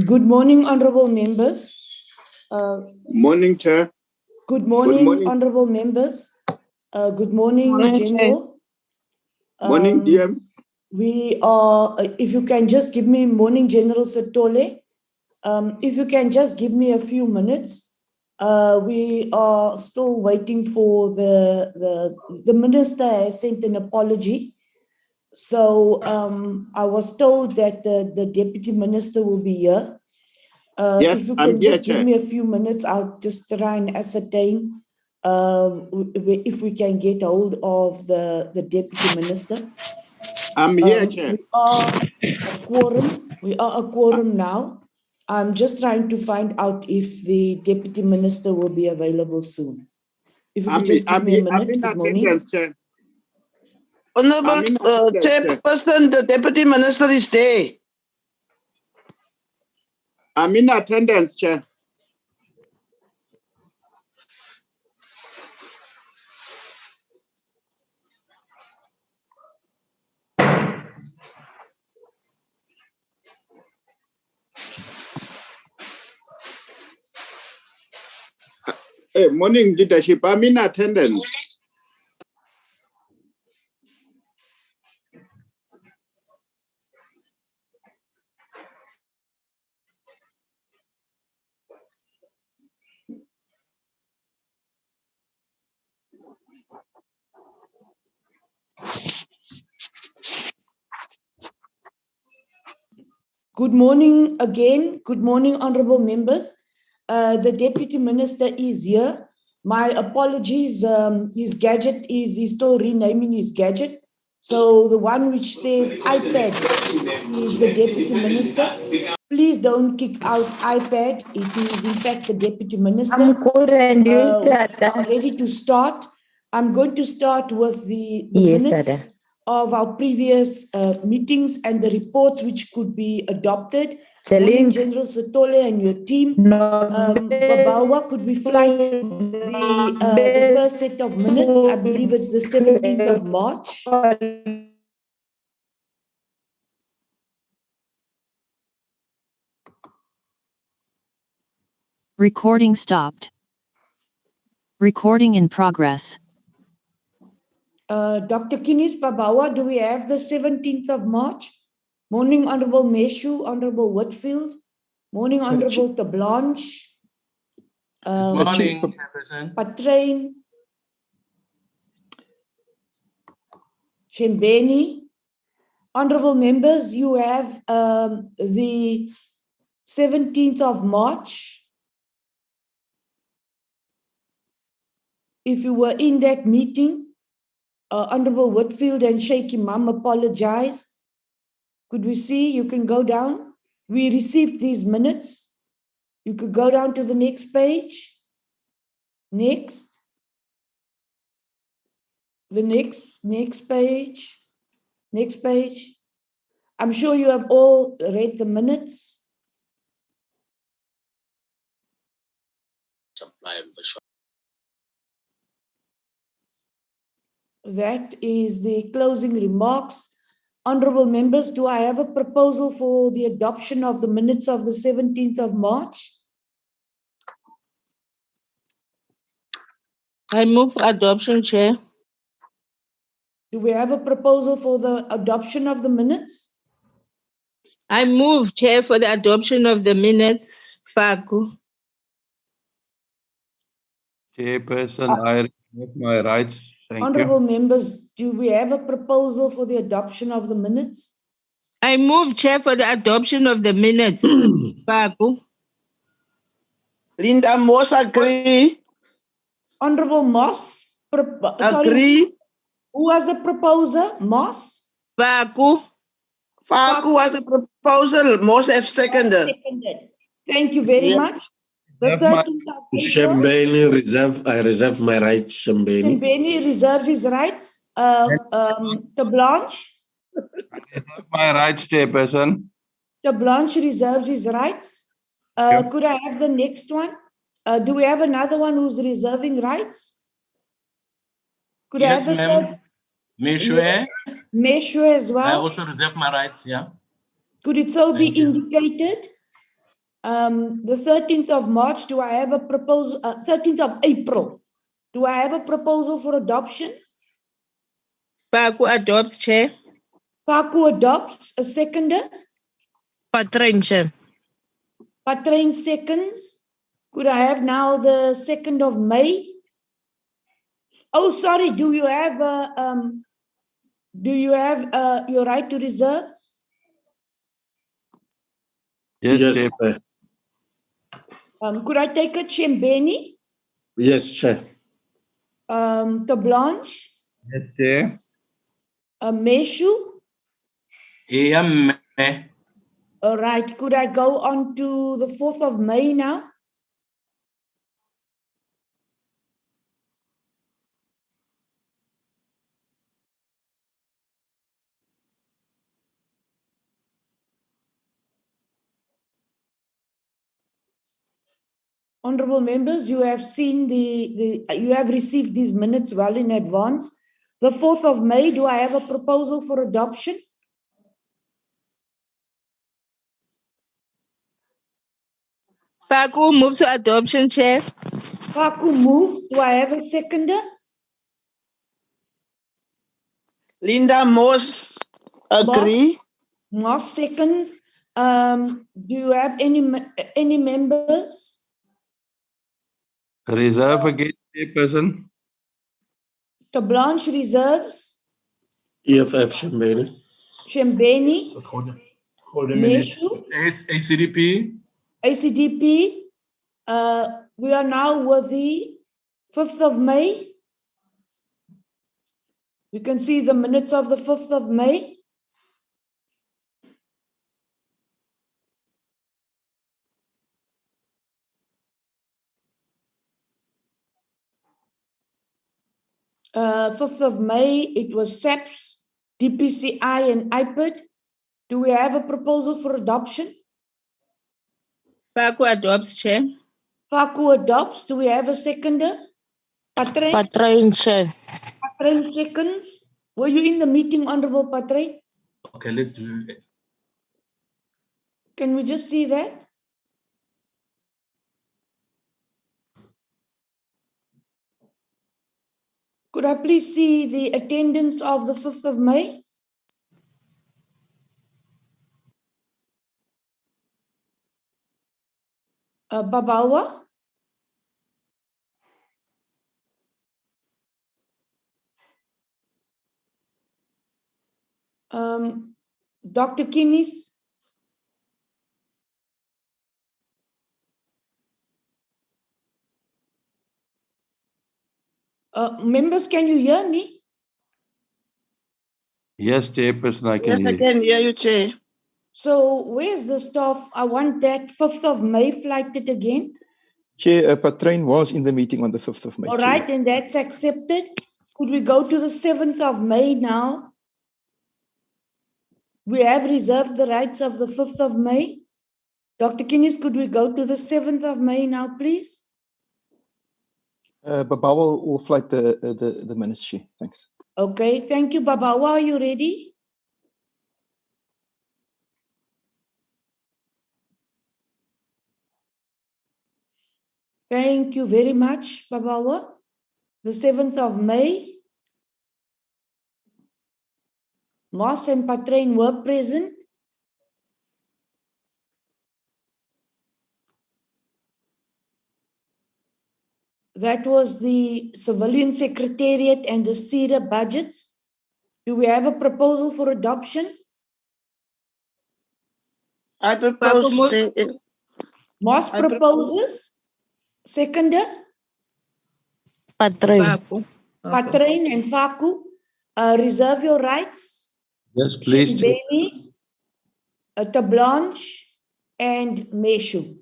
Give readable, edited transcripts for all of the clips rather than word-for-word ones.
Good morning, honorable members. Morning, Chair. Good morning, honorable members. Good morning, General. Morning, DM. We are, if you can just give me morning, General Satole. If you can just give me a few minutes. We are still waiting for the minister has sent an apology. So I was told that the deputy minister will be here. Yes, if you I'm can here, just give Chair. me a few minutes, I'll just try and ascertain if we can get hold of the deputy minister. I'm here, Chair. We are a quorum. We are a quorum now. I'm just trying to find out if the deputy minister will be available soon. If you could just give me a minute. I'm in Good morning. attendance, Chair. Honorable Chairperson, the Deputy Minister is there. I'm in attendance, Chair. Hey, morning, leadership. I'm in attendance. Good morning again. Good morning, honorable members. The deputy minister is here. My apologies. His gadget he's still renaming his gadget. So the one which says iPad is the deputy minister. Please don't kick out iPad. It is in fact the deputy minister. I'm good and you, are ready to start. I'm going to start with the minutes of our previous meetings and the reports which could be adopted. Morning, General Satole and your team. Babawa, could we flight the first set of minutes? I believe it's the 17th of March. Recording stopped. Recording in progress. Dr. Kinis Babawa, do we have the 17th of March? Morning, Honorable Meshu, Honorable Whitfield. Morning, Honorable Tablanche. Morning, Chairperson. Patrain. Shembeni. Honorable members, you have the 17th of March. If you were in that meeting, Honorable Whitfield and Sheikh Imam apologized. Could we see? You can go down. We received these minutes. You could go down to the next page. Next. The next page. Next page. I'm sure you have all read the minutes. That is the closing remarks. Honorable members, do I have a proposal for the adoption of the minutes of the 17th of March? I move for adoption, Chair. Do we have a proposal for the adoption of the minutes? I move, Chair, for the adoption of the minutes. Faku. Chairperson, I reserve my rights. Thank Honorable you. members, do we have a proposal for the adoption of the minutes? I move, Chair, for the adoption of the minutes. Faku. Linda Moss agree. Honorable Moss, Agree. Who was the proposer? Moss? Faku. Faku was the proposal. Moss have seconded. Thank you very much. The 13th of Shembeni, I reserve my rights, Shembeni. Shembeni reserves his rights. Tablanche? I reserve my rights, Chairperson. Tablanche reserves his rights. Could I have the next one? Do we have another one who's reserving rights? Could Yes, I have the ma'am. Meshwe? Yes. Measure as I well. also reserve my rights, yeah. Could it so be Thank you. indicated? The 13th of March, do I have a proposal? 13th of April, do I have a proposal for adoption? Faku adopts, Chair. Faku adopts. A seconder? Patrain, Chair. Patrain seconds. Could I have now the 2nd of May? Oh, sorry. Do you have your right to reserve? Yes, Yes, Chair. Chair. Could I take a Chembeni? Yes, Chair. To Blanche? Yes, Chair. Meshu? Yeah, ma'am. All right. Could I go on to the 4th of May now? Honorable members, you have seen you have received these minutes well in advance. The 4th of May, do I have a proposal for adoption? Faku moves to adoption, Chair. Faku moves. Do I have a seconder? Linda Moss agree. Moss seconds. Do you have any members? Reserve again, Chairperson. To Blanche reserves. EFF Shembeni. Shembeni. Hold a minute. Meshu. ACDP. ACDP. We are now with the 5th of May. You can see the minutes of the 5th of May. Uh, 5th of May, it was SAPS, DPCI, and IPID. Do we have a proposal for adoption? Faku adopts, Chair. Faku adopts. Do we have a seconder? Patrain? Patrain, Chair. Patrain seconds. Were you in the meeting, Honorable Patrain? Okay, let's do it. Can we just see that? Could I please see the attendance of the 5th of May? Babawa? Dr. Kinis? Members, can you hear me? Yes, Chairperson, I Yes, can I hear you. can hear you, Chair. So where's the staff? I want that 5th of May flighted again. Chair, Patrain was in the meeting on the 5th of May. All Chair. right, and that's accepted. Could we go to the 7th of May now? We have reserved the rights of the 5th of May. Dr. Kinis, could we go to the 7th of May now, please? Babawa will flight the minutes, Chair. Thanks. Okay, thank you, Babawa. Are you ready? Thank you very much, Babawa. The 7th of May. Moss and Patrain were present. That was the Civilian Secretariat and the CEDA budgets. Do we have a proposal for adoption? I propose, Chair. Moss I proposes. Seconder? Patrain. Patrain and Faku. Reserve your rights. Yes, please, Chair. Shembeni, Tablanche, and Meshu.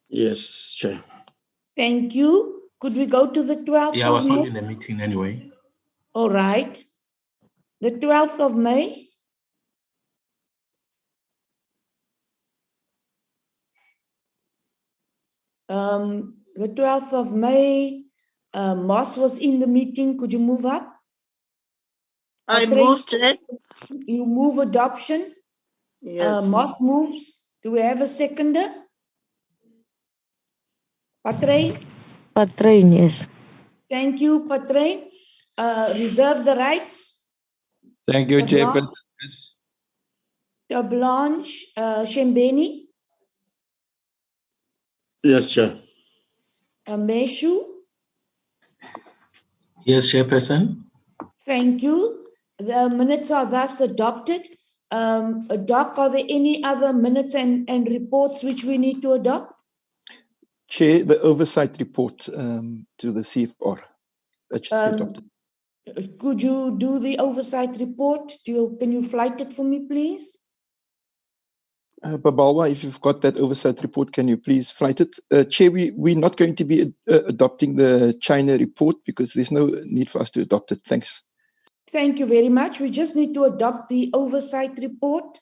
Yes, Chair. Thank you. Could we go to the 12th Yeah, I of was not May? in the meeting anyway. All right. The 12th of May. The 12th of May, Moss was in the meeting. Could you move up? I Patrick, move, Chair. You move adoption. Yes. Moss moves. Do we have a seconder? Patrain? Patrain, yes. Thank you, Patrain. Reserve the rights. Thank you, Tablanche, Chairperson. Blanche Shembeni, Yes, Chair. Meshu. Yes, Chairperson. Thank you. The minutes are thus adopted. Doc, are there any other minutes and reports which we need to adopt? Chair, the oversight report to the CFR. That should be adopted. Could you do the oversight report? Can you flight it for me, please? Babalwa, if you've got that oversight report, can you please flight it? Chair, we're not going to be adopting the China report because there's no need for us to adopt it. Thanks. Thank you very much. We just need to adopt the oversight report.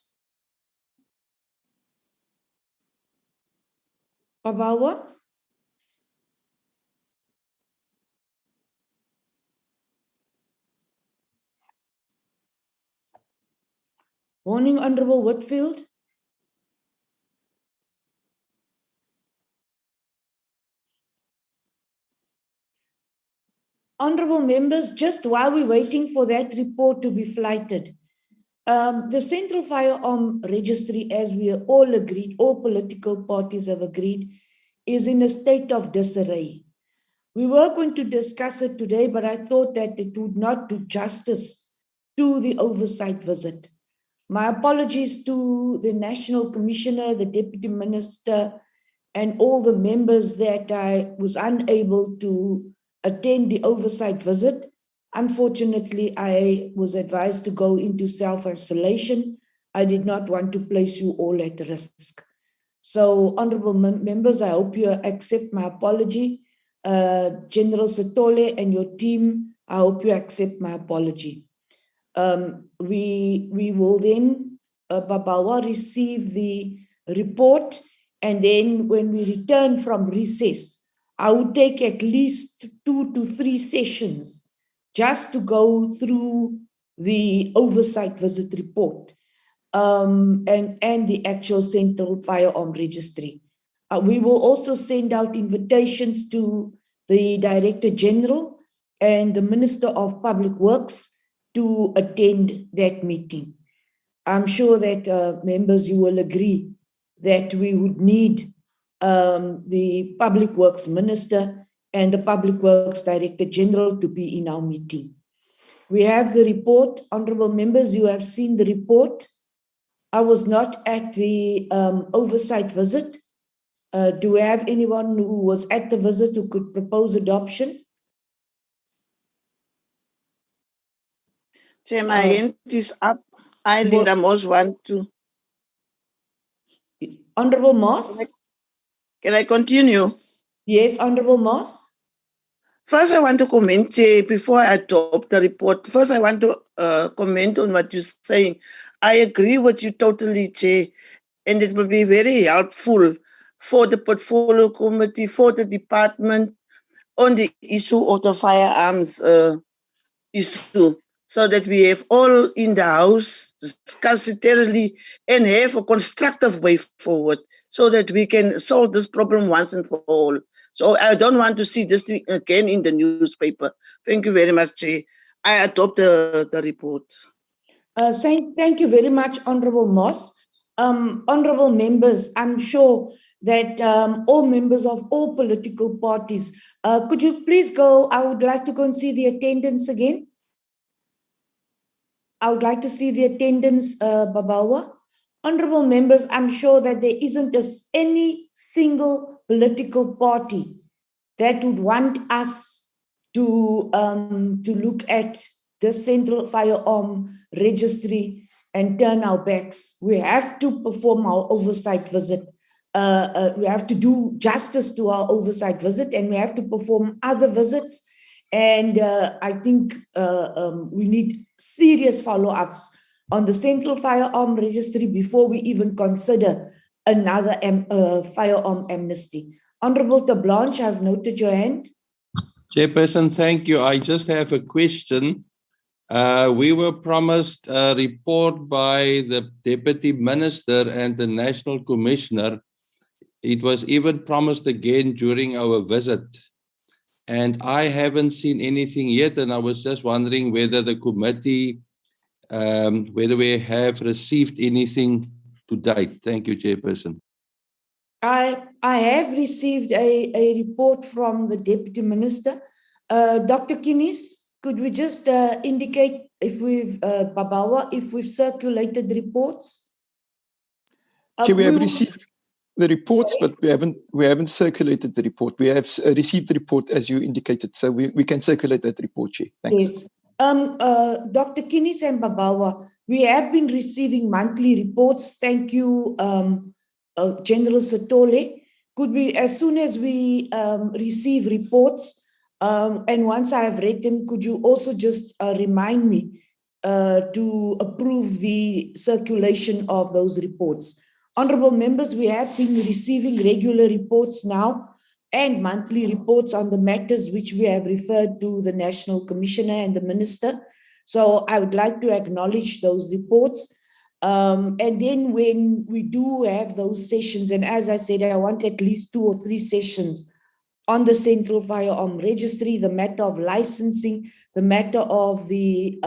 Babawa? Morning, Honorable Whitfield. Honorable members, just while we're waiting for that report to be flighted, the Central Firearm Registry, as we are all agreed, all political parties have agreed, is in a state of disarray. We were going to discuss it today, but I thought that it would not do justice to the oversight visit. My apologies to the National Commissioner, the Deputy Minister, and all the members that I was unable to attend the oversight visit. Unfortunately, I was advised to go into self-isolation. I did not want to place you all at risk. So, honorable members, I hope you accept my apology. General Sitole and your team, I hope you accept my apology. We will then, Babawa, receive the report, and then when we return from recess, I would take at least 2 to 3 sessions just to go through the oversight visit report and the actual Central Firearm Registry. We will also send out invitations to the Director General and the Minister of Public Works to attend that meeting. I'm sure that members, you will agree that we would need the Public Works Minister and the Public Works Director General to be in our meeting. We have the report. Honorable members, you have seen the report. I was not at the oversight visit. Do we have anyone who was at the visit who could propose adoption? Chair, my hand is up. I, Linda Moss, want to. Honorable Moss? Can I continue? Yes, Honorable Moss. First, I want to comment, Chair, before I adopt the report. First, I want to comment on what you're saying. I agree with you totally, Chair, and it will be very helpful for the portfolio committee, for the department on the issue of the firearms issue, so that we have all in the house discuss it thoroughly and have a constructive way forward so that we can solve this problem once and for all. So I don't want to see this thing again in the newspaper. Thank you very much, Chair. I adopt the report. Thank you very much, Honorable Moss. Honorable members, I'm sure that all members of all political parties, could you please go? I would like to go and see the attendance again. I would like to see the attendance, Babawa. Honorable members, I'm sure that there isn't any single political party that would want us to look at the Central Firearm Registry and turn our backs. We have to perform our oversight visit. We have to do justice to our oversight visit, and we have to perform other visits. And I think we need serious follow-ups on the Central Firearm Registry before we even consider another firearm amnesty. Honorable Tablanche, I've noted your hand. Chairperson, thank you. I just have a question. We were promised a report by the Deputy Minister and the National Commissioner. It was even promised again during our visit. And I haven't seen anything yet, and I was just wondering whether the committee, whether we have received anything to date. Thank you, Chairperson. I have received a report from the Deputy Minister. Dr. Kinis, could we just indicate if we've, Babawa, if we've circulated the reports? Chair, we have received the reports, but we haven't circulated the report. We have received the report as you indicated, so we can circulate that report, Chair. Thanks. Yes. Dr. Kinis and Babawa, we have been receiving monthly reports. Thank you, General Sotole. Could we, as soon as we receive reports, and once I have read them, could you also just remind me to approve the circulation of those reports? Honorable members, we have been receiving regular reports now and monthly reports on the matters which we have referred to the National Commissioner and the Minister. So I would like to acknowledge those reports. And then when we do have those sessions, and as I said, I want at least 2 or 3 sessions on the Central Firearm Registry, the matter of licensing, the matter of the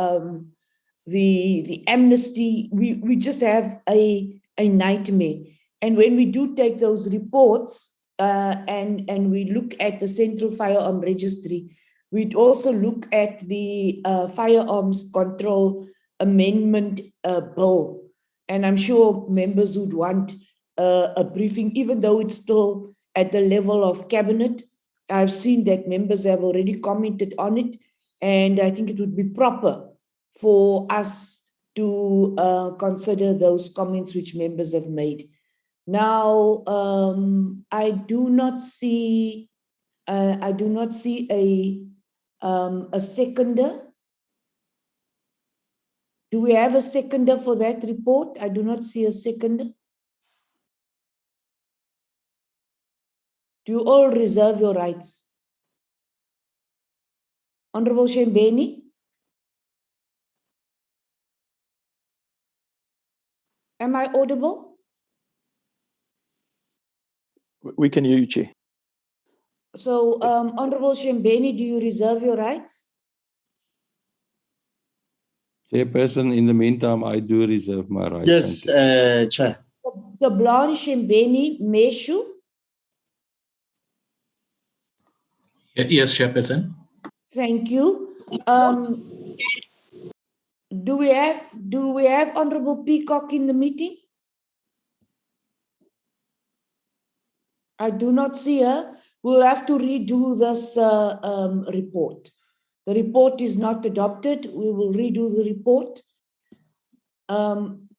amnesty, we just have a nightmare. And when we do take those reports and we look at the Central Firearm Registry, we'd also look at the Firearms Control Amendment Bill. And I'm sure members would want a briefing, even though it's still at the level of cabinet. I've seen that members have already commented on it, and I think it would be proper for us to consider those comments which members have made. Now, I do not see a seconder. Do we have a seconder for that report? I do not see a seconder. Do you all reserve your rights? Honorable Shembeni? Am I audible? We can hear you, Chair. So, Honorable Shembeni, do you reserve your rights? Chairperson, in the meantime, I do reserve my rights. Yes, Chair. The Blanche Shembeni Meshu? Yes, Chairperson. Thank you. Do we have Honorable Peacock in the meeting? I do not see her. We'll have to redo this report. The report is not adopted. We will redo the report.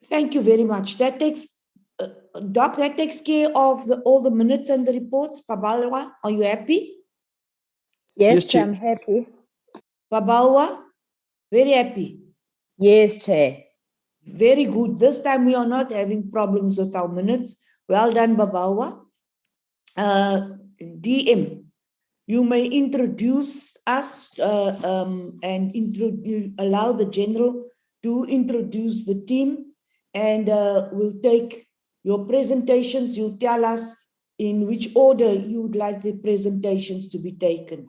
Thank you very much. That takes, Doc, that takes care of all the minutes and the reports. Babalwa, are you happy? Yes, Yes, Chair. I'm happy. Babalwa, very happy. Yes, Chair. Very good. This time we are not having problems with our minutes. Well done, Babalwa. DM, you may introduce us and allow the General to introduce the team, and we'll take your presentations. You tell us in which order you would like the presentations to be taken.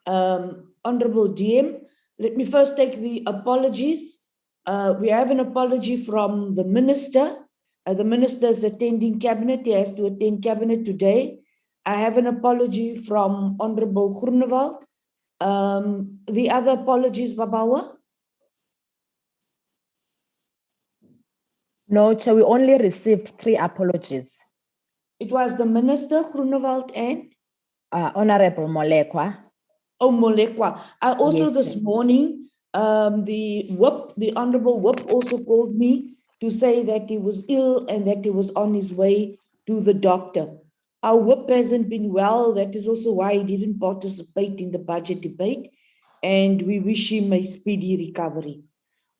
Honorable DM, let me first take the apologies. We have an apology from the Minister. The Minister is attending Cabinet. He has to attend Cabinet today. I have an apology from Honorable Groenewald. The other apologies, Babawa? No, Chair, we only received 3 apologies. It was the Minister, Groenewald, and? Honorable Molekwa. Oh, Molekwa. I also Yes, this sir. morning, the Honorable Whip also called me to say that he was ill and that he was on his way to the doctor. Our Whip hasn't been well. That is also why he didn't participate in the budget debate, and we wish him a speedy recovery.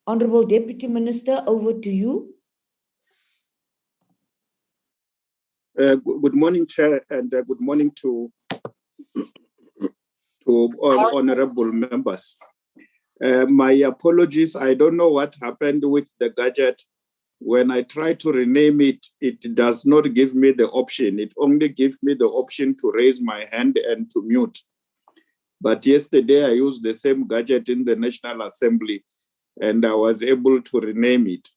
Honorable Deputy Minister, over to you. Good morning, Chair, and good morning to all honorable members. My apologies. I don't know what happened with the gadget. When I try to rename it, it does not give me the option. It only gives me the option to raise my hand and to mute. But yesterday I used the same gadget in the National Assembly and I was able to rename it.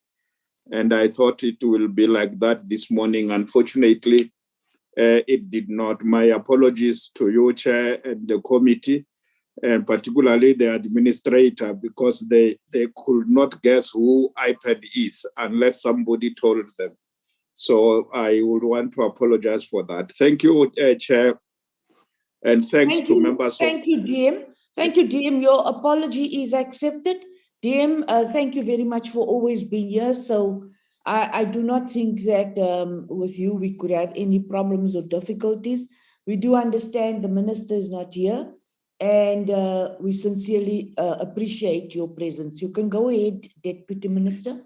And I thought it will be like that this morning. Unfortunately, it did not. My apologies to you, Chair, and the committee, and particularly the administrator, because they could not guess who IPID is unless somebody told them. So I would want to apologize for that. Thank you, Chair, and thanks to members. Thank you, DM. Thank you, DM. Your apology is accepted. DM, thank you very much for always being here. So I do not think that with you we could have any problems or difficulties. We do understand the minister is not here, and we sincerely appreciate your presence. You can go ahead, Deputy Minister.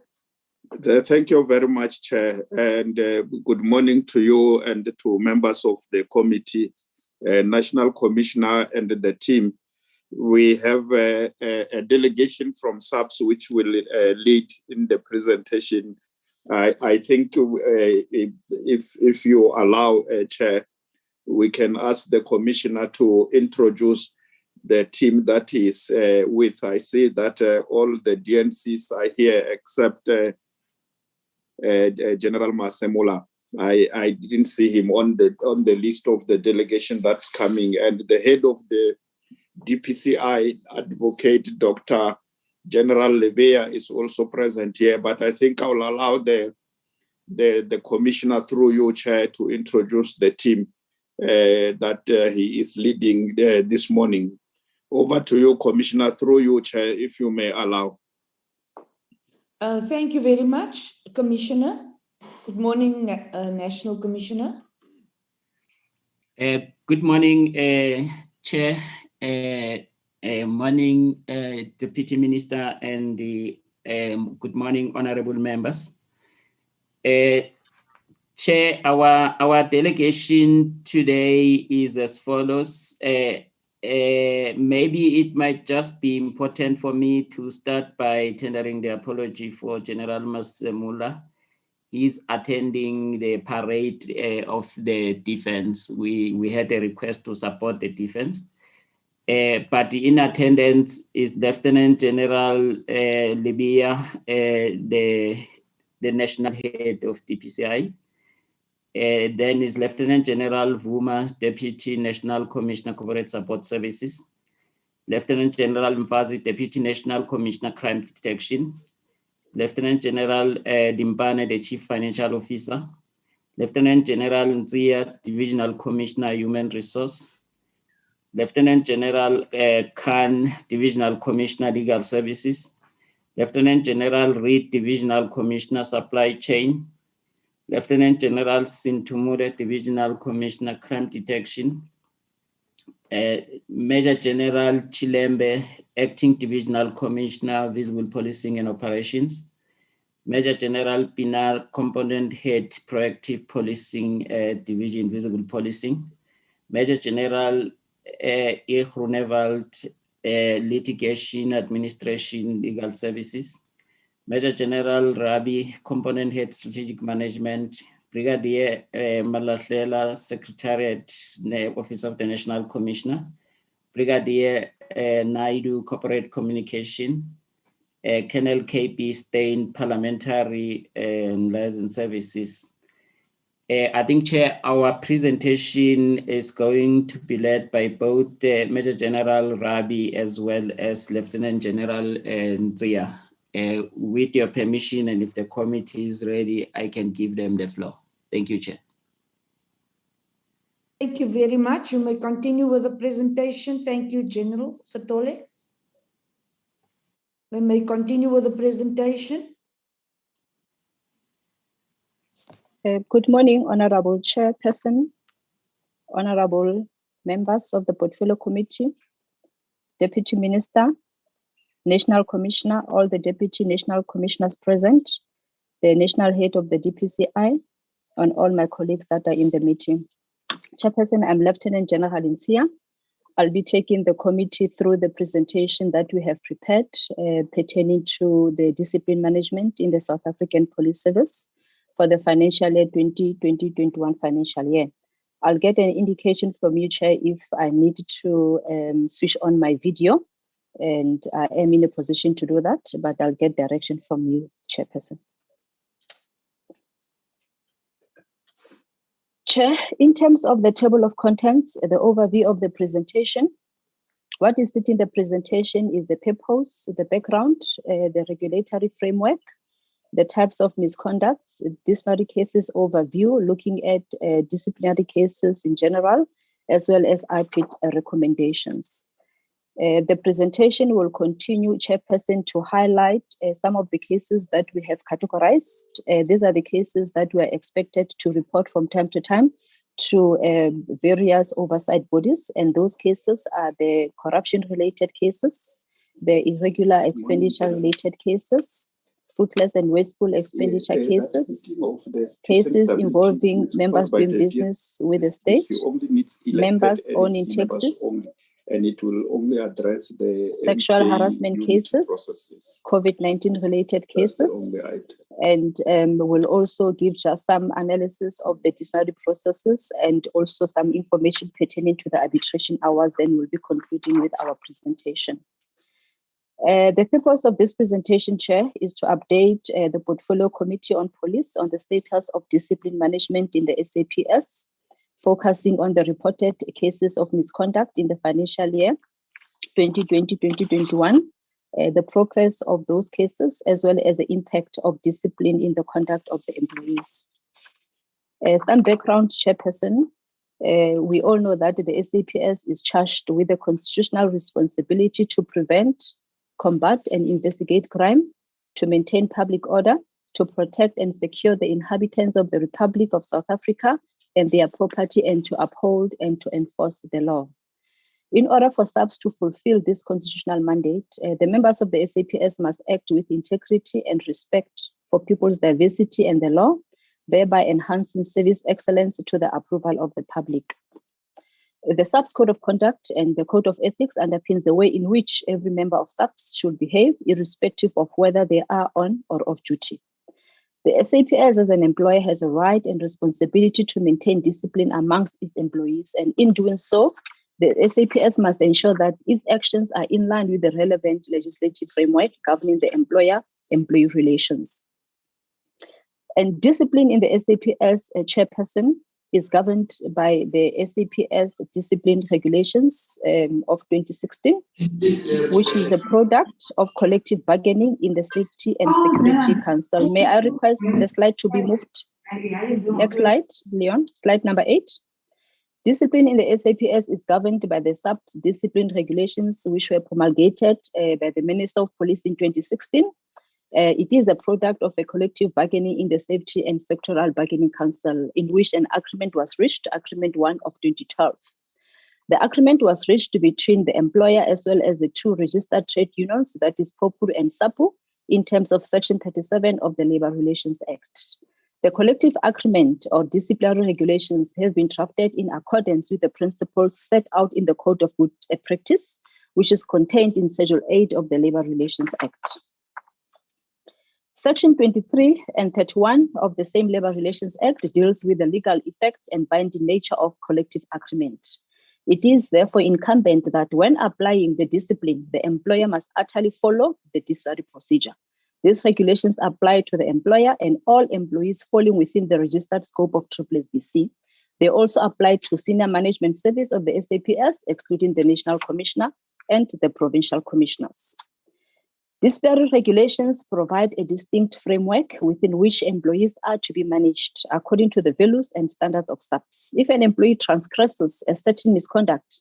Thank you very much, Chair, and good morning to you and to members of the committee, National Commissioner and the team. We have a delegation from SAPS which will lead in the presentation. I think if you allow, Chair, we can ask the Commissioner to introduce the team that is with. I see that all the DNCs are here except General Masemola. I didn't see him on the list of the delegation that's coming, and the head of the DPCI, Advocate Dr. General Levea, is also present here, but I think I will allow the Commissioner through you, Chair, to introduce the team that he is leading this morning. Over to you, Commissioner, through you, Chair, if you may allow. Thank you very much, Commissioner. Good morning, National Commissioner. Good morning, Chair. Morning, Deputy Minister, and good morning, honorable members. Chair, our delegation today is as follows. Maybe it might just be important for me to start by tendering the apology for General Masemola. He's attending the parade of the defense. We had a request to support the defense. But in attendance is Lieutenant General Libya, the national head of DPCI. Then is Lieutenant General Vuma, Deputy National Commissioner Corporate Support Services. Lieutenant General Mfazi, Deputy National Commissioner Crime Detection. Lieutenant General Dimpane, the Chief Financial Officer. Lieutenant General Nzia, Divisional Commissioner Human Resource. Lieutenant General Khan, Divisional Commissioner Legal Services. Lieutenant General Reed, Divisional Commissioner Supply Chain. Lieutenant General Sintumure, Divisional Commissioner Crime Detection. Major General Chilembe, Acting Divisional Commissioner Visible Policing and Operations. Major General Pinar, Component Head, Proactive Policing Division, Visible Policing. Major General Grunewald, Litigation Administration, Legal Services. Major General Rabi, Component Head, Strategic Management. Brigadier Malahlela, Secretariat, Office of the National Commissioner. Brigadier Naidu, Corporate Communication. Colonel KP Stein, Parliamentary Liaison Services. I think, Chair, our presentation is going to be led by both Major General Rabi as well as Lieutenant General Nzia. With your permission, and if the committee is ready, I can give them the floor. Thank you, Chair. Thank you very much. You may continue with the presentation. Thank you, General Satole. We may continue with the presentation. Good morning, Honorable Chairperson, honorable members of the Portfolio Committee, Deputy Minister, National Commissioner, all the Deputy National Commissioners present, the National Head of the DPCI, and all my colleagues that are in the meeting. Chairperson, I'm Lieutenant General Nzia, I'll be taking the committee through the presentation that we have prepared pertaining to the discipline management in the South African Police Service for the financial year 2020-21 financial year. I'll get an indication from you, Chair, if I need to switch on my video, and I am in a position to do that, but I'll get direction from you, Chairperson. Chair, in terms of the table of contents, the overview of the presentation, what is it in the presentation is the purpose, the background, the regulatory framework, the types of misconducts, disciplinary cases overview, looking at disciplinary cases in general, as well as IPID recommendations. The presentation will continue, Chairperson, to highlight some of the cases that we have categorized. These are the cases that we are expected to report from time to time to various oversight bodies, and those cases are the corruption-related cases, the irregular expenditure-related cases, fruitless and wasteful expenditure cases, cases involving members doing business with the state, members owning taxes, and it will only address the sexual harassment cases, COVID-19 related cases, and will also give just some analysis of the disciplinary processes and also some information pertaining to the arbitration hours. Then we'll be concluding with our presentation. The purpose of this presentation, Chair, is to update the Portfolio Committee on Police on the status of discipline management in the SAPS, focusing on the reported cases of misconduct in the financial year 2020-2021, the progress of those cases, as well as the impact of discipline in the conduct of the employees. Some background, Chairperson. We all know that the SAPS is charged with the constitutional responsibility to prevent, combat, and investigate crime, to maintain public order, to protect and secure the inhabitants of the Republic of South Africa and their property, and to uphold and to enforce the law. In order for SAPS to fulfill this constitutional mandate, the members of the SAPS must act with integrity and respect for people's diversity and the law, thereby enhancing service excellence to the approval of the public. The SAPS Code of Conduct and the Code of Ethics underpins the way in which every member of SAPS should behave, irrespective of whether they are on or off duty. The SAPS as an employer has a right and responsibility to maintain discipline amongst its employees, and in doing so, the SAPS must ensure that its actions are in line with the relevant legislative framework governing the employer-employee relations. And discipline in the SAPS Chairperson is governed by the SAPS Discipline Regulations of 2016, which is the product of collective bargaining in the Safety and Security Council. May I request the slide to be moved? Next slide, Leon, slide number 8. Discipline in the SAPS is governed by the SAPS Discipline Regulations, which were promulgated by the Minister of Police in 2016. It is a product of a collective bargaining in the Safety and Sectoral Bargaining Council, in which an agreement was reached, Agreement 1 of 2012. The agreement was reached between the employer as well as the two registered trade unions, that is POPU and SAPU, in terms of Section 37 of the Labour Relations Act. The collective agreement or disciplinary regulations have been drafted in accordance with the principles set out in the Code of Good Practice, which is contained in Schedule 8 of the Labour Relations Act. Section 23 and 31 of the same Labour Relations Act deals with the legal effect and binding nature of collective agreement. It is therefore incumbent that when applying the discipline, the employer must utterly follow the disciplinary procedure. These regulations apply to the employer and all employees falling within the registered scope of SSBC. They also apply to senior management service of the SAPS, excluding the National Commissioner and the Provincial Commissioners. Disciplinary regulations provide a distinct framework within which employees are to be managed according to the values and standards of SAPS. If an employee transgresses a certain misconduct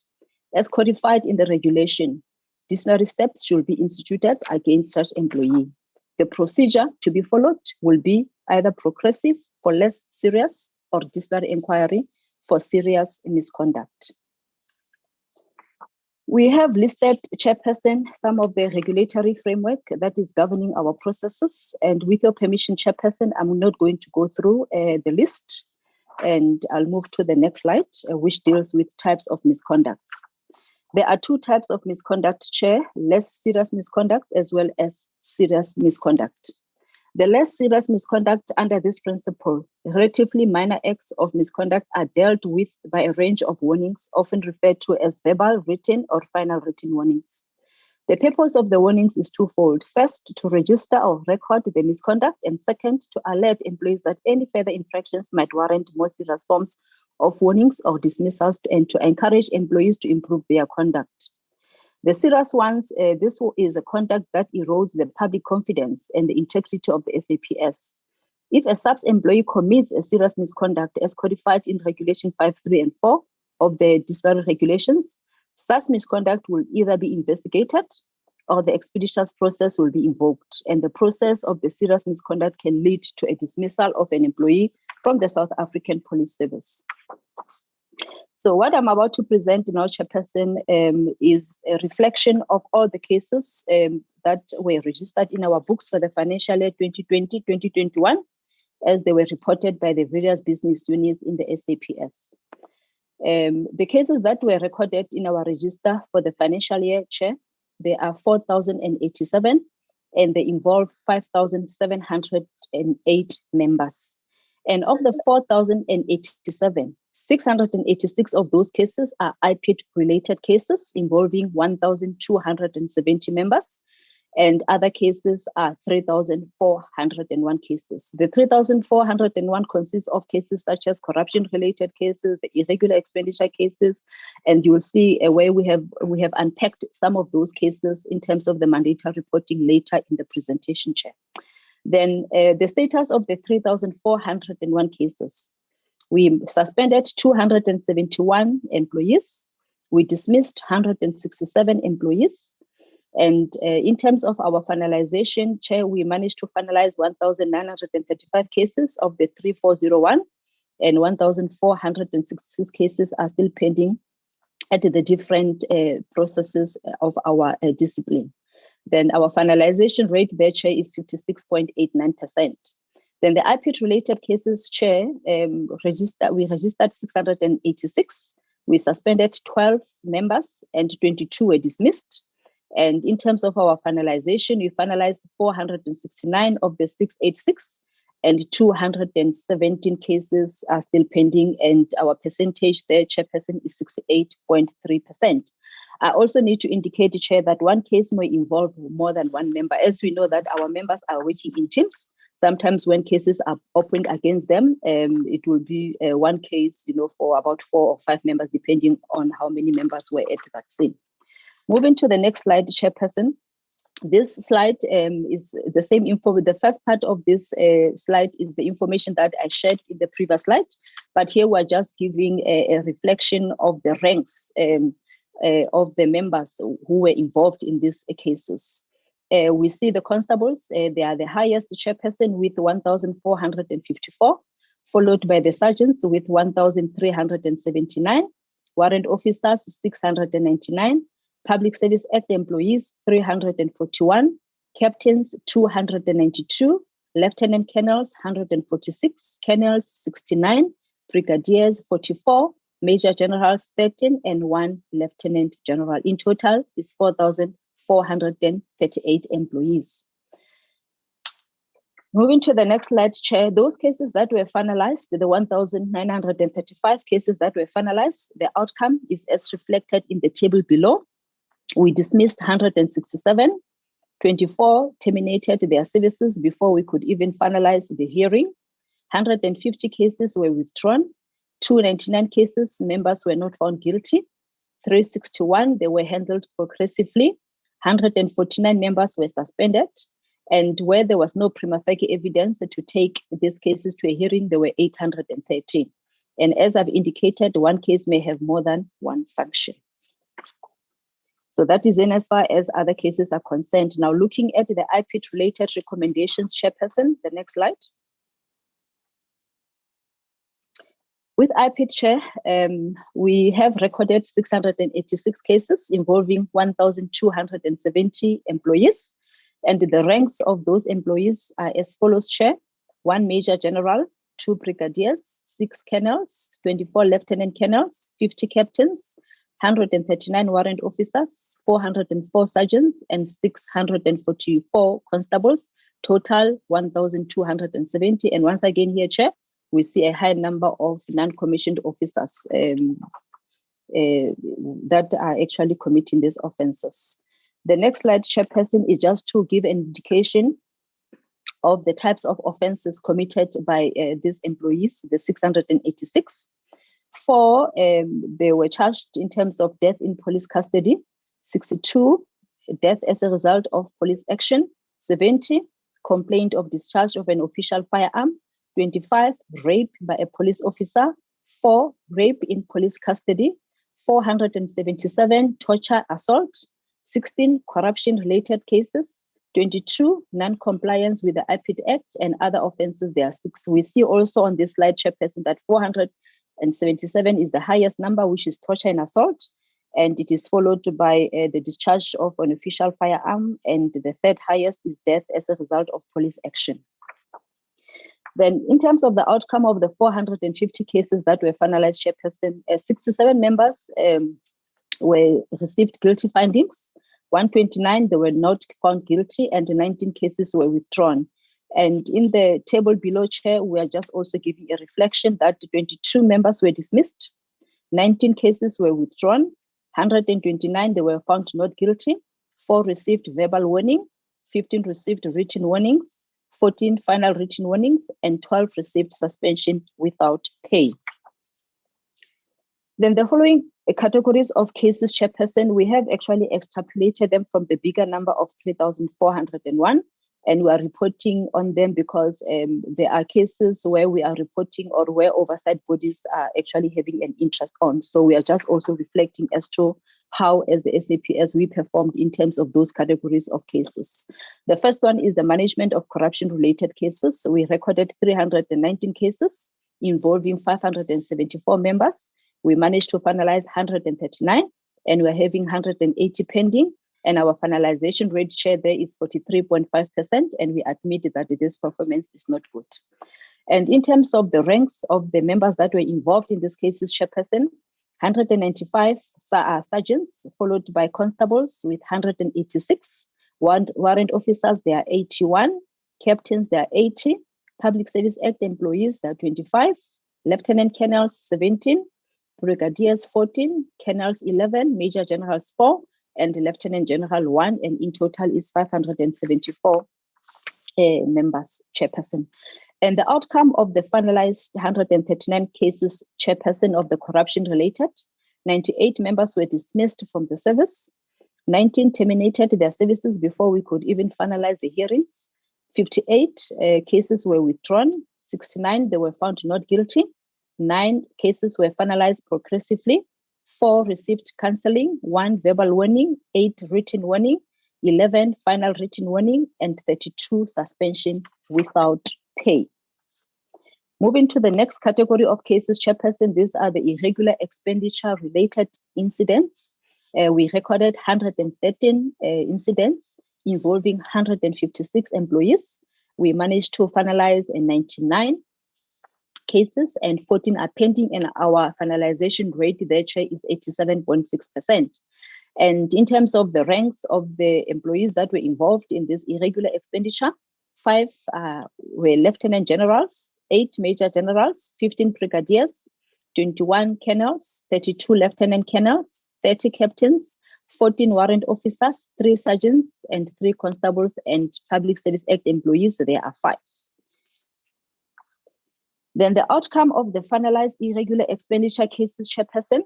as codified in the regulation, disciplinary steps should be instituted against such employee. The procedure to be followed will be either progressive for less serious or disciplinary inquiry for serious misconduct. We have listed, Chairperson, some of the regulatory framework that is governing our processes. And with your permission, Chairperson, I'm not going to go through the list, and I'll move to the next slide, which deals with types of misconduct. There are two types of misconduct, Chair: less serious misconduct as well as serious misconduct. The less serious misconduct under this principle, relatively minor acts of misconduct, are dealt with by a range of warnings, often referred to as verbal, written, or final written warnings. The purpose of the warnings is twofold. First, to register or record the misconduct, and second, to alert employees that any further infractions might warrant more serious forms of warnings or dismissals, and to encourage employees to improve their conduct. The serious ones, this is a conduct that erodes the public confidence and the integrity of the SAPS. If a SAPS employee commits a serious misconduct as codified in Regulation 5, 3, and 4 of the disciplinary regulations, such misconduct will either be investigated or the expeditious process will be invoked, and the process of the serious misconduct can lead to a dismissal of an employee from the South African Police Service. So what I'm about to present now, Chairperson, is a reflection of all the cases that were registered in our books for the financial year 2020-2021, as they were reported by the various business units in the SAPS. The cases that were recorded in our register for the financial year, Chair, there are 4,087, and they involve 5,708 members. And of the 4,087, 686 of those cases are IPID-related cases involving 1,270 members, and other cases are 3,401 cases. The 3,401 consists of cases such as corruption-related cases, the irregular expenditure cases, and you will see where we have unpacked some of those cases in terms of the mandatory reporting later in the presentation, Chair. Then the status of the 3,401 cases. We suspended 271 employees. We dismissed 167 employees. And in terms of our finalization, Chair, we managed to finalize 1,935 cases of the 3,401, and 1,466 cases are still pending at the different processes of our discipline. Then our finalization rate there, Chair, is 56.89%. Then the IPID-related cases, Chair, we registered 686. We suspended 12 members and 22 were dismissed. And in terms of our finalization, we finalized 469 of the 686, and 217 cases are still pending, and our percentage there, Chairperson, is 68.3%. I also need to indicate, Chair, that one case may involve more than one member. As we know that our members are working in teams, sometimes when cases are opened against them, it will be one case, for about 4 or 5 members, depending on how many members were at that scene. Moving to the next slide, Chairperson. This slide is the same info. The first part of this slide is the information that I shared in the previous slide, but here we're just giving a reflection of the ranks of the members who were involved in these cases. We see the constables, they are the highest, Chairperson, with 1,454, followed by the sergeants with 1,379, warrant officers 699, Public Service Act employees 341, captains 292, lieutenant colonels 146, colonels 69, brigadiers 44, major generals 13, and 1 lieutenant general. In total is 4,438 employees. Moving to the next slide, Chair, those cases that were finalized, the 1,935 cases that were finalized, the outcome is as reflected in the table below. We dismissed 167, 24 terminated their services before we could even finalize the hearing. 150 cases were withdrawn. 299 cases, members were not found guilty. 361, they were handled progressively. 149 members were suspended. And where there was no prima facie evidence to take these cases to a hearing, there were 813. And as I've indicated, one case may have more than one sanction. So that is in as far as other cases are concerned. Now looking at the IPID-related recommendations, Chairperson, the next slide. With IPID, Chair, we have recorded 686 cases involving 1,270 employees. And the ranks of those employees are as follows, Chair: 1 Major General, 2 Brigadiers, 6 Colonels, 24 Lieutenant Colonels, 50 Captains, 139 warrant officers, 404 sergeants, and 644 constables, total 1,270. And once again here, Chair, we see a high number of non-commissioned officers that are actually committing these offences. The next slide, Chairperson, is just to give an indication of the types of offences committed by these employees, the 686. 4, they were charged in terms of death in police custody, 62, death as a result of police action, 70, complaint of discharge of an official firearm, 25, rape by a police officer, 4, rape in police custody, 477, torture, assault, 16, corruption-related cases, 22, non-compliance with the IPID Act and other offences. There are 6. We see also on this slide, Chairperson, that 477 is the highest number, which is torture and assault, and it is followed by the discharge of an official firearm, and the third highest is death as a result of police action. Then in terms of the outcome of the 450 cases that were finalized, Chairperson, 67 members received guilty findings, 129 they were not found guilty, and 19 cases were withdrawn. And in the table below, Chair, we are just also giving a reflection that 22 members were dismissed, 19 cases were withdrawn, 129 they were found not guilty, 4 received verbal warning, 15 received written warnings, 14 final written warnings, and 12 received suspension without pay. Then the following categories of cases, Chairperson, we have actually extrapolated them from the bigger number of 3,401, and we are reporting on them because there are cases where we are reporting or where oversight bodies are actually having an interest on. So we are just also reflecting as to how, as the SAPS, we performed in terms of those categories of cases. The first one is the management of corruption-related cases. We recorded 319 cases involving 574 members. We managed to finalize 139, and we're having 180 pending. And our finalization rate, Chair, there is 43.5%, and we admit that this performance is not good. And in terms of the ranks of the members that were involved in these cases, Chairperson, 195 sergeants, followed by constables with 186, warrant officers, there are 81, captains, there are 80, Public Service Act employees, there are 25, lieutenant colonels, 17, brigadiers, 14, colonels, 11, major generals, 4, and lieutenant general, 1, and in total is 574 members, Chairperson. And the outcome of the finalized 139 cases, Chairperson, of the corruption-related, 98 members were dismissed from the service, 19 terminated their services before we could even finalize the hearings, 58 cases were withdrawn, 69 they were found not guilty, 9 cases were finalized progressively, 4 received counseling, 1 verbal warning, 8 written warning, 11 final written warning, and 32 suspension without pay. Moving to the next category of cases, Chairperson, these are the irregular expenditure-related incidents. We recorded 113 incidents involving 156 employees. We managed to finalize 99 cases, and 14 are pending, and our finalization rate there, Chair, is 87.6%. And in terms of the ranks of the employees that were involved in this irregular expenditure, 5 were lieutenant generals, 8 major generals, 15 brigadiers, 21 colonels, 32 lieutenant colonels, 30 captains, 14 warrant officers, 3 sergeants, and 3 constables, and Public Service Act employees, there are 5. Then the outcome of the finalized irregular expenditure cases, Chairperson,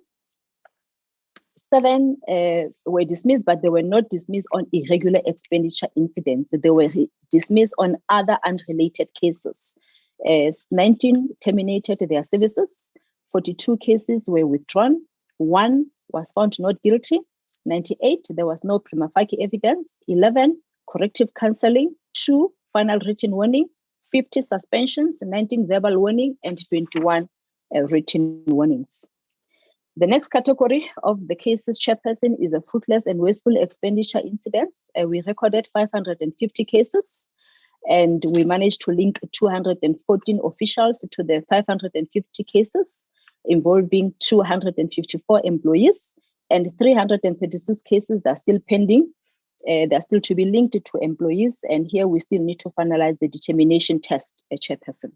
7 were dismissed, but they were not dismissed on irregular expenditure incidents. They were dismissed on other unrelated cases. 19 terminated their services, 42 cases were withdrawn, 1 was found not guilty, 98 there was no prima facie evidence, 11 corrective counseling, 2 final written warning, 50 suspensions, 19 verbal warning, and 21 written warnings. The next category of the cases, Chairperson, is a fruitless and wasteful expenditure incidents. We recorded 550 cases, and we managed to link 214 officials to the 550 cases involving 254 employees. and 336 cases that are still pending. They're still to be linked to employees, and here we still need to finalize the determination test, Chairperson.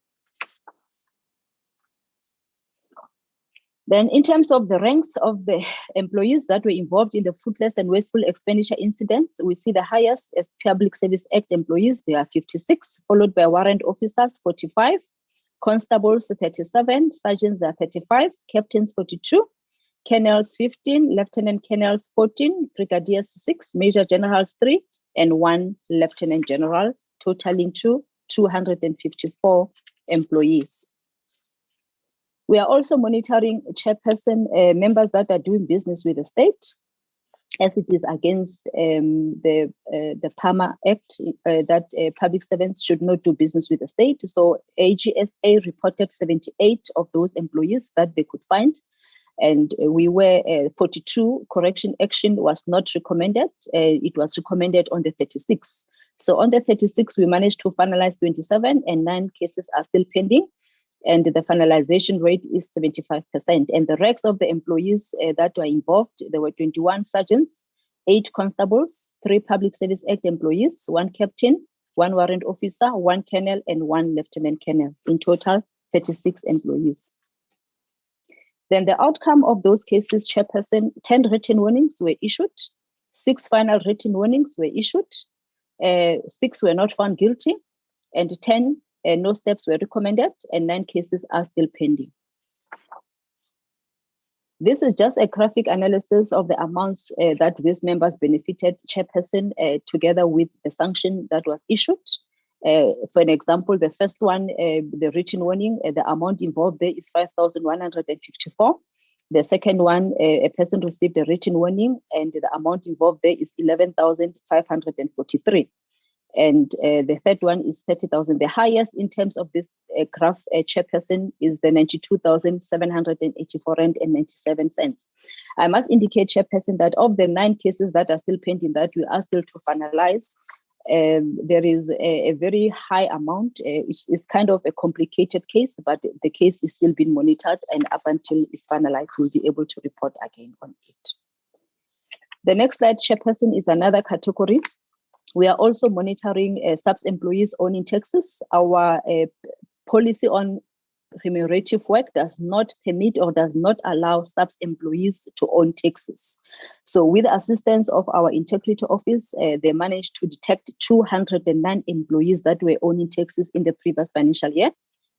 Then in terms of the ranks of the employees that were involved in the fruitless and wasteful expenditure incidents, we see the highest as Public Service Act employees, there are 56, followed by warrant officers, 45, constables, 37, sergeants, there are 35, captains, 42, colonels, 15, lieutenant colonels, 14, brigadiers, 6, major generals, 3, and 1 lieutenant general, totaling to 254 employees. We are also monitoring, Chairperson, members that are doing business with the state, as it is against the PAMA Act that public servants should not do business with the state. So AGSA reported 78 of those employees that they could find, and we were 42 correction action was not recommended. It was recommended on the 36. So on the 36, we managed to finalize 27, and 9 cases are still pending. And the finalization rate is 75%. And the ranks of the employees that were involved, there were 21 sergeants, 8 constables, 3 Public Service Act employees, 1 captain, 1 warrant officer, 1 colonel, and 1 lieutenant colonel. In total, 36 employees. Then the outcome of those cases, Chairperson, 10 written warnings were issued, 6 final written warnings were issued, 6 were not found guilty, and 10 no steps were recommended, and 9 cases are still pending. This is just a graphic analysis of the amounts that these members benefited, Chairperson, together with the sanction that was issued. For an example, the first one, the written warning, the amount involved there is 5,154. The second one, a person received a written warning, and the amount involved there is 11,543. And the third one is 30,000. The highest in terms of this graph, Chairperson, is the 92,784.97. I must indicate, Chairperson, that of the 9 cases that are still pending that we are still to finalize, there is a very high amount. It's kind of a complicated case, but the case is still being monitored, and up until it's finalized, we'll be able to report again on it. The next slide, Chairperson, is another category. We are also monitoring SAPS employees owning taxes. Our policy on remunerative work does not permit or does not allow SAPS employees to own taxes. So with the assistance of our integrity office, they managed to detect 209 employees that were owning taxes in the previous financial year,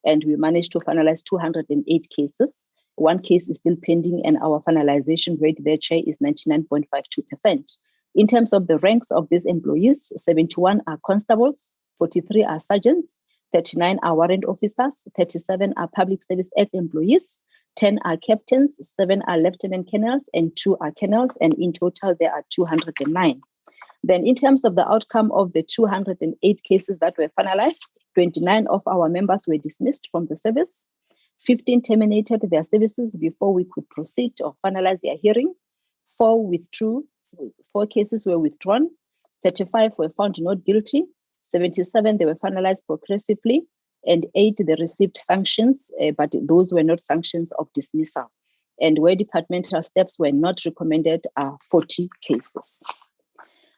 and we managed to finalize 208 cases. 1 case is still pending, and our finalization rate there, Chair, is 99.52%. In terms of the ranks of these employees, 71 are constables, 43 are sergeants, 39 are warrant officers, 37 are Public Service Act employees, 10 are captains, 7 are lieutenant colonels, and 2 are colonels, and in total there are 209. Then in terms of the outcome of the 208 cases that were finalized, 29 of our members were dismissed from the service, 15 terminated their services before we could proceed or finalize their hearing, 4 withdrew, 4 cases were withdrawn, 35 were found not guilty, 77 they were finalized progressively, and 8 they received sanctions, but those were not sanctions of dismissal. And where departmental steps were not recommended are 40 cases.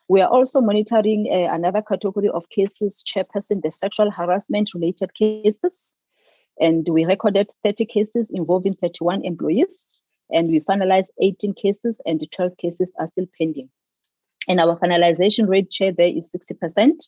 We are also monitoring another category of cases, Chairperson, the sexual harassment-related cases, and we recorded 30 cases involving 31 employees. And we finalized 18 cases, and 12 cases are still pending. And our finalization rate, Chair, there is 60%.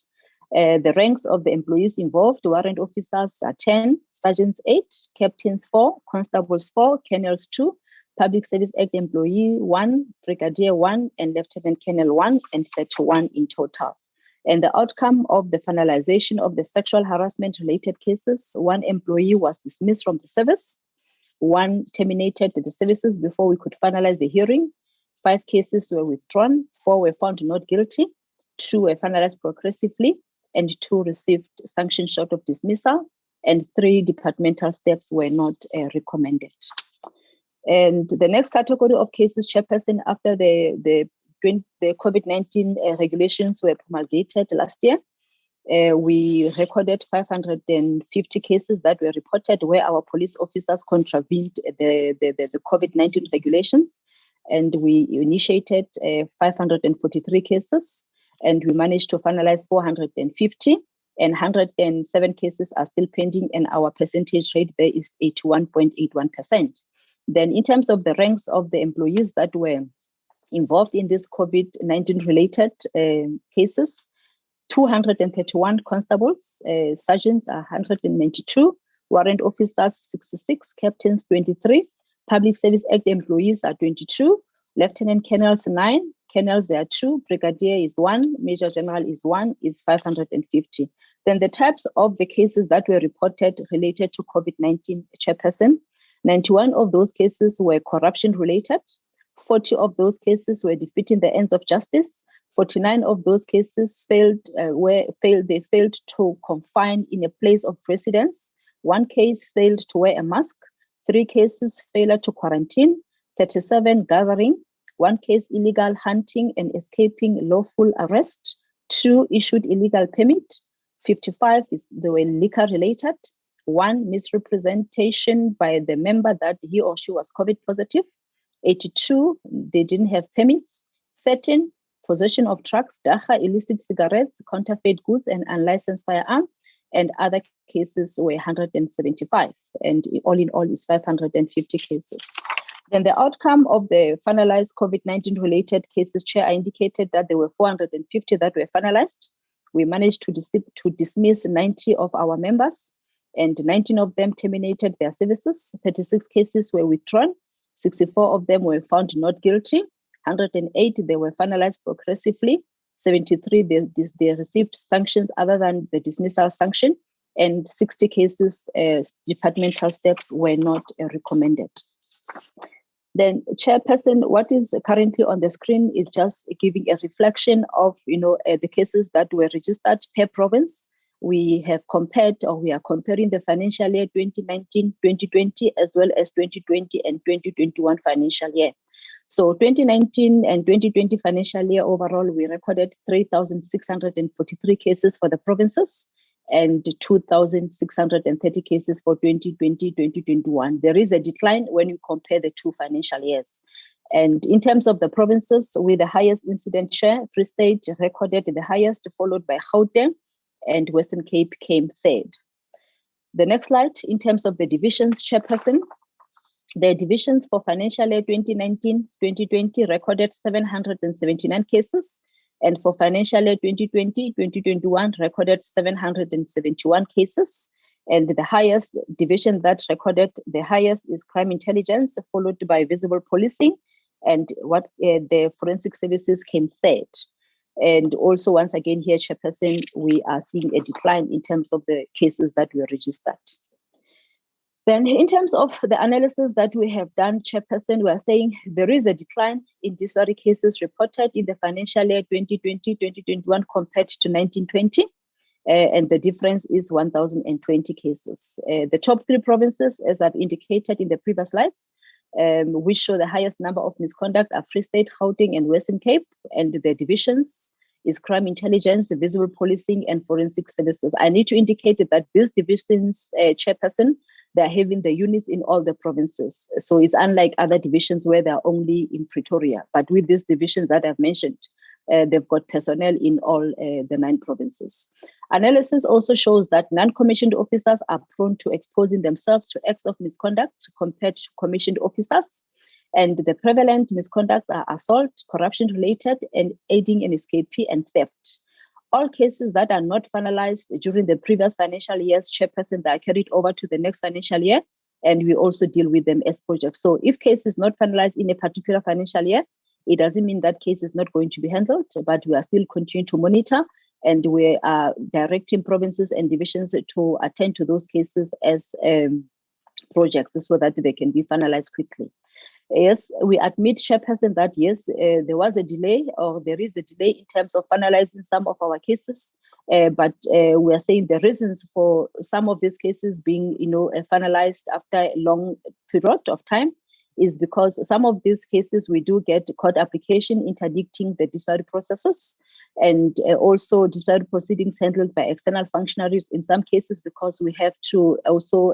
The ranks of the employees involved, warrant officers are 10, sergeants 8, captains 4, constables 4, colonels 2, Public Service Act employee 1, brigadier 1, and lieutenant colonel 1, and 31 in total. And the outcome of the finalization of the sexual harassment-related cases, 1 employee was dismissed from the service, 1 terminated the services before we could finalize the hearing, 5 cases were withdrawn, 4 were found not guilty, 2 were finalized progressively, and 2 received sanction short of dismissal, and 3 departmental steps were not recommended. And the next category of cases, Chairperson, after the COVID-19 regulations were promulgated last year, we recorded 550 cases that were reported where our police officers contravened the COVID-19 regulations. and we initiated 543 cases, and we managed to finalize 450, and 107 cases are still pending, and our percentage rate there is 81.81%. Then in terms of the ranks of the employees that were involved in this COVID-19 related cases, 231 constables, sergeants are 192, warrant officers 66, captains 23, Public Service Act employees are 22, lieutenant colonels 9, colonels there are 2, brigadier is 1, major general is 1, is 550. Then the types of the cases that were reported related to COVID-19, Chairperson, 91 of those cases were corruption related, 40 of those cases were defeating the ends of justice, 49 of those cases failed to confine in a place of residence, 1 case failed to wear a mask, 3 cases failure to quarantine, 37 gathering, 1 case illegal hunting and escaping lawful arrest, 2 issued illegal permit, 55 they were liquor related, 1 misrepresentation by the member that he or she was COVID positive, 82 they didn't have permits, 13 possession of drugs, dacha, illicit cigarettes, counterfeit goods, and unlicensed firearm, and other cases were 175, and all in all is 550 cases. Then the outcome of the finalized COVID-19 related cases, Chair, I indicated that there were 450 that were finalized. We managed to dismiss 90 of our members, and 19 of them terminated their services. 36 cases were withdrawn. 64 of them were found not guilty. 108 they were finalized progressively. 73 they received sanctions other than the dismissal sanction, and 60 cases departmental steps were not recommended. Then, Chairperson, what is currently on the screen is just giving a reflection of the cases that were registered per province. We have compared, or we are comparing the financial year 2019-2020 as well as 2020 and 2021 financial year. So 2019 and 2020 financial year overall, we recorded 3,643 cases for the provinces and 2,630 cases for 2020-2021. There is a decline when you compare the 2 financial years. And in terms of the provinces with the highest incident share, Free State recorded the highest, followed by Gauteng, and Western Cape came 3rd. The next slide, in terms of the divisions, Chairperson, the divisions for financial year 2019-2020 recorded 779 cases, and for financial year 2020-2021 recorded 771 cases. And the highest division that recorded the highest is crime intelligence, followed by visible policing, and the forensic services came 3rd. And also, once again, here, Chairperson, we are seeing a decline in terms of the cases that were registered. Then, in terms of the analysis that we have done, Chairperson, we are saying there is a decline in these very cases reported in the financial year 2020-2021 compared to 1920. And the difference is 1,020 cases. The top 3 provinces, as I've indicated in the previous slides, which show the highest number of misconduct are Free State, Gauteng, and Western Cape, and the divisions is crime intelligence, visible policing, and forensic services. I need to indicate that these divisions, Chairperson, they're having the units in all the provinces. So it's unlike other divisions where they're only in Pretoria. But with these divisions that I've mentioned, they've got personnel in all the 9 provinces. Analysis also shows that non-commissioned officers are prone to exposing themselves to acts of misconduct compared to commissioned officers. And the prevalent misconducts are assault, corruption-related, and aiding and escapee and theft. All cases that are not finalized during the previous financial year's, Chairperson, that are carried over to the next financial year, and we also deal with them as projects. So if case is not finalized in a particular financial year, it doesn't mean that case is not going to be handled, but we are still continuing to monitor, and we are directing provinces and divisions to attend to those cases as projects so that they can be finalized quickly. Yes, we admit, Chairperson, that yes, there was a delay, or there is a delay in terms of finalizing some of our cases, but we are saying the reasons for some of these cases being, finalized after a long period of time is because some of these cases we do get court application interdicting the disciplinary processes, and also disciplinary proceedings handled by external functionaries in some cases because we have to also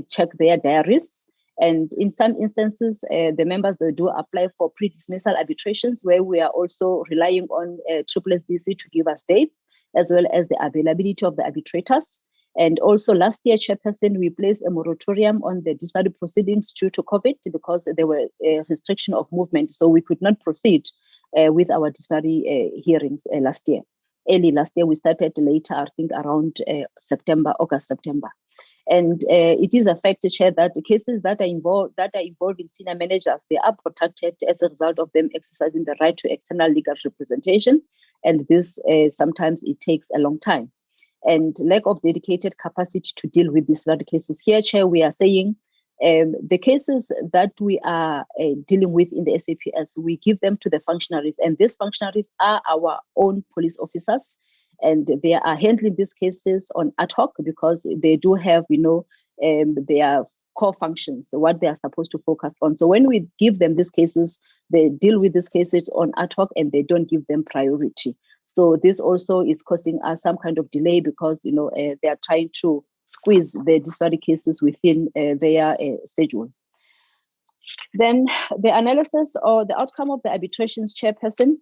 check their diaries. And in some instances, the members, they do apply for pre-dismissal arbitrations, where we are also relying on SSSDC to give us dates, as well as the availability of the arbitrators. And also last year, Chairperson, we placed a moratorium on the disciplinary proceedings due to COVID because there were a restriction of movement. So we could not proceed with our disciplinary hearings last year. Early last year, we started later, I think around August, September. And it is a fact, Chair, that the cases that are involved in senior managers, they are protected as a result of them exercising the right to external legal representation. And this sometimes it takes a long time. And lack of dedicated capacity to deal with these very cases. Here, Chair, we are saying the cases that we are dealing with in the SAPS, we give them to the functionaries, and these functionaries are our own police officers, and they are handling these cases on ad hoc because they do have, their core functions, what they are supposed to focus on. So when we give them these cases, they deal with these cases on ad hoc and they don't give them priority. So this also is causing us some kind of delay because, they are trying to squeeze the disparate cases within their schedule. Then the analysis or the outcome of the arbitrations, Chairperson.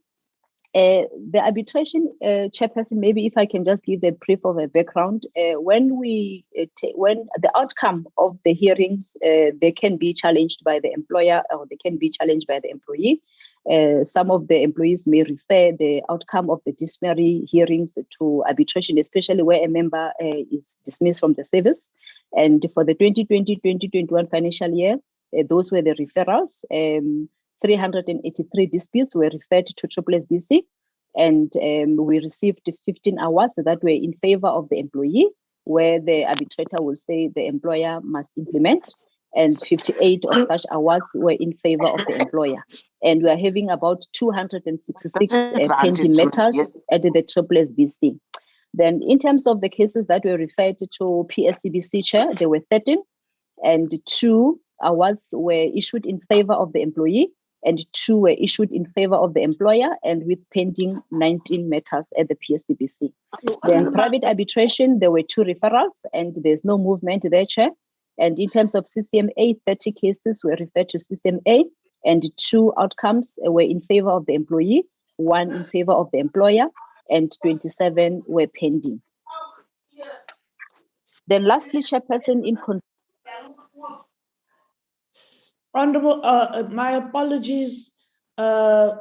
The arbitration, Chairperson, maybe if I can just give a brief of a background. When the outcome of the hearings, they can be challenged by the employer or they can be challenged by the employee. Some of the employees may refer the outcome of the disciplinary hearings to arbitration, especially where a member is dismissed from the service. And for the 2020-2021 financial year, those were the referrals. 383 disputes were referred to SSSDC, and we received 15 awards that were in favor of the employee, where the arbitrator will say the employer must implement, and 58 of such awards were in favor of the employer. And we are having about 266 pending matters at the SSSDC. Then in terms of the cases that were referred to PSCBC, Chair, there were 13, and 2 awards were issued in favor of the employee, and 2 were issued in favor of the employer, and with pending 19 matters at the PSCBC. Then private arbitration, there were 2 referrals, and there's no movement there, Chair. And in terms of CCMA, 30 cases were referred to CCMA, and 2 outcomes were in favor of the employee, 1 in favor of the employer, and 27 were pending. Then lastly, Chairperson, in Honorable, my apologies. I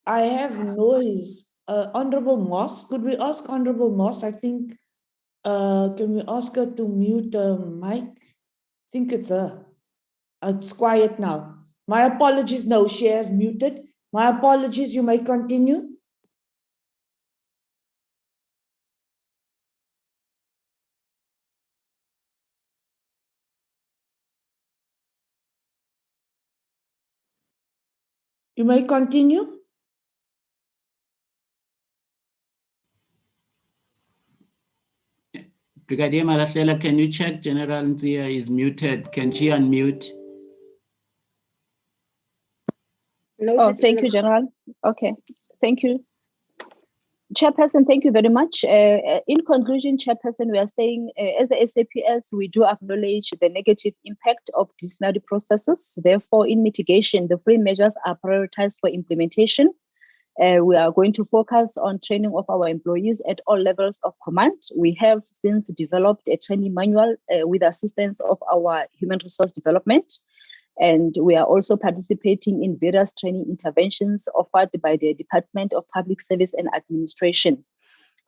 have noise. Honorable Moss, could we ask Honorable Moss? I think, can we ask her to mute the mic? I think it's her. It's quiet now. My apologies. No, she has muted. My apologies. You may continue. You may continue. Brigadier Malahlela, can you check General Nzia is muted? Can she unmute? Oh, thank you, General. Okay, thank you. Chairperson, thank you very much. In conclusion, Chairperson, we are saying as the SAPS, we do acknowledge the negative impact of disciplinary processes. Therefore, in mitigation, the 3 measures are prioritized for implementation. We are going to focus on training of our employees at all levels of command. We have since developed a training manual with assistance of our human resource development. And we are also participating in various training interventions offered by the Department of Public Service and Administration.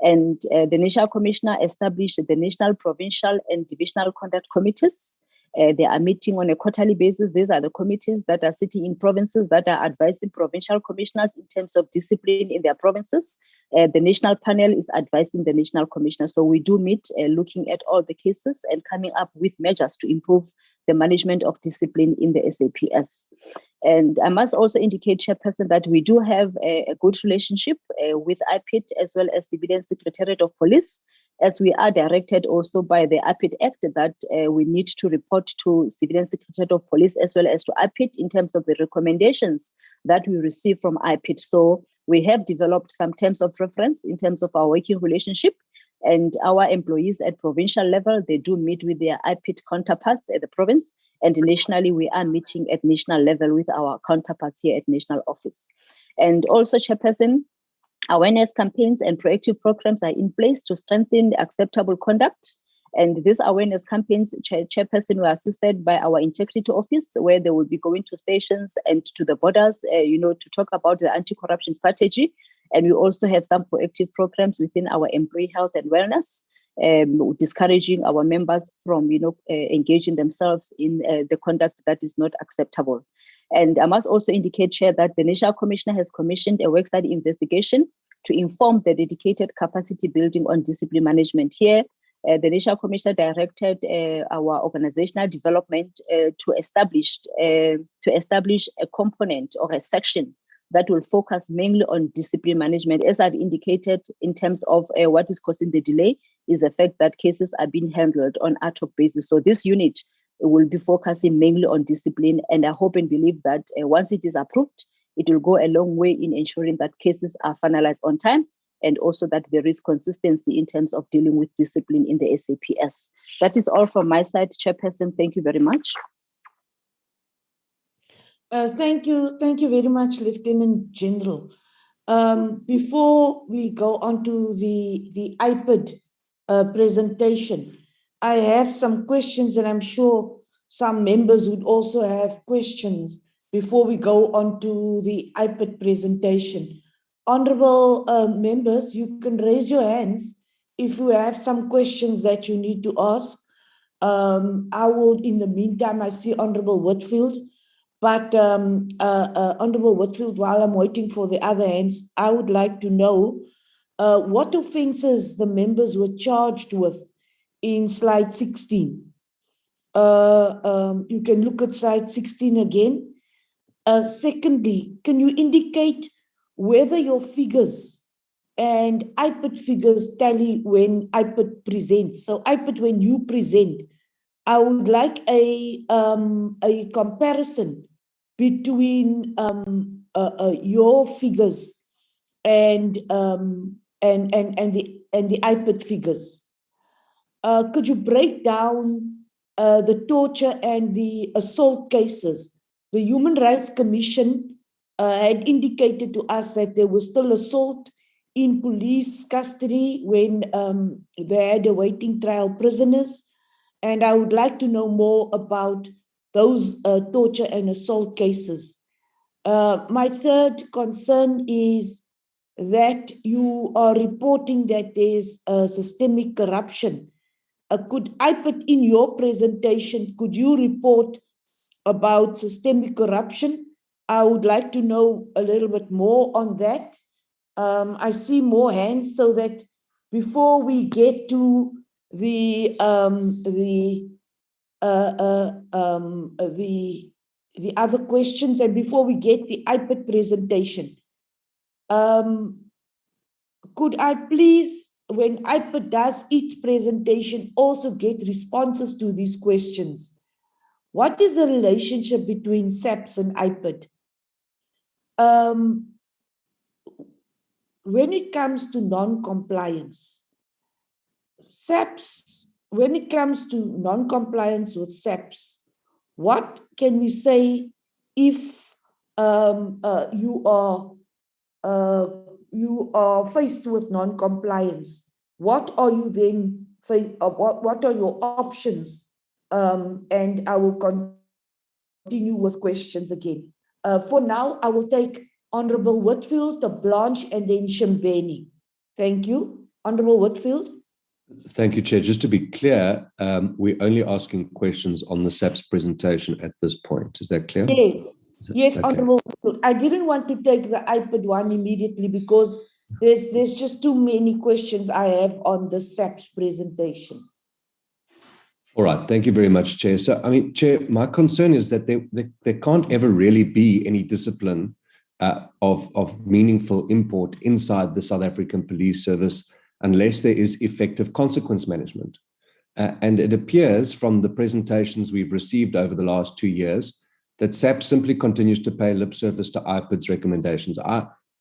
And the National Commissioner established the National, Provincial, and Divisional Conduct Committees. They are meeting on a quarterly basis. These are the committees that are sitting in provinces that are advising provincial commissioners in terms of discipline in their provinces. The national panel is advising the national commissioner. So we do meet looking at all the cases and coming up with measures to improve the management of discipline in the SAPS. And I must also indicate, Chairperson, that we do have a good relationship with IPID as well as Civilian Secretariat of Police, as we are directed also by the IPID Act that we need to report to Civilian Secretariat of Police as well as to IPID in terms of the recommendations that we receive from IPID. So we have developed some terms of reference in terms of our working relationship, and our employees at provincial level, they do meet with their IPID counterparts at the province, And nationally, we are meeting at national level with our counterparts here at national office. And also, Chairperson, awareness campaigns and proactive programs are in place to strengthen acceptable conduct. And these awareness campaigns, Chairperson, were assisted by our integrity office, where they will be going to stations and to the borders, to talk about the anti-corruption strategy. And we also have some proactive programs within our employee health and wellness, discouraging our members from, engaging themselves in the conduct that is not acceptable. And I must also indicate, Chair, that the National Commissioner has commissioned a work study investigation to inform the dedicated capacity building on discipline management here. The National Commissioner directed our organizational development to establish a component or a section that will focus mainly on discipline management. As I've indicated, in terms of what is causing the delay is the fact that cases are being handled on ad hoc basis. So this unit will be focusing mainly on discipline, and I hope and believe that once it is approved, it will go a long way in ensuring that cases are finalized on time, and also that there is consistency in terms of dealing with discipline in the SAPS. That is all from my side, Chairperson. Thank you very much. Thank you very much, Lieutenant General. Before we go on to the IPID presentation, I have some questions, and I'm sure some members would also have questions before we go on to the IPID presentation. Honorable members, you can raise your hands if you have some questions that you need to ask. I will, in the meantime, I see Honorable Whitfield, but Honorable Whitfield, while I'm waiting for the other hands, I would like to know what offences the members were charged with in slide 16. You can look at slide 16 again. Secondly, can you indicate whether your figures and IPID figures tally when IPID presents? So IPID, when you present, I would like a comparison between your figures and the IPID figures. Could you break down the torture and the assault cases? The Human Rights Commission had indicated to us that there was still assault in police custody when they had awaiting trial prisoners. And I would like to know more about those torture and assault cases. My third concern is that you are reporting that there's systemic corruption. Could IPID, in your presentation, could you report about systemic corruption? I would like to know a little bit more on that. I see more hands, so that before we get to the other questions, and before we get the IPID presentation, could I please, when IPID does its presentation, also get responses to these questions? What is the relationship between SAPS and IPID? When it comes to non-compliance, SAPS, when it comes to non-compliance with SAPS, what can we say if you are faced with non-compliance? What are you then? What are your options? And I will continue with questions again. For now, I will take Honorable Whitfield, Blanche, and then Shimbeni. Thank you. Honorable Whitfield. Thank you, Chair. Just to be clear, we're only asking questions on the SAPS presentation at this point. Is that clear? Yes. Yes, okay. Honorable Whitfield. I didn't want to take the IPID one immediately because there's just too many questions I have on the SAPS presentation. All right. Thank you very much, Chair. So, I mean, Chair, my concern is that there can't ever really be any discipline of meaningful import inside the South African Police Service unless there is effective consequence management. And it appears from the presentations we've received over the last 2 years that SAPS simply continues to pay lip service to IPID's recommendations.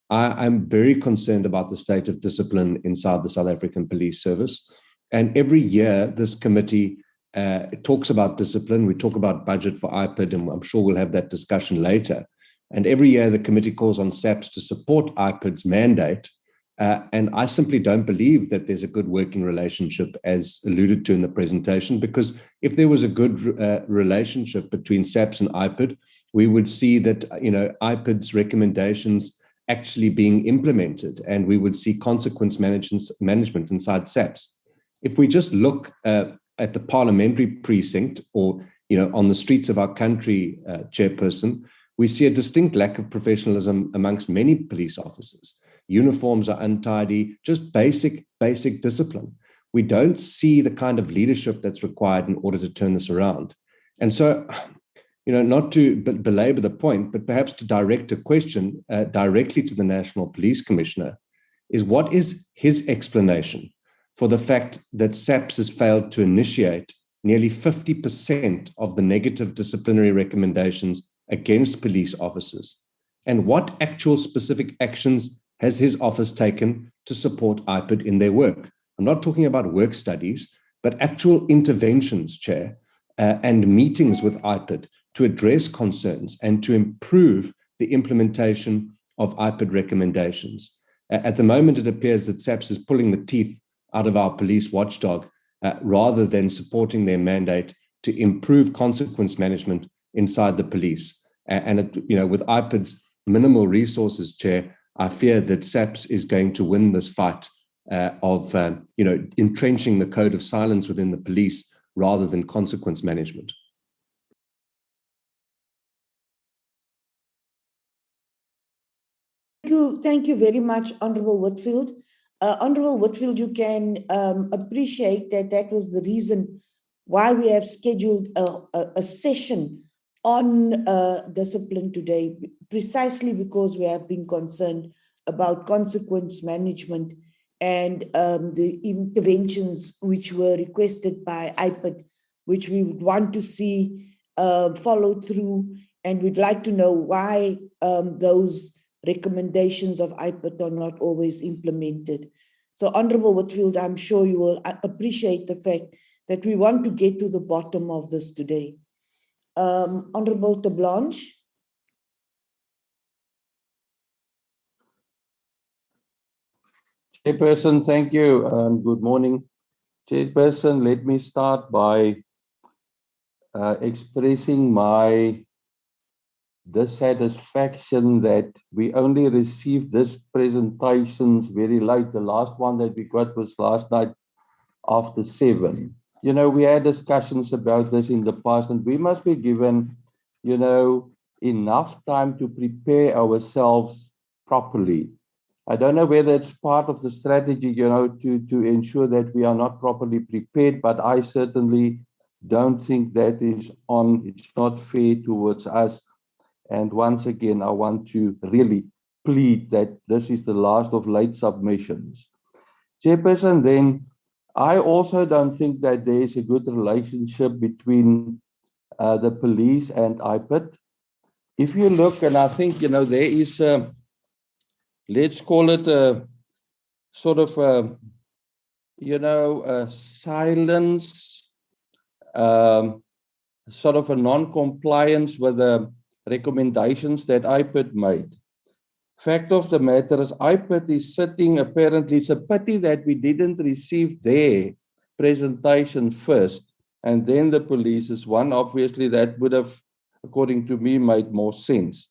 I'm very concerned about the state of discipline inside the South African Police Service. And every year, this committee it talks about discipline. We talk about budget for IPID, and I'm sure we'll have that discussion later. And every year the committee calls on SAPS to support IPID's mandate. And I simply don't believe that there's a good working relationship as alluded to in the presentation, because if there was a good relationship between SAPS and IPID, we would see that, you know, IPID's recommendations actually being implemented, and we would see consequence management inside SAPS. If we just look at the parliamentary precinct, or, you know, on the streets of our country, Chairperson, we see a distinct lack of professionalism amongst many police officers. Uniforms are untidy, just basic discipline. We don't see the kind of leadership that's required in order to turn this around. And so, you know, not to belabor the point, but perhaps to direct a question directly to the National Police Commissioner, is what is his explanation for the fact that SAPS has failed to initiate nearly 50% of the negative disciplinary recommendations against police officers? And what actual specific actions has his office taken to support IPID in their work? I'm not talking about work studies, but actual interventions, Chair, and meetings with IPID to address concerns and to improve the implementation of IPID recommendations. At the moment, it appears that SAPS is pulling the teeth out of our police watchdog rather than supporting their mandate to improve consequence management inside the police. You know, with IPID's minimal resources, Chair, I fear that SAPS is going to win this fight of, you know, entrenching the code of silence within the police rather than consequence management. Thank you very much, Honourable Whitfield. Honourable Whitfield, you can appreciate that that was the reason why we have scheduled a session on discipline today, precisely because we have been concerned about consequence management and the interventions which were requested by IPID, which we would want to see followed through, and we'd like to know why those recommendations of IPID are not always implemented. So, Honourable Whitfield, I'm sure you will appreciate the fact that we want to get to the bottom of this today. Honourable de Blanche. Chairperson, thank you. Good morning. Chairperson, let me start by expressing my dissatisfaction that we only received these presentations very late. The last one that we got was last night after 7. You know, we had discussions about this in the past, and we must be given, you know, enough time to prepare ourselves properly. I don't know whether it's part of the strategy, you know, to ensure that we are not properly prepared, but I certainly don't think that is it's not fair towards us. And once again, I want to really plead that this is the last of late submissions. Chairperson, then, I also don't think that there is a good relationship between the police and IPID. If you look, and I think, you know, there is a, let's call it a sort of a, you know, a silence, sort of a non-compliance with the recommendations that IPID made. Fact of the matter is IPID is sitting, apparently it's a pity that we didn't receive their presentation first and then the police is one. Obviously that would have, according to me, made more sense.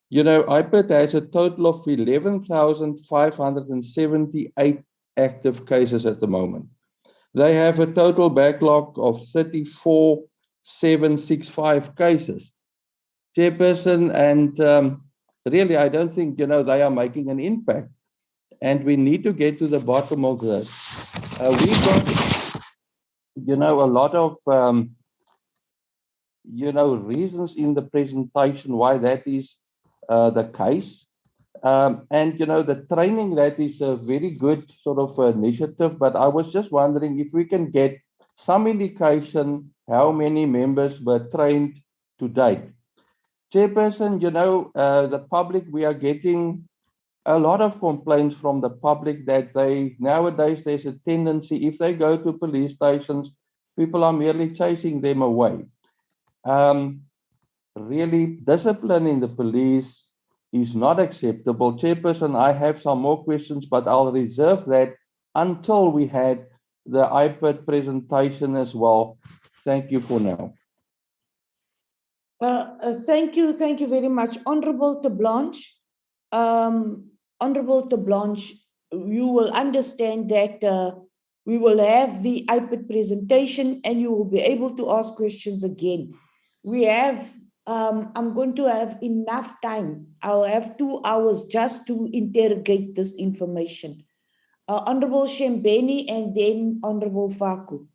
You know, IPID has a total of 11,578 active cases at the moment. They have a total backlog of 34,765 cases. Chairperson, and really, I don't think, you know, they are making an impact. And we need to get to the bottom of this. We've got, you know, a lot of, you know, reasons in the presentation why that is the case. And, you know, the training, that is a very good sort of initiative. But I was just wondering if we can get some indication how many members were trained to date. Chairperson, you know, the public, we are getting a lot of complaints from the public that nowadays there's a tendency, if they go to police stations, People are merely chasing them away. Really, discipline in the police is not acceptable. Chairperson, I have some more questions, but I'll reserve that until we had the IPID presentation as well. Thank you for now. Thank you very much. Honorable de Blanche, Honorable de Blanche, you will understand that we will have the IPID presentation and you will be able to ask questions again. We have, I'm going to have enough time. I'll have 2 hours just to interrogate this information. Honorable Shembeni and then Honorable Faku.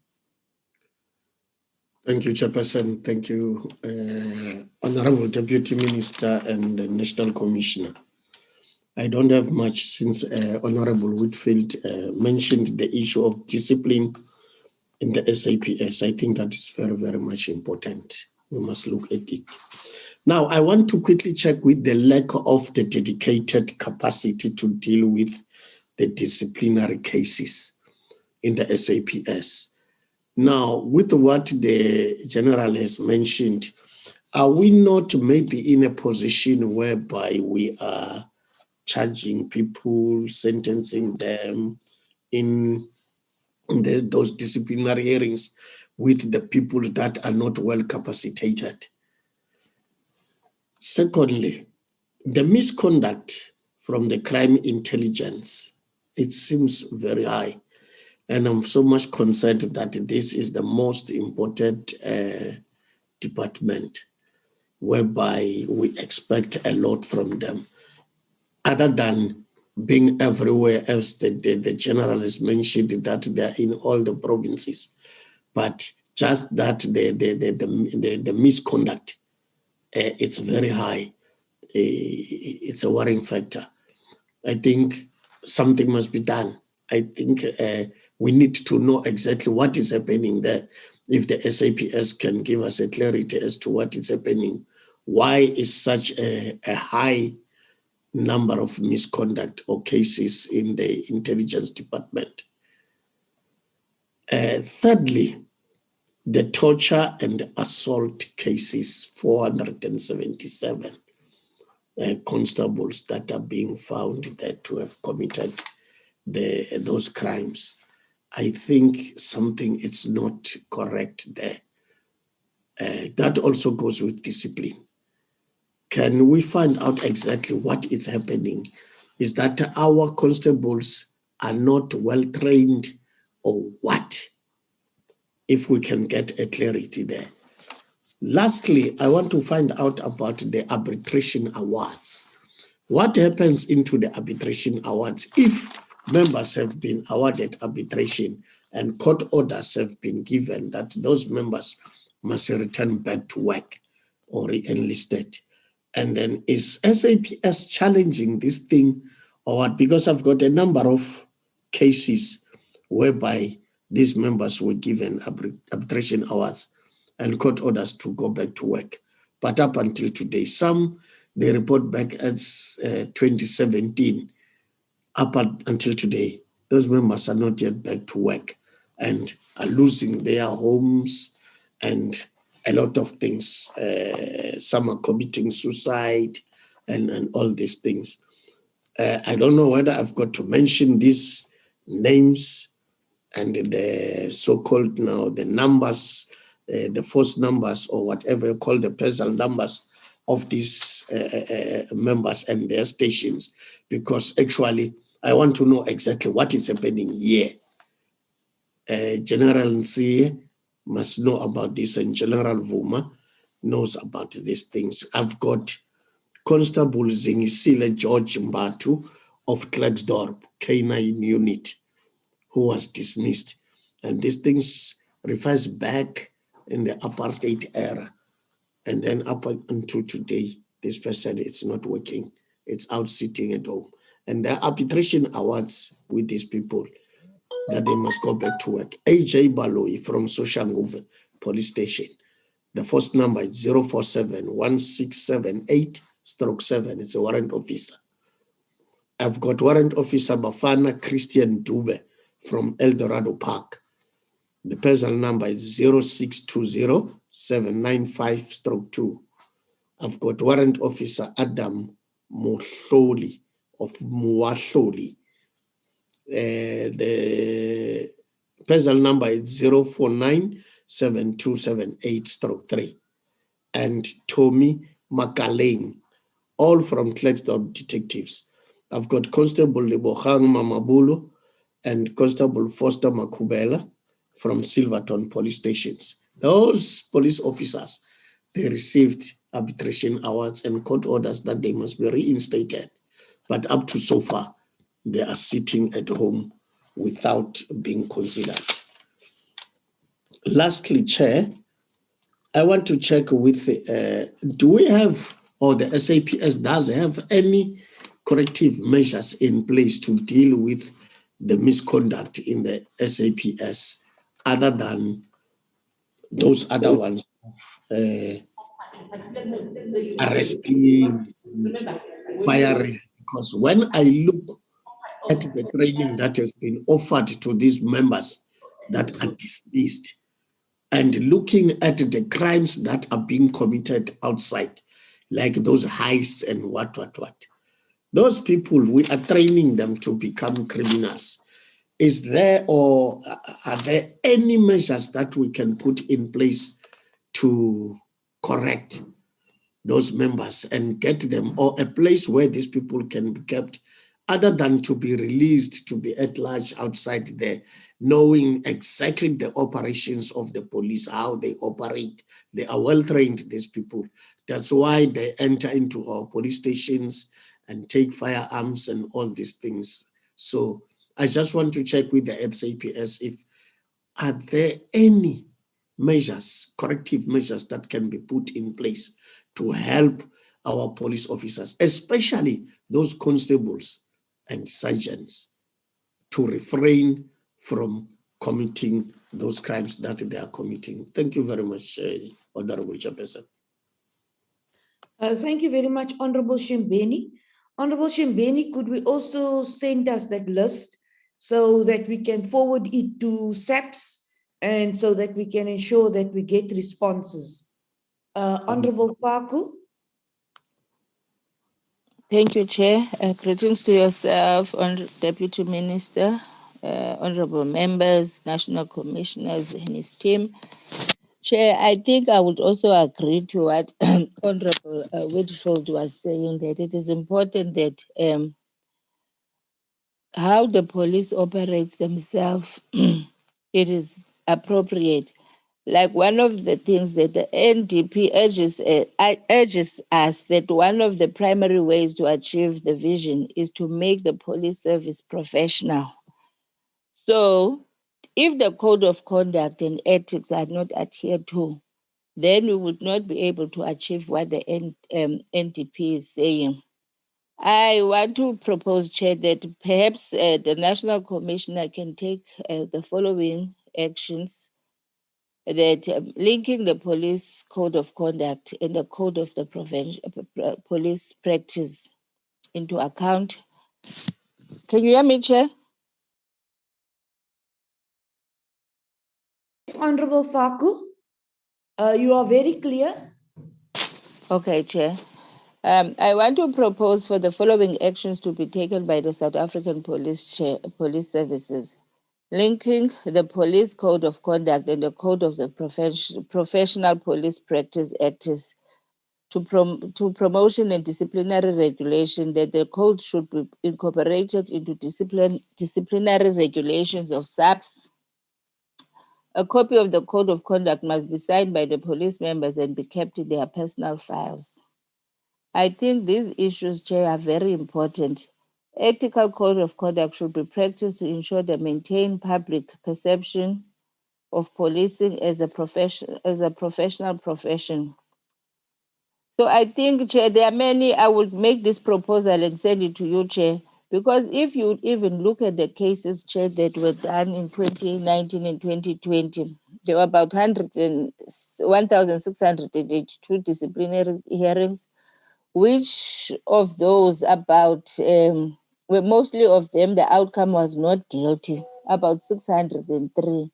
Thank you, Chairperson. Thank you, Honorable Deputy Minister and National Commissioner. I don't have much since Honorable Whitfield mentioned the issue of discipline in the SAPS. I think that is very, very much important. We must look at it. Now, I want to quickly check with the lack of the dedicated capacity to deal with the disciplinary cases in the SAPS. Now, with what the General has mentioned, are we not maybe in a position whereby we are charging people, sentencing them in those disciplinary hearings with the people that are not well capacitated? Secondly, the misconduct from the crime intelligence, it seems very high. And I'm so much concerned that this is the most important department whereby we expect a lot from them, other than being everywhere else. The General has mentioned that they're in all the provinces, but just that the misconduct, it's very high. It's a worrying factor. I think something must be done. I think we need to know exactly what is happening there. If the SAPS can give us a clarity as to what is happening, why is such a high number of misconduct or cases in the intelligence department? Thirdly, the torture and assault cases, 477 constables that are being found that to have committed those crimes. I think something is not correct there. That also goes with discipline. Can we find out exactly what is happening? Is that our constables are not well trained or what? If we can get a clarity there. Lastly, I want to find out about the arbitration awards. What happens into the arbitration awards if members have been awarded arbitration and court orders have been given that those members must return back to work or re-enlisted? And then is SAPS challenging this thing or what? Because I've got a number of cases whereby these members were given arbitration awards and court orders to go back to work. But up until today, some they report back as 2017. Up until today, those members are not yet back to work and are losing their homes and a lot of things. Some are committing suicide and all these things. I don't know whether I've got to mention these names and the so-called now the numbers, the false numbers or whatever you call the personal numbers of these members and their stations, because actually I want to know exactly what is happening here. General Nsi must know about this, and General Vuma knows about these things. I've got Constable Zingisile George Mbatu of Klerksdorp, K9 unit, who was dismissed. And these things refers back in the apartheid era. And then up until today, this person, it's not working. It's out sitting at home. And there are arbitration awards with these people that they must go back to work. AJ Baloi from Soshanguve Police Station. The first number is 047-1678-7. It's a warrant officer. I've got warrant officer Bafana Christian Dube from El Dorado Park. The personal number is 0620-795-2. I've got Warrant Officer Adam Mohloli of Muahloli. The personal number is 049-7278-3. And Tommy Makaleng, all from Klerksdorp Detectives. I've got Constable Lebohang Mamabulo and Constable Foster Makubela from Silverton police stations. Those police officers, they received arbitration awards and court orders that they must be reinstated. But up to so far, they are sitting at home without being considered. Lastly, Chair, I want to check with, do we have, or the SAPS does have any corrective measures in place to deal with the misconduct in the SAPS, other than those other ones of arresting, firing? Because when I look at the training that has been offered to these members that are dismissed, and looking at the crimes that are being committed outside, like those heists and what. Those people, we are training them to become criminals. Is there, or are there any measures that we can put in place to correct those members and get them, or a place where these people can be kept, other than to be released to be at large outside there, knowing exactly the operations of the police, how they operate? They are well trained, these people. That's why they enter into our police stations and take firearms and all these things. So I just want to check with the SAPS if are there any measures, corrective measures that can be put in place to help our police officers, especially those constables and sergeants, to refrain from committing those crimes that they are committing. Thank you very much, Honorable Chairperson. Thank you very much, Honorable Shembeni. Honorable Shembeni, could we also send us that list so that we can forward it to SAPS and so that we can ensure that we get responses? Honorable Faku. Thank you, Chair. Greetings to yourself, Deputy Minister, honorable members, national commissioners and his team. Chair, I think I would also agree to what Honorable Whitfield was saying, that it is important that how the police operates themselves, it is appropriate. Like one of the things that the NDP urges us that one of the primary ways to achieve the vision is to make the police service professional. So if the code of conduct and ethics are not adhered to, then we would not be able to achieve what the NDP is saying. I want to propose, Chair, that perhaps the National Commissioner can take the following actions, that linking the police code of conduct and the code of the police practice into account. Can you hear me, Chair? Honorable Faku, you are very clear. Okay, Chair. I want to propose for the following actions to be taken by the South African Police Services, linking the Police Code of Conduct and the Code of the Professional Police Practice Acts to promotion and disciplinary regulation, that the code should be incorporated into disciplinary regulations of SAPS. A copy of the Code of Conduct must be signed by the police members and be kept in their personal files. I think these issues, Chair, are very important. Ethical code of conduct should be practiced to ensure the maintained public perception of policing as a professional profession. So I think, Chair, there are many. I would make this proposal and send it to you, Chair, because if you even look at the cases, Chair, that were done in 2019 and 2020, there were about 1,682 disciplinary hearings, which of those mostly of them, the outcome was not guilty, about 603.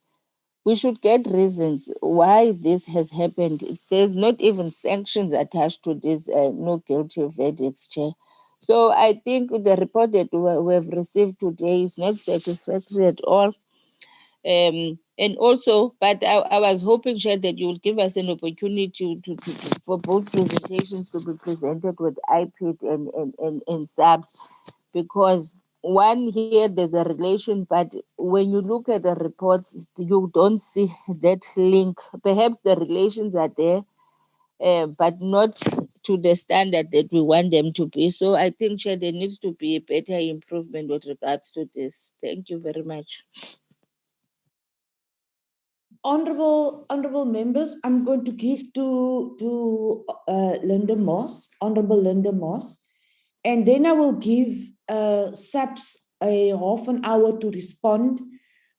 we should get reasons why this has happened. There's not even sanctions attached to this no guilty verdicts, Chair. So I think the report that we have received today is not satisfactory at all. And also, but I was hoping, Chair, that you will give us an opportunity for both presentations to be presented with IPID and SAPS, because one here there's a relation, but when you look at the reports, you don't see that link. Perhaps the relations are there, but not to the standard that we want them to be. So I think, Chair, there needs to be a better improvement with regards to this. Thank you very much. Honorable members, I'm going to give to Linda Moss, Honorable Linda Moss, and then I will give SAPS a half an hour to respond.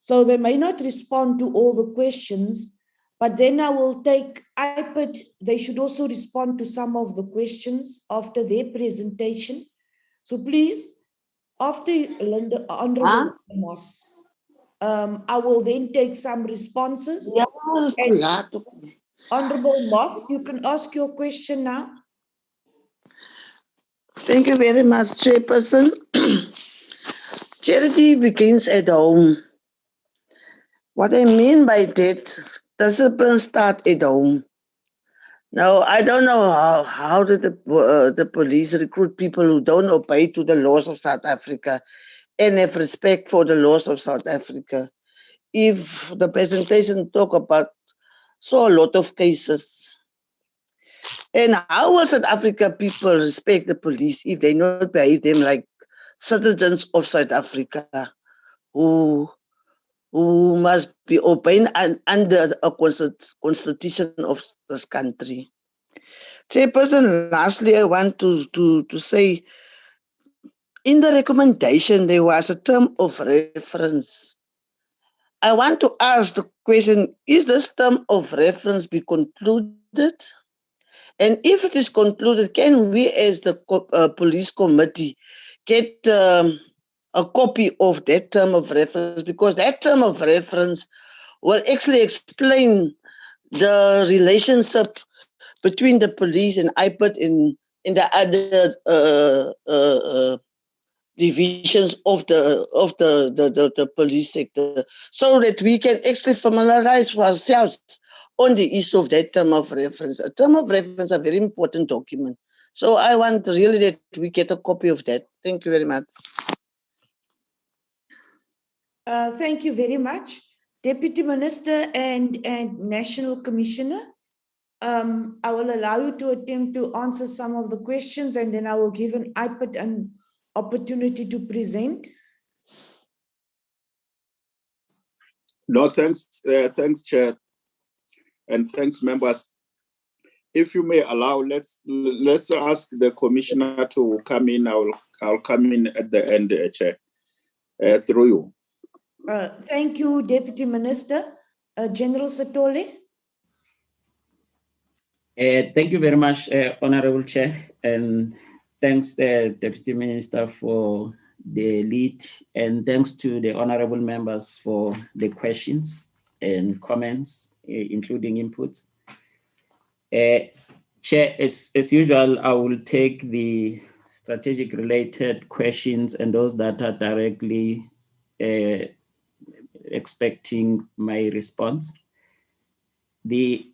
So they may not respond to all the questions, but then I will take IPID. They should also respond to some of the questions after their presentation. So please, after Linda, Honorable Moss, I will then take some responses. And Honorable Moss, you can ask your question now. Thank you very much, Chairperson. Charity begins at home. What I mean by that, discipline starts at home. Now, I don't know how did the police recruit people who don't obey to the laws of South Africa and have respect for the laws of South Africa. If the presentation talk about so a lot of cases, and how will South Africa people respect the police if they not behave them like citizens of South Africa who must be obeying under a constitution of this country? Chairperson, lastly, I want to say, in the recommendation, there was a term of reference. I want to ask the question, is this term of reference be concluded? And if it is concluded, can we as the police committee get a copy of that term of reference? Because that term of reference will actually explain the relationship between the police and IPID in the other divisions of the police sector, so that we can actually familiarize ourselves on the issue of that term of reference. A term of reference is a very important document. So I want really that we get a copy of that. Thank you very much. Thank you very much. Deputy Minister and National Commissioner, I will allow you to attempt to answer some of the questions, and then I will give an IPID an opportunity to present. No, thanks, Chair, and thanks, members. If you may allow, let's ask the Commissioner to come in. I'll come in at the end, Chair, through you. Thank you, Deputy Minister. General Satole. Thank you very much, Honorable Chair, and thanks the Deputy Minister for the lead, and thanks to the honorable members for the questions and comments, including inputs. Chair, as usual, I will take the strategic related questions and those that are directly expecting my response. The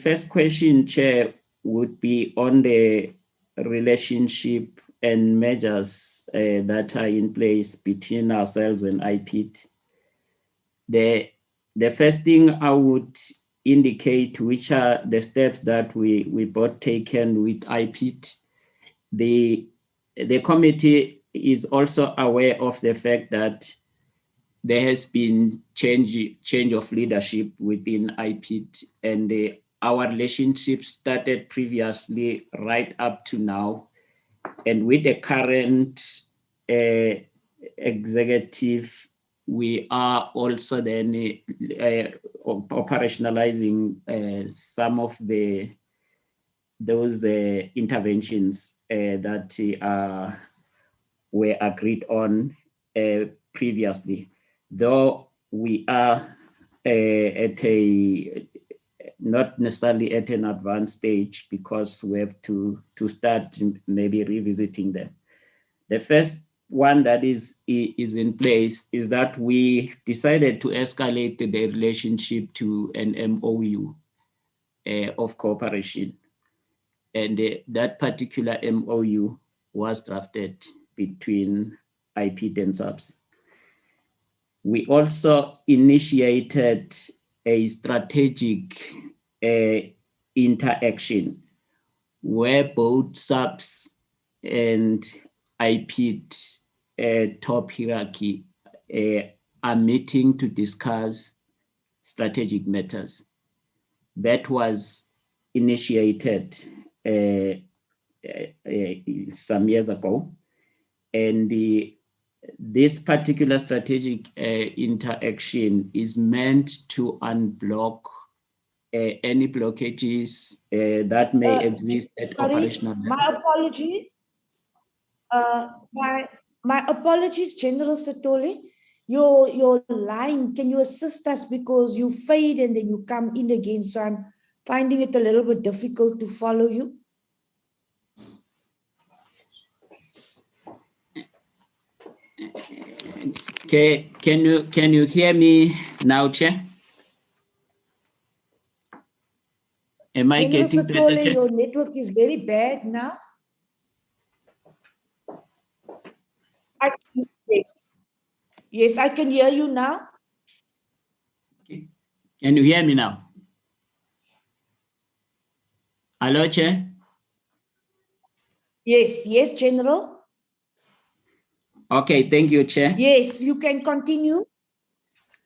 first question, Chair, would be on the relationship and measures that are in place between ourselves and IPID. The first thing I would indicate which are the steps that we both taken with IPID. The committee is also aware of the fact that there has been change of leadership within IPID, and our relationship started previously right up to now. And with the current executive, we are also then operationalizing some of those interventions that were agreed on previously. Though we are not necessarily at an advanced stage, because we have to start maybe revisiting them. The first one that is in place is that we decided to escalate the relationship to an MOU of cooperation. And that particular MOU was drafted between IPID and SAPS. We also initiated a strategic interaction where both SAPS and IPID top hierarchy are meeting to discuss strategic matters. That was initiated some years ago, and this particular strategic interaction is meant to unblock any blockages that may exist at operational level. My apologies. My apologies, General Satole. Your line, can you assist us, because you fade and then you come in again, so I'm finding it a little bit difficult to follow you. Okay, can you hear me now, Chair? Am I General getting better, Satole, Chair? your network is very bad now. Yes, I can hear you now. Can you hear me now? Hello, Chair? Yes, General. Okay, thank you, Chair. Yes, you can continue.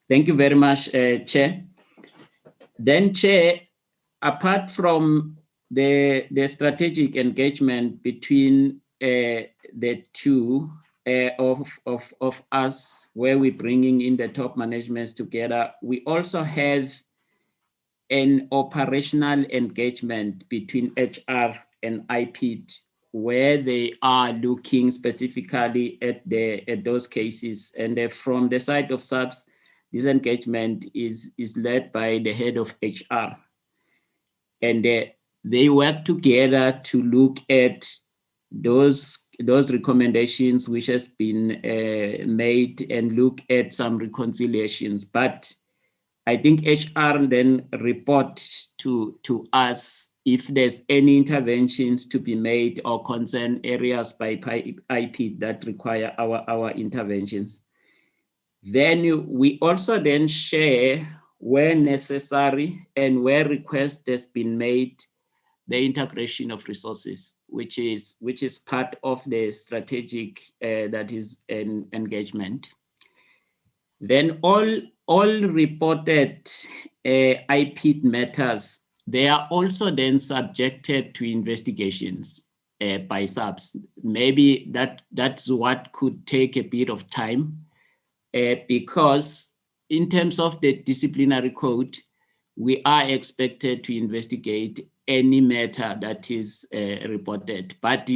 Thank you very much, Chair. Then, Chair, apart from the strategic engagement between the two of us, where we're bringing in the top managements together, we also have an operational engagement between HR and IPID, where they are looking specifically at those cases. And from the side of SAPS, this engagement is led by the head of HR. And they work together to look at those recommendations which has been made and look at some reconciliations. But I think HR then report to us if there's any interventions to be made or concern areas by IP that require our interventions. Then we also then share, where necessary and where request has been made, the integration of resources, which is part of the strategic that is an engagement. Then all reported IPID matters, they are also then subjected to investigations by SAPS. Maybe that's what could take a bit of time, because in terms of the disciplinary code, we are expected to investigate any matter that is reported. But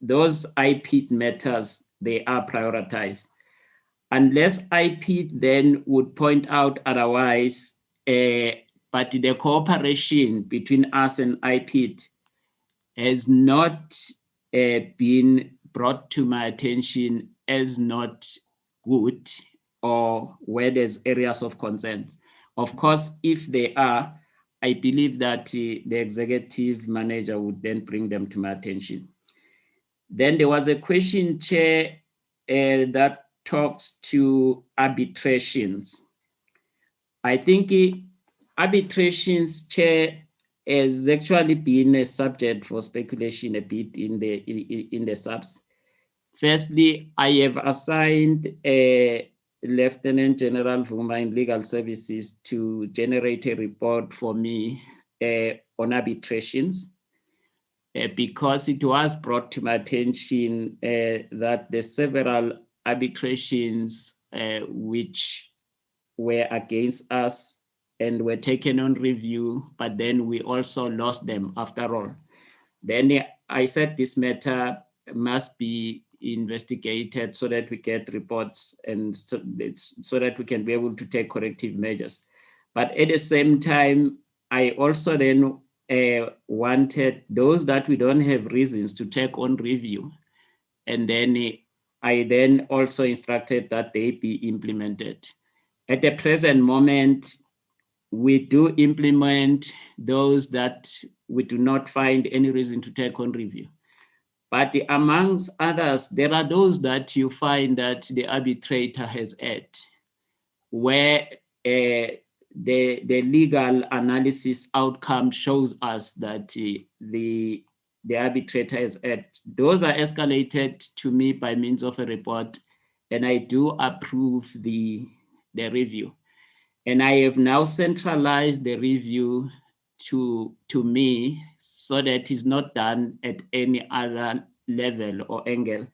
those IPID matters, they are prioritized. Unless IPID then would point out otherwise, but the cooperation between us and IPID has not been brought to my attention as not good, or where there's areas of concern. Of course, if they are, I believe that the executive manager would then bring them to my attention. Then there was a question, Chair, that talks to arbitrations. I think arbitrations, Chair, has actually been a subject for speculation a bit in the SAPS. Firstly, I have assigned Lieutenant General Vuma in Legal Services to generate a report for me on arbitrations, because it was brought to my attention that the several arbitrations which were against us and were taken on review, but then we also lost them after all. Then I said this matter must be investigated so that we get reports and so that we can be able to take corrective measures. But at the same time, I also then wanted those that we don't have reasons to take on review. And then I then also instructed that they be implemented. At the present moment, we do implement those that we do not find any reason to take on review. But amongst others, there are those that you find that the arbitrator has had, where the legal analysis outcome shows us that the arbitrator has had. Those are escalated to me by means of a report, and I do approve the review. And I have now centralized the review to me so that it's not done at any other level or angle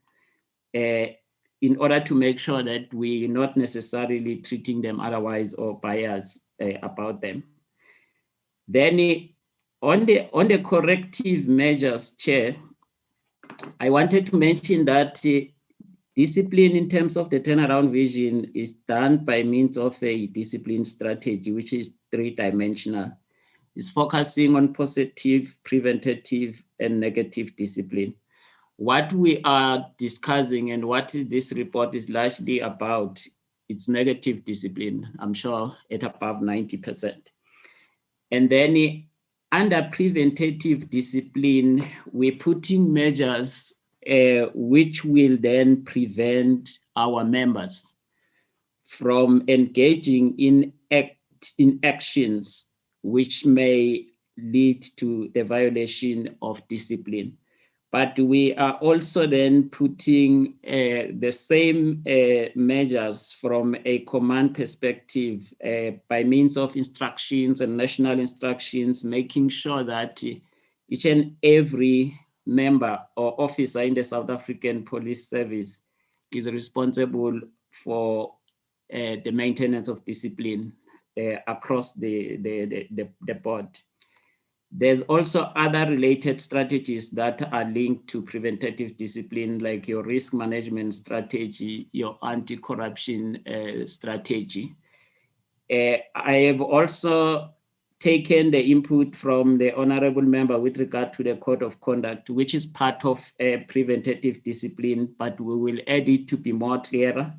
in order to make sure that we're not necessarily treating them otherwise or biased about them. Then on the corrective measures, Chair, I wanted to mention that discipline in terms of the turnaround vision is done by means of a discipline strategy, which is three-dimensional. It's focusing on positive, preventative, and negative discipline. What we are discussing and what this report is largely about, it's negative discipline, I'm sure at above 90%. And then under preventative discipline, we're putting measures which will then prevent our members from engaging in actions which may lead to the violation of discipline. But we are also then putting the same measures from a command perspective by means of instructions and national instructions, making sure that each and every member or officer in the South African Police Service is responsible for the maintenance of discipline across the board. There's also other related strategies that are linked to preventative discipline, like your risk management strategy, your anti-corruption strategy. I have also taken the input from the honorable member with regard to the code of conduct, which is part of preventative discipline, but we will add it to be more clearer.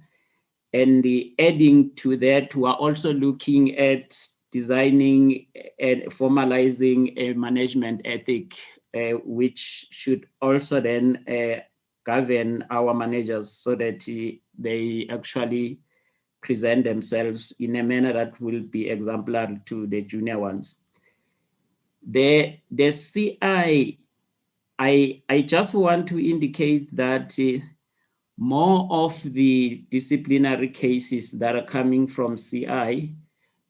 And adding to that, we are also looking at designing and formalizing a management ethic, which should also then govern our managers so that they actually present themselves in a manner that will be exemplary to the junior ones. The CI, I just want to indicate that more of the disciplinary cases that are coming from CI,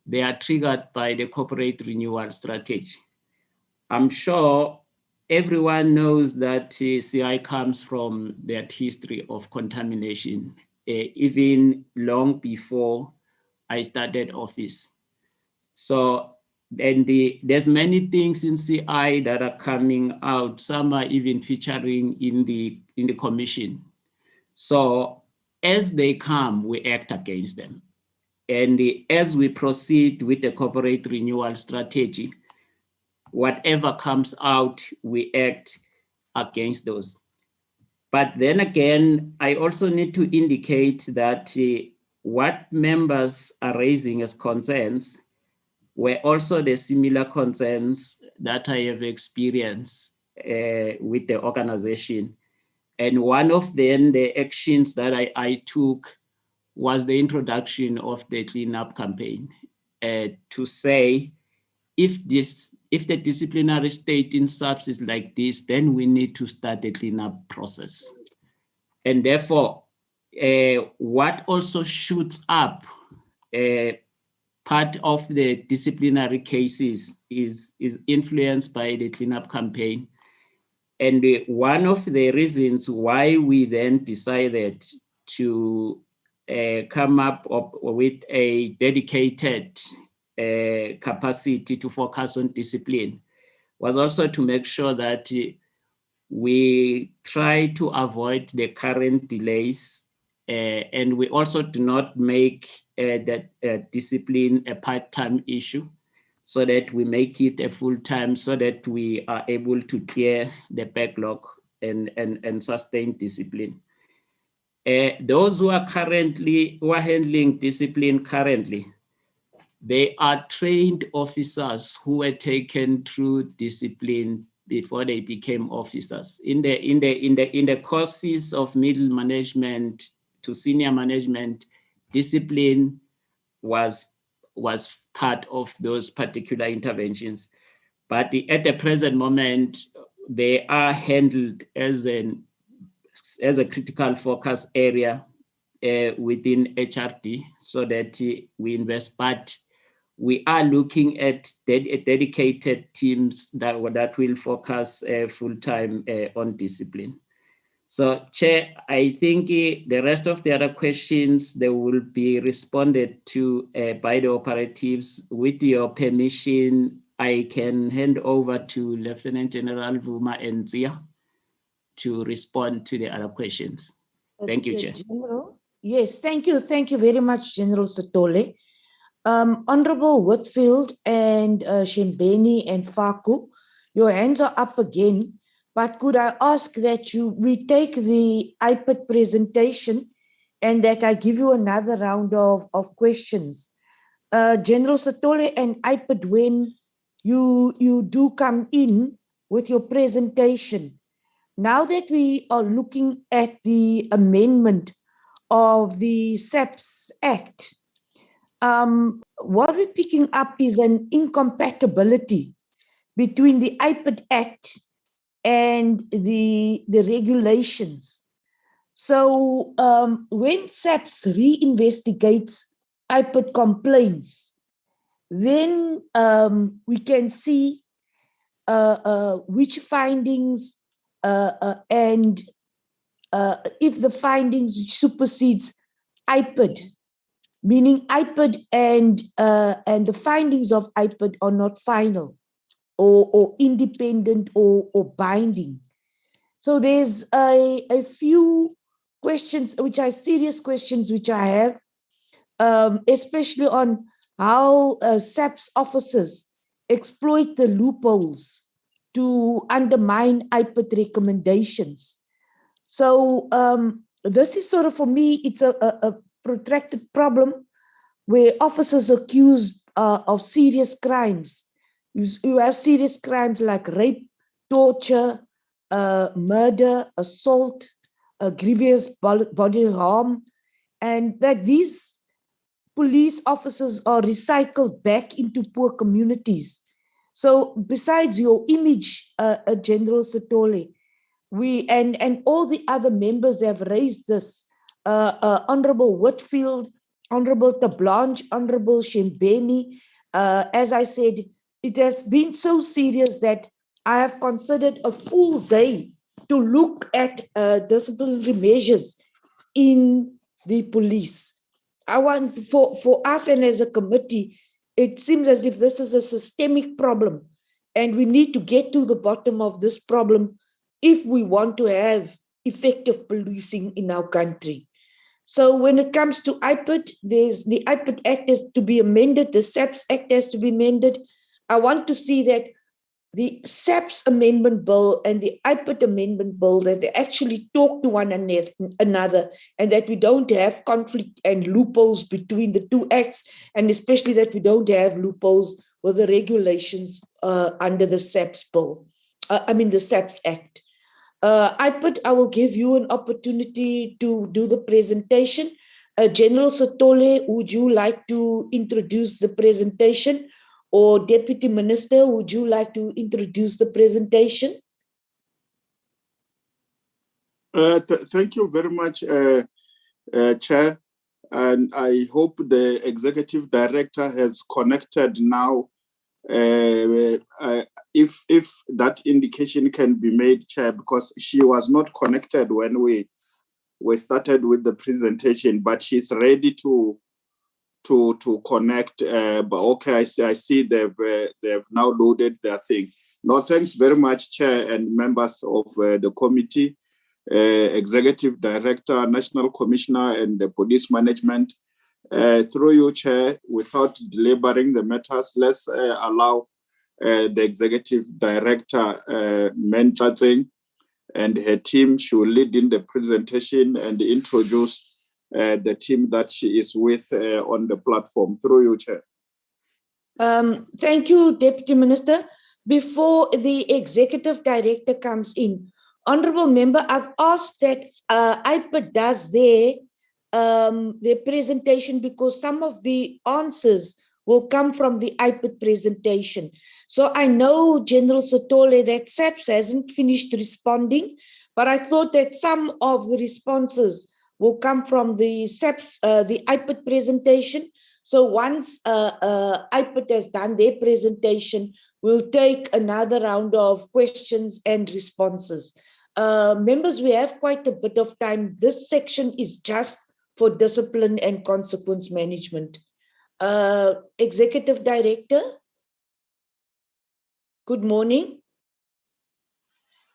they are triggered by the corporate renewal strategy. I'm sure everyone knows that CI comes from that history of contamination, even long before I started office. So then there's many things in CI that are coming out. Some are even featuring in the commission. So as they come, we act against them. And as we proceed with the corporate renewal strategy, whatever comes out, we act against those. But then again, I also need to indicate that what members are raising as concerns were also the similar concerns that I have experienced with the organization. And one of them, the actions that I took was the introduction of the cleanup campaign to say, if the disciplinary state in SAPS is like this, then we need to start a cleanup process. And therefore, what also shoots up part of the disciplinary cases is influenced by the cleanup campaign. And one of the reasons why we then decided to come up with a dedicated capacity to focus on discipline was also to make sure that we try to avoid the current delays And we also do not make that discipline a part-time issue, so that we make it a full-time, so that we are able to clear the backlog and sustain discipline. Those who are handling discipline currently, they are trained officers who were taken through discipline before they became officers. In the courses of middle management to senior management, discipline was part of those particular interventions. But at the present moment, they are handled as a critical focus area within HRD, so that we invest. But we are looking at dedicated teams that will focus full-time on discipline. So, Chair, I think the rest of the other questions, they will be responded to by the operatives. With your permission, I can hand over to Lieutenant General Vuma Enzia to respond to the other questions. Thank you, Chair. General. Yes, thank you. Thank you very much, General Sithole. Honorable Whitfield and Shembeni and Faku, your hands are up again, but could I ask that we take the IPID presentation and that I give you another round of questions. General Sithole and IPID, when you do come in with your presentation, now that we are looking at the amendment of the SAPS Act, what we're picking up is an incompatibility between the IPID Act and the regulations. So when SAPS reinvestigates IPID complaints, then we can see which findings and if the findings which supersedes IPID, meaning IPID and the findings of IPID are not final or independent or binding. So there's a few questions which are serious questions which I have, especially on how SAPS officers exploit the loopholes to undermine IPID recommendations. So this is sort of, for me, it's a protracted problem where officers accused of serious crimes. You have serious crimes like rape, torture, murder, assault, grievous bodily harm, and that these police officers are recycled back into poor communities. So besides your image, General Sithole, we and all the other members have raised this, Honorable Whitfield, Honorable Tablanche, Honorable Shembeni. As I said, it has been so serious that I have considered a full day to look at disciplinary measures in the police. I want, for us and as a committee, it seems as if this is a systemic problem and we need to get to the bottom of this problem if we want to have effective policing in our country. So when it comes to IPID, the IPID Act is to be amended, the SAPS Act has to be amended. I want to see that the SAPS Amendment Bill and the IPID Amendment Bill, that they actually talk to one another and that we don't have conflict and loopholes between the two acts, and especially that we don't have loopholes with the regulations under the SAPS Bill, the SAPS Act. IPID, I will give you an opportunity to do the presentation. General Sithole, would you like to introduce the presentation? Or Deputy Minister, would you like to introduce the presentation? Thank you very much, Chair. And I hope the Executive Director has connected now. If that indication can be made, Chair, because she was not connected when we started with the presentation, but she's ready to connect. But okay, I see they've now loaded their thing. No, thanks very much, Chair and members of the committee. Executive Director, National Commissioner, and the Police Management. Through you, Chair, without deliberating the matters, let's allow the Executive Director, Mentrating, and her team. She will lead in the presentation and introduce the team that she is with on the platform. Through you, Chair. Thank you, Deputy Minister. Before the Executive Director comes in, Honourable Member, I've asked that IPID does their presentation because some of the answers will come from the IPID presentation. So I know, General Sotole, that SAPS hasn't finished responding, but I thought that some of the responses will come from the SAPS, the IPID presentation. So once IPID has done their presentation, we'll take another round of questions and responses. Members, we have quite a bit of time. This section is just for discipline and consequence management. Executive Director, good morning.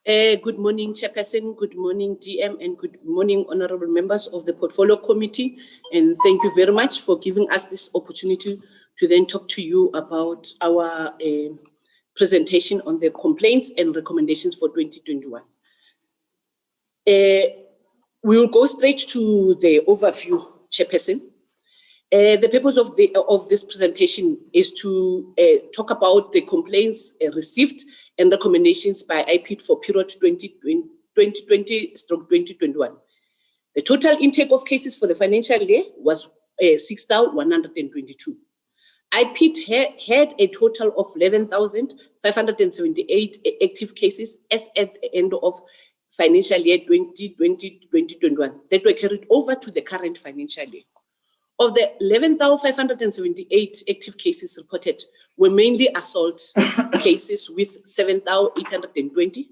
Good morning, Chairperson. Good morning, DM, and good morning, honorable members of the Portfolio Committee. And thank you very much for giving us this opportunity to then talk to you about our presentation on the complaints and recommendations for 2021. We will go straight to the overview, Chairperson. The purpose of this presentation is to talk about the complaints received and recommendations by IPID for period 2020-2021. The total intake of cases for the financial year was 6,122. IPID had a total of 11,578 active cases as at the end of financial year 2020-2021 that were carried over to the current financial year. Of the 11,578 active cases reported were mainly assault cases with 7,820,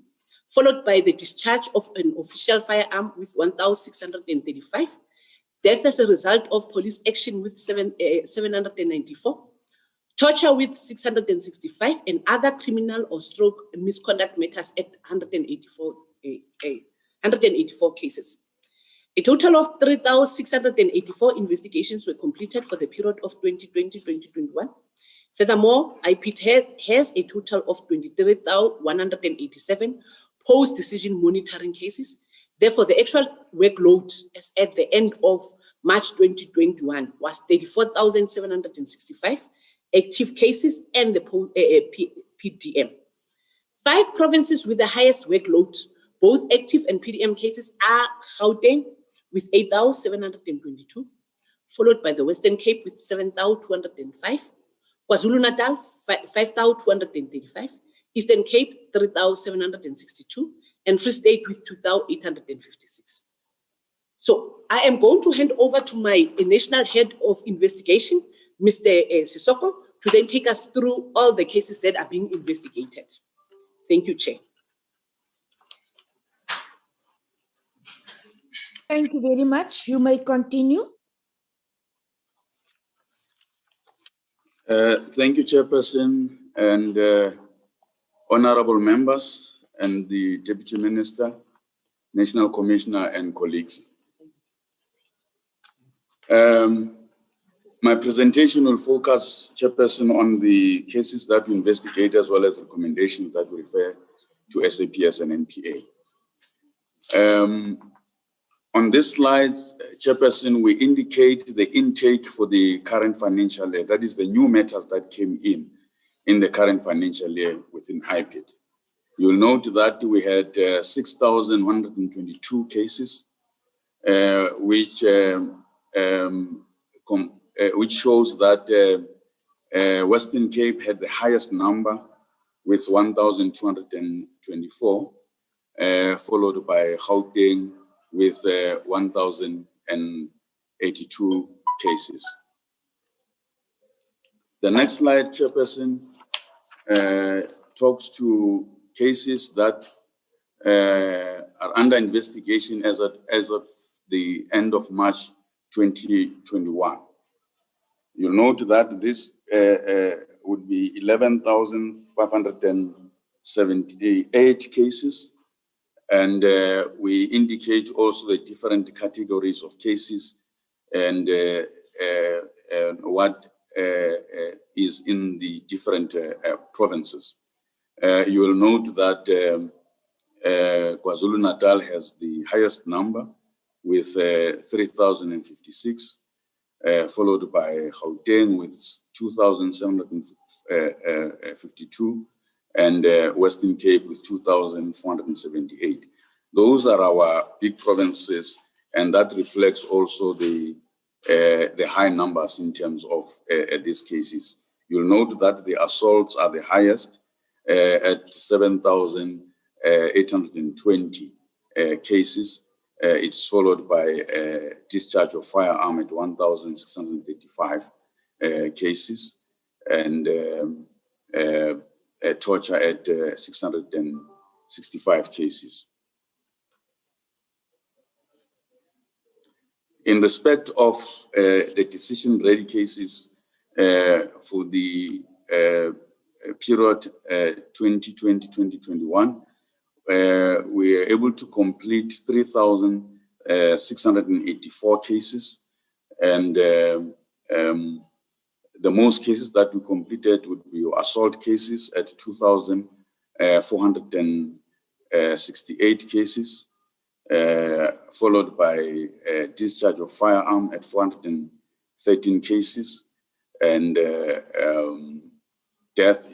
followed by the discharge of an official firearm with 1,635, death as a result of police action with 794, torture with 665, and other criminal or stroke misconduct matters at 184 cases. A total of 3,684 investigations were completed for the period of 2020-2021. Furthermore, IPID has a total of 23,187 post-decision monitoring cases. Therefore, the actual workload as at the end of March 2021 was 34,765 active cases and the PDM. 5 provinces with the highest workload, both active and PDM cases, are Gauteng with 8,722, followed by the Western Cape with 7,205, KwaZulu-Natal 5,235, Eastern Cape 3,762, and Free State with 2,856. So I am going to hand over to my National Head of Investigation, Mr. Sisoko, to then take us through all the cases that are being investigated. Thank you, Chair. Thank you very much. You may continue. Thank you, Chairperson, and honorable members, and the Deputy Minister, National Commissioner, and colleagues. My presentation will focus, Chairperson, on the cases that we investigate as well as recommendations that we refer to SAPS and NPA. On this slide, Chairperson, we indicate the intake for the current financial year. That is the new matters that came in the current financial year within IPID. You'll note that we had 6,122 cases, which shows that Western Cape had the highest number with 1,224, followed by Gauteng with 1,082 cases. The next slide, Chairperson, talks to cases that are under investigation as of the end of March 2021. You'll note that this would be 11,578 cases And we indicate also the different categories of cases and what is in the different provinces. You will note that KwaZulu-Natal has the highest number with 3,056, followed by Gauteng with 2,752, and Western Cape with 2,478. Those are our big provinces, and that reflects also the high numbers in terms of these cases. You'll note that the assaults are the highest at 7,820 cases. It's followed by discharge of firearm at 1,635 cases, and torture at 665 cases. In respect of the decision-ready cases for the period 2020-2021, we are able to complete 3,684 cases, and the most cases that we completed would be assault cases at 2,468 cases, followed by discharge of firearm at 413 cases, and death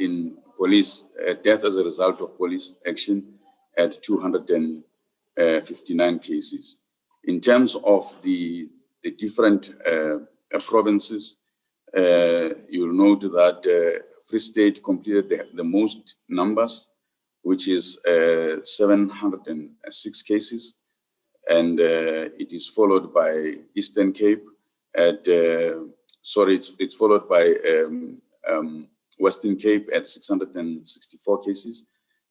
as a result of police action at 259 cases. In terms of the different provinces, you'll note that Free State completed the most numbers, which is 706 cases, and it is followed by Eastern Cape at, it's followed by Western Cape at 664 cases,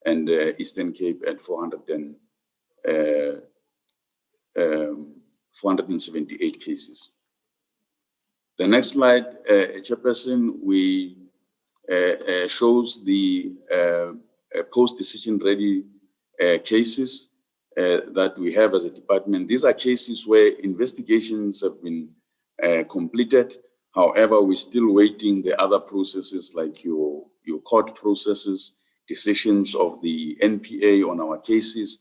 and Eastern Cape at 478 cases. The next slide, Chairperson, shows the post-decision ready cases that we have as a department. These are cases where investigations have been completed. However, we're still waiting the other processes like your court processes, decisions of the NPA on our cases,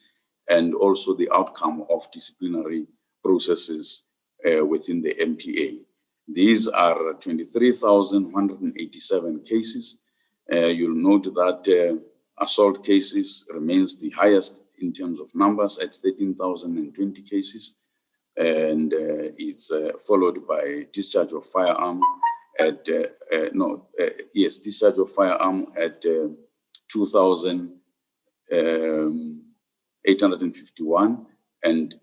and also the outcome of disciplinary processes within the NPA. These are 23,187 cases. You'll note that assault cases remains the highest in terms of numbers at 13,020 cases, and it's followed by discharge of firearm at discharge of firearm at 2,851, and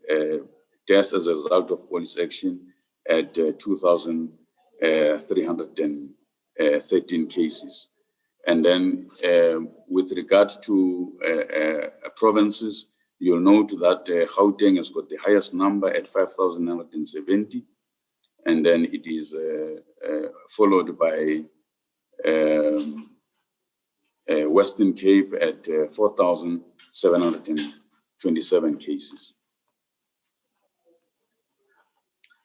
deaths as a result of police action at 2,313 cases. And then with regard to provinces, you'll note that Gauteng has got the highest number at 5,970, and then it is followed by Western Cape at 4,727 cases.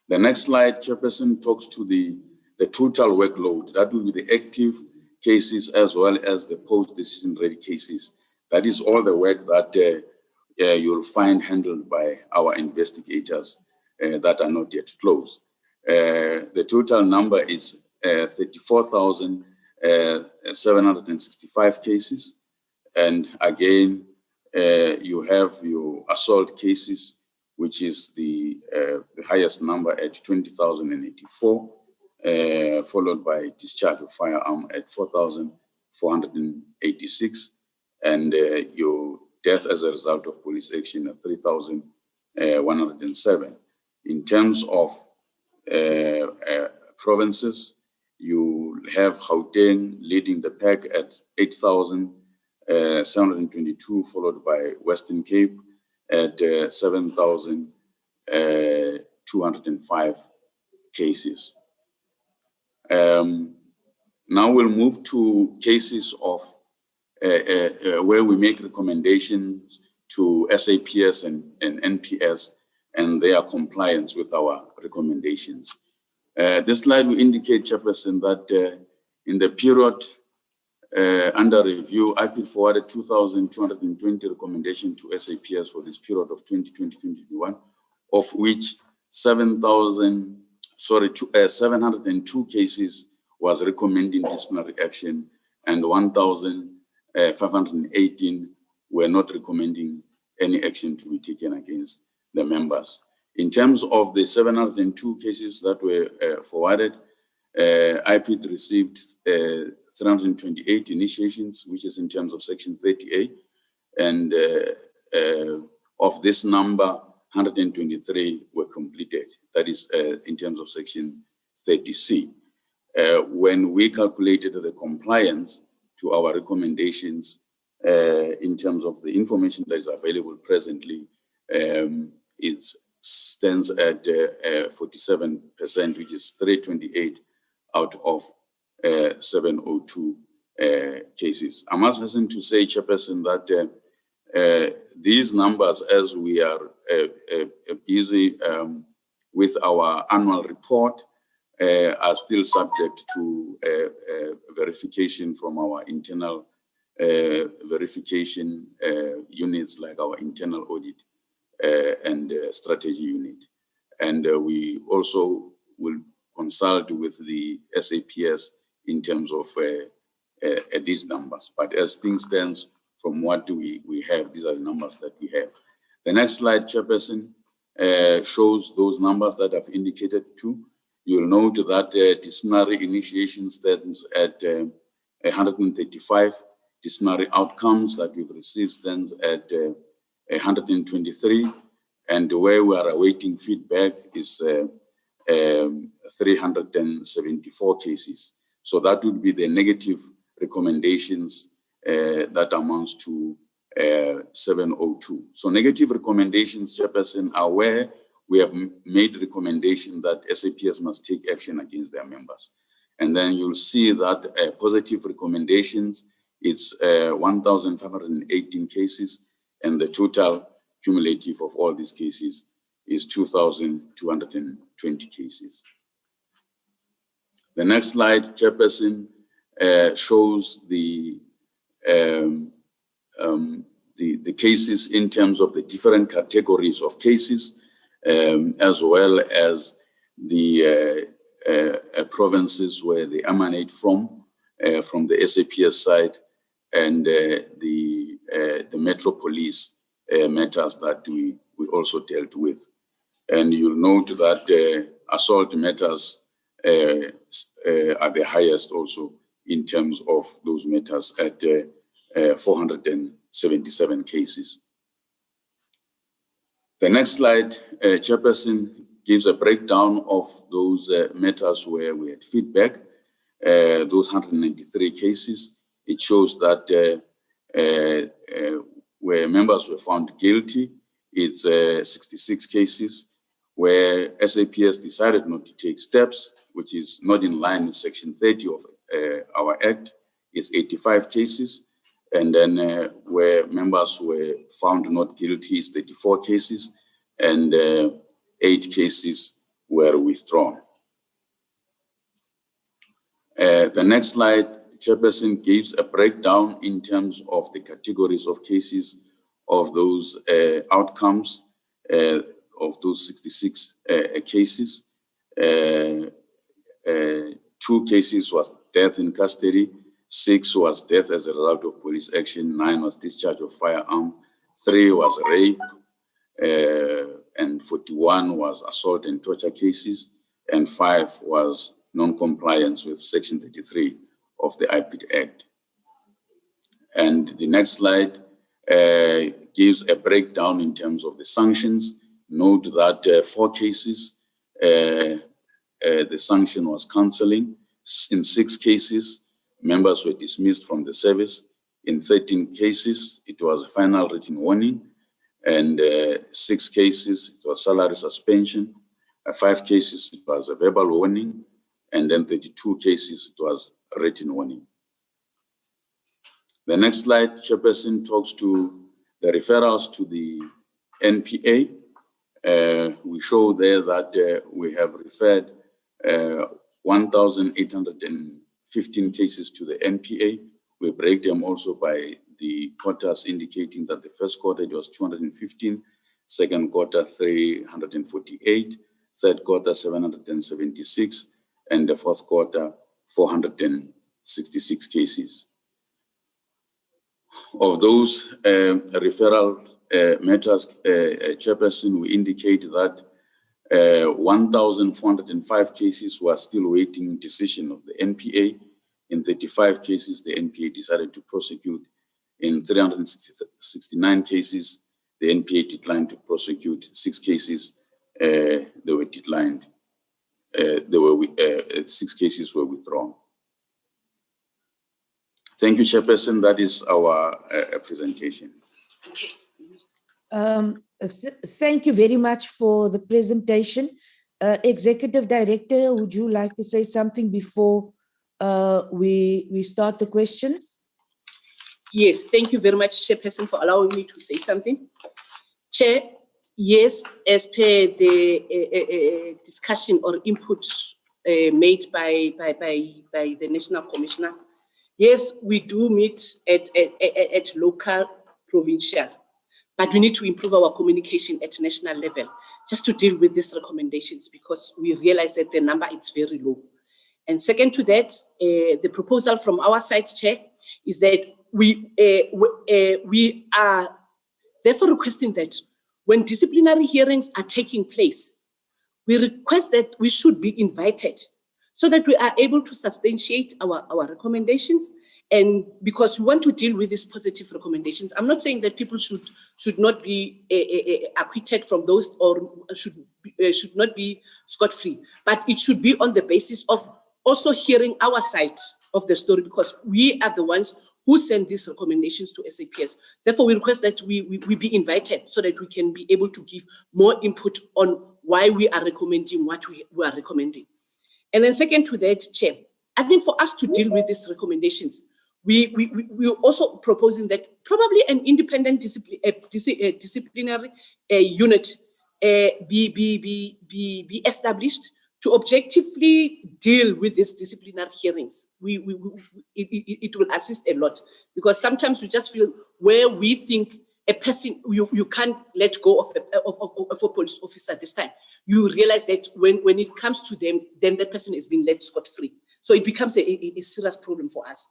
The next slide, Chairperson, talks to the total workload. That will be the active cases as well as the post-decision ready cases. That is all the work that you'll find handled by our investigators that are not yet closed. The total number is 34,765 cases. And again, you have your assault cases, which is the highest number at 20,084, followed by discharge of firearm at 4,486, and your death as a result of police action at 3,107. In terms of provinces, you have Gauteng leading the pack at 8,722, followed by Western Cape at 7,205 cases. Now we'll move to cases of where we make recommendations to SAPS and NPS and their compliance with our recommendations. This slide will indicate, Chairperson, that in the period under review, IPID forwarded 2,220 recommendations to SAPS for this period of 2020-2021, of which 702 cases was recommending disciplinary action and 1,518 were not recommending any action to be taken against the members. In terms of the 702 cases that were forwarded, IPID received 328 initiations, which is in terms of Section 30A, and of this number, 123 were completed. That is in terms of Section 30C. When we calculated the compliance to our recommendations in terms of the information that is available presently, it stands at 47%, which is 328 out of 702 cases. I must hasten to say, Chairperson, that these numbers, as we are busy with our annual report, are still subject to verification from our internal verification units, like our internal audit and strategy unit. And we also will consult with the SAPS in terms of these numbers. But as things stand, from what we have, these are the numbers that we have. The next slide, Chairperson, shows those numbers that I've indicated too. You'll note that disciplinary initiation stands at 135. Disciplinary outcomes that we've received stands at 123. And where we are awaiting feedback is 374 cases. So that would be the negative recommendations that amounts to 702. So negative recommendations, Chairperson, are where we have made recommendation that SAPS must take action against their members. And then you'll see that positive recommendations, it's 1,518 cases, and the total cumulative of all these cases is 2,220 cases. The next slide, Chairperson, shows the cases in terms of the different categories of cases, as well as the provinces where they emanate from the SAPS side, and the Metro Police matters that we also dealt with. And you'll note that assault matters are the highest also in terms of those matters at 477 cases. The next slide, Chairperson, gives a breakdown of those matters where we had feedback, those 193 cases. It shows that where members were found guilty, it's 66 cases. Where SAPS decided not to take steps, which is not in line with Section 30 of our Act, is 85 cases. And then where members were found not guilty is 34 cases, and 8 cases were withdrawn. The next slide, Chairperson, gives a breakdown in terms of the categories of cases of those outcomes of those 66 cases. 2 cases was death in custody, 6 was death as a result of police action, 9 was discharge of firearm, 3 was rape, and 41 was assault and torture cases, and 5 was non-compliance with Section 33 of the IPID Act. And the next slide gives a breakdown in terms of the sanctions. Note that 4 cases, the sanction was counseling. In 6 cases, members were dismissed from the service. In 13 cases, it was a final written warning. And 6 cases, it was salary suspension. 5 cases, it was a verbal warning. And then 32 cases, it was a written warning. The next slide, Chairperson, talks to the referrals to the NPA, we show there that we have referred 1,815 cases to the NPA. We break them also by the quarters, indicating that the first quarter it was 215, second quarter 348, third quarter 776, and the fourth quarter 466 cases. Of those referral matters, Chairperson, we indicate that 1,405 cases were still waiting decision of the NPA. In 35 cases, the NPA decided to prosecute. In 369 cases, the NPA declined to prosecute. 6 cases, they were declined. 6 cases were withdrawn. Thank you, Chairperson. That is our presentation. Thank you very much for the presentation. Executive Director, would you like to say something before we start the questions? Yes, thank you very much, Chairperson, for allowing me to say something. Chair, yes, as per the discussion or input made by the National Commissioner, yes, we do meet at local, provincial, but we need to improve our communication at national level just to deal with these recommendations, because we realize that the number is very low. And second to that, the proposal from our side, Chair, is that we are therefore requesting that when disciplinary hearings are taking place, we request that we should be invited so that we are able to substantiate our recommendations. And because we want to deal with these positive recommendations, I'm not saying that people should not be acquitted from those or should not be scot-free, but it should be on the basis of also hearing our side of the story, because we are the ones who send these recommendations to SAPS. Therefore, we request that we be invited so that we can be able to give more input on why we are recommending what we are recommending. And then second to that, Chair, I think for us to deal with these recommendations, we're also proposing that probably an independent disciplinary unit be established to objectively deal with these disciplinary hearings. It will assist a lot, because sometimes we just feel where we think a person, you can't let go of a police officer this time. You realize that when it comes to them, then that person is being let scot-free. So it becomes a serious problem for us.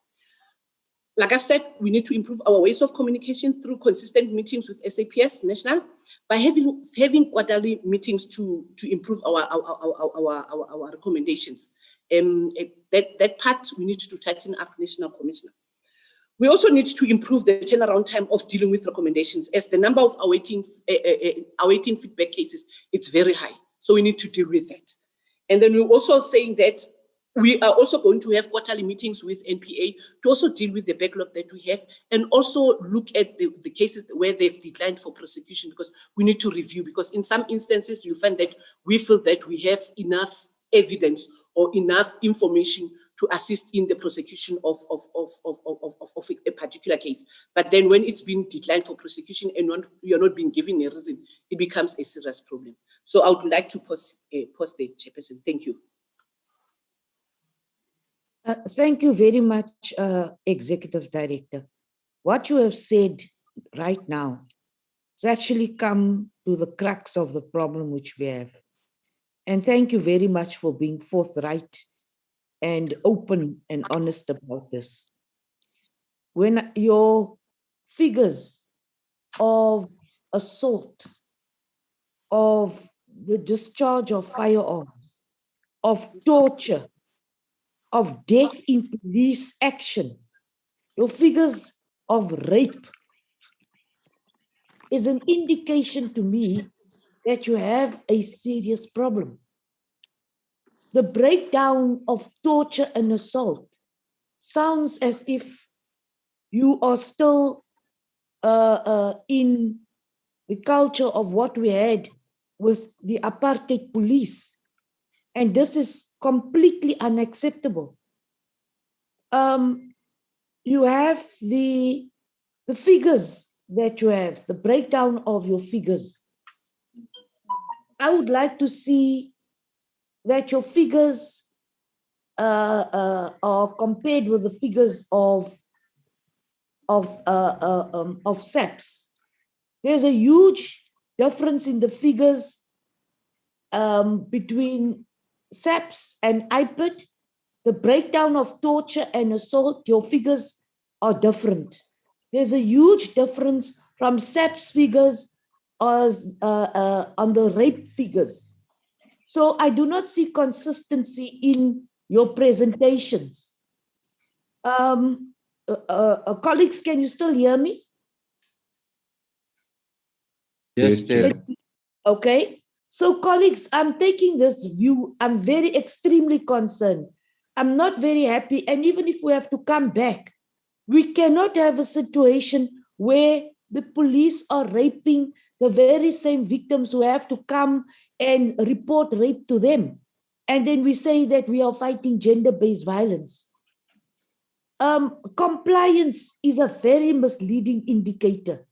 Like I've said, we need to improve our ways of communication through consistent meetings with SAPS National by having quarterly meetings to improve our recommendations. That part we need to tighten up, National Commissioner. We also need to improve the turnaround time of dealing with recommendations, as the number of awaiting feedback cases, it's very high. So we need to deal with that. And then we're also saying that we are also going to have quarterly meetings with NPA to also deal with the backlog that we have, and also look at the cases where they've declined for prosecution, because we need to review, because in some instances you find that we feel that we have enough evidence or enough information to assist in the prosecution of a particular case. But then when it's been declined for prosecution and you're not being given a reason, it becomes a serious problem. So I would like to post the Chairperson. Thank you. Thank you very much, Executive Director. What you have said right now has actually come to the crux of the problem which we have. And thank you very much for being forthright and open and honest about this. When your figures of assault, of the discharge of firearms, of torture, of death in police action, your figures of rape is an indication to me that you have a serious problem. The breakdown of torture and assault sounds as if you are still in the culture of what we had with the apartheid police. And this is completely unacceptable. You have the figures that you have, the breakdown of your figures. I would like to see that your figures are compared with the figures of SAPS. There's a huge difference in the figures between SAPS and IPID. The breakdown of torture and assault, your figures are different. There's a huge difference from SAPS figures as on the rape figures. So I do not see consistency in your presentations. Colleagues, can you still hear me? Yes, Chair. Okay. So colleagues, I'm taking this view. I'm very extremely concerned. I'm not very happy. And even if we have to come back, we cannot have a situation where the police are raping the very same victims who have to come and report rape to them. And then we say that we are fighting gender-based violence. Compliance is a very misleading indicator.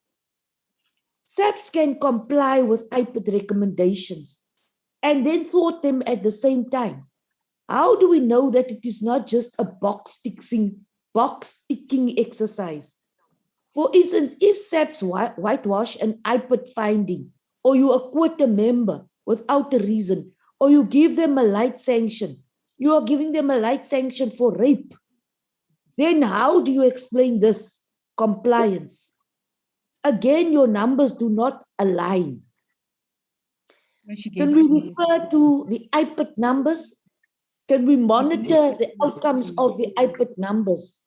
SAPS can comply with IPID recommendations and then thwart them at the same time. How do we know that it is not just a box-ticking exercise? For instance, if SAPS whitewash an IPID finding, or you acquit a member without a reason, or you give them a light sanction, you are giving them a light sanction for rape, then how do you explain this compliance? Again, your numbers do not align. Can we refer to the IPID numbers? Can we monitor the outcomes of the IPID numbers?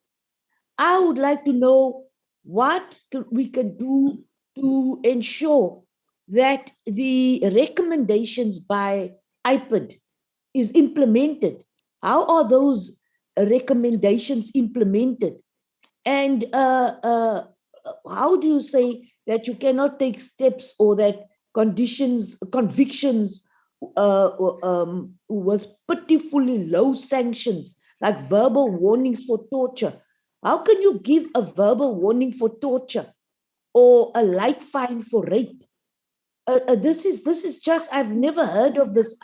I would like to know what we can do to ensure that the recommendations by IPID is implemented. How are those recommendations implemented? And how do you say that you cannot take steps or that convictions with pitifully low sanctions, like verbal warnings for torture? How can you give a verbal warning for torture or a light fine for rape? This is just, I've never heard of this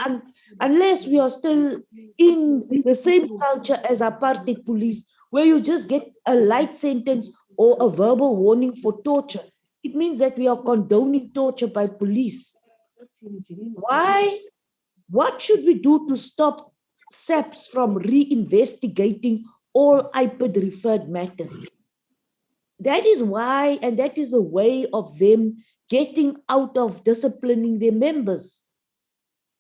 unless we are still in the same culture as apartheid police, where you just get a light sentence or a verbal warning for torture. It means that we are condoning torture by police. Why? What should we do to stop SAPS from reinvestigating all IPID referred matters? That is why, and that is the way of them getting out of disciplining their members.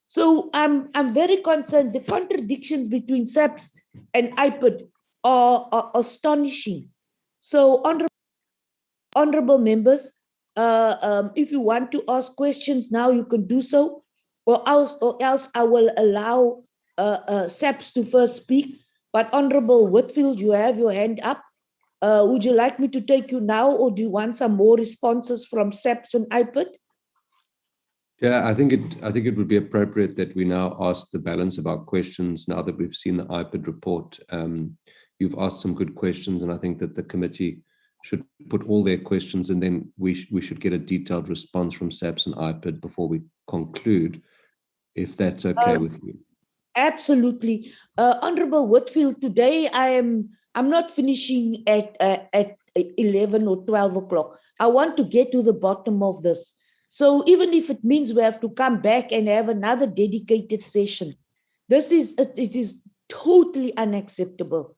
So I'm very concerned. The contradictions between SAPS and IPID are astonishing. So honorable members, if you want to ask questions now, you can do so, or else I will allow SAPS to first speak. But Honorable Whitfield, you have your hand up. Would you like me to take you now, or do you want some more responses from SAPS and IPID? Yeah, I think it would be appropriate that we now ask the balance of our questions now that we've seen the IPID report. You've asked some good questions, and I think that the committee should put all their questions, and then we should get a detailed response from SAPS and IPID before we conclude, if that's okay with you. Absolutely. Honorable Whitfield, today I'm not finishing at 11 or 12 o'clock. I want to get to the bottom of this. So even if it means we have to come back and have another dedicated session, it is totally unacceptable.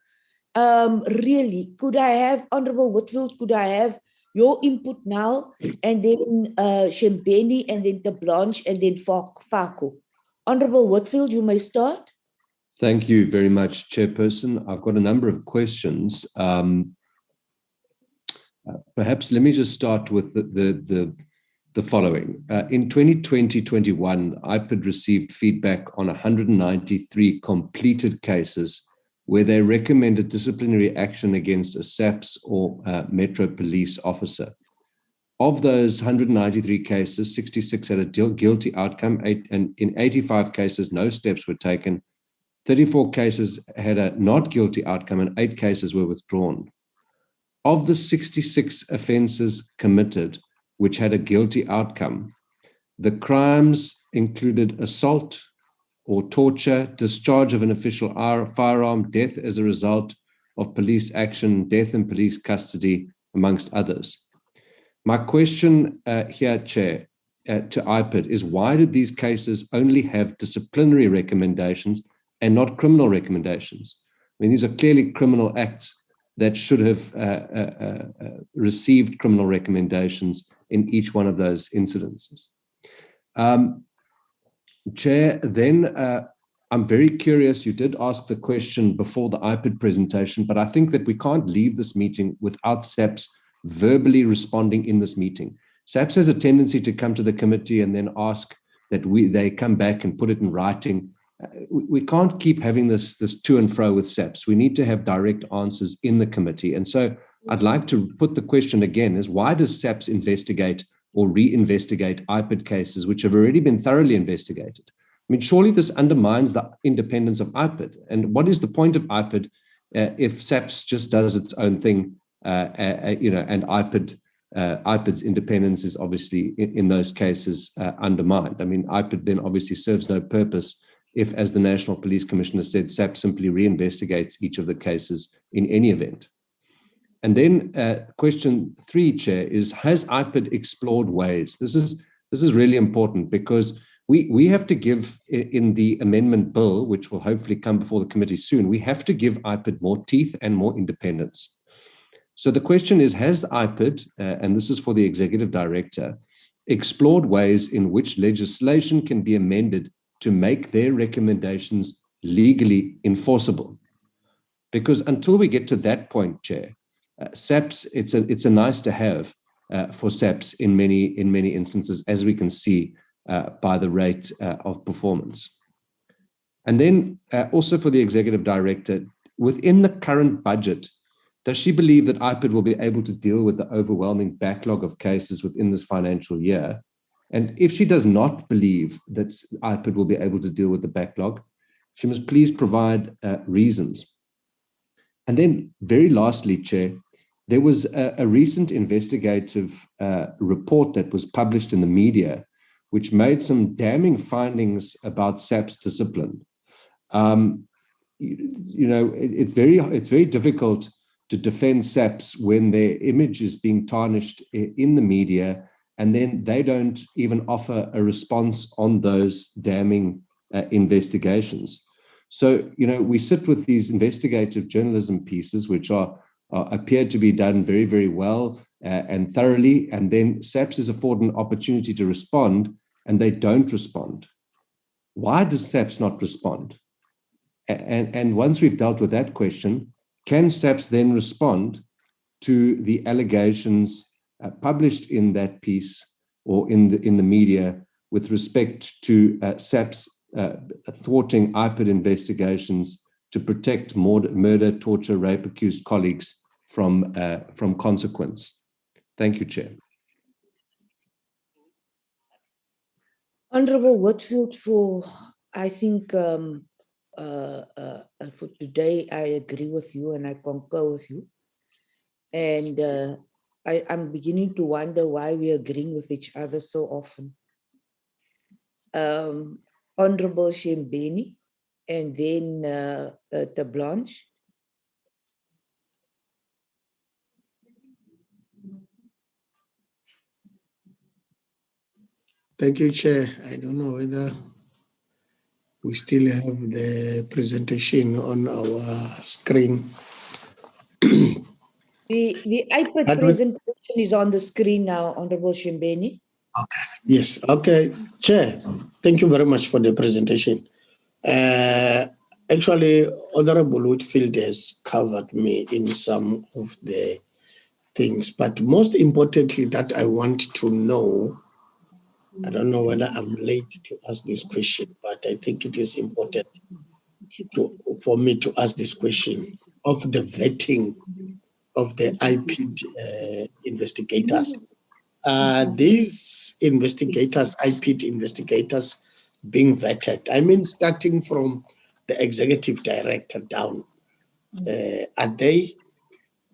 Really, could I have, Honorable Whitfield, could I have your input now, and then Shembeni, and then Tablanche, and then Faku? Honorable Whitfield, you may start. Thank you very much, Chairperson. I've got a number of questions. Perhaps let me just start with the following. In 2020-21, IPID received feedback on 193 completed cases where they recommended disciplinary action against a SAPS or Metro Police officer. Of those 193 cases, 66 had a guilty outcome, and in 85 cases, no steps were taken. 34 cases had a not guilty outcome, and 8 cases were withdrawn. of the 66 offences committed, which had a guilty outcome, the crimes included assault or torture, discharge of an official firearm, death as a result of police action, death in police custody, amongst others. My question here, Chair, to IPID is, why did these cases only have disciplinary recommendations and not criminal recommendations? I mean, these are clearly criminal acts that should have received criminal recommendations in each one of those incidences. Chair, then I'm very curious, you did ask the question before the IPID presentation, but I think that we can't leave this meeting without SAPS verbally responding in this meeting. SAPS has a tendency to come to the committee and then ask that they come back and put it in writing. We can't keep having this to and fro with SAPS. We need to have direct answers in the committee. And so I'd like to put the question again, is why does SAPS investigate or re-investigate IPID cases which have already been thoroughly investigated? I mean, surely this undermines the independence of IPID. And what is the point of IPID if SAPS just does its own thing, and IPID's independence is obviously in those cases undermined? I mean, IPID then obviously serves no purpose if, as the National Police Commissioner said, SAPS simply reinvestigates each of the cases in any event. And then question 3, Chair, is, has IPID explored ways? This is really important, because we have to give, in the amendment bill, which will hopefully come before the committee soon, we have to give IPID more teeth and more independence. So the question is, has IPID, and this is for the Executive Director, explored ways in which legislation can be amended to make their recommendations legally enforceable? Because until we get to that point, Chair, SAPS, it's a nice to have for SAPS in many instances, as we can see by the rate of performance. And then also for the Executive Director, within the current budget, does she believe that IPID will be able to deal with the overwhelming backlog of cases within this financial year? And if she does not believe that IPID will be able to deal with the backlog, she must please provide reasons. And then very lastly, Chair, there was a recent investigative report that was published in the media, which made some damning findings about SAPS discipline. It's very difficult to defend SAPS when their image is being tarnished in the media, and then they don't even offer a response on those damning investigations. So, we sit with these investigative journalism pieces, which appear to be done very, very well and thoroughly, and then SAPS is afforded an opportunity to respond, and they don't respond. Why does SAPS not respond? And once we've dealt with that question, can SAPS then respond to the allegations published in that piece or in the media with respect to SAPS thwarting IPID investigations to protect murder, torture, rape accused colleagues from consequence? Thank you, Chair. Honourable Whitfield, I think for today, I agree with you and I concur with you. And I'm beginning to wonder why we're agreeing with each other so often. Honourable Shembeni, and then the Blanche. Thank you, Chair. I don't know whether we still have the presentation on our screen. The iPad presentation is on the screen now, Honourable Shembeni. Okay. Yes. Okay. Chair, thank you very much for the presentation. Actually, Honourable Whitfield has covered me in some of the things, but most importantly that I want to know, I don't know whether I'm late to ask this question, but I think it is important for me to ask this question of the vetting of the IPID investigators. These investigators, IPID investigators, being vetted, I mean, starting from the executive director down, are they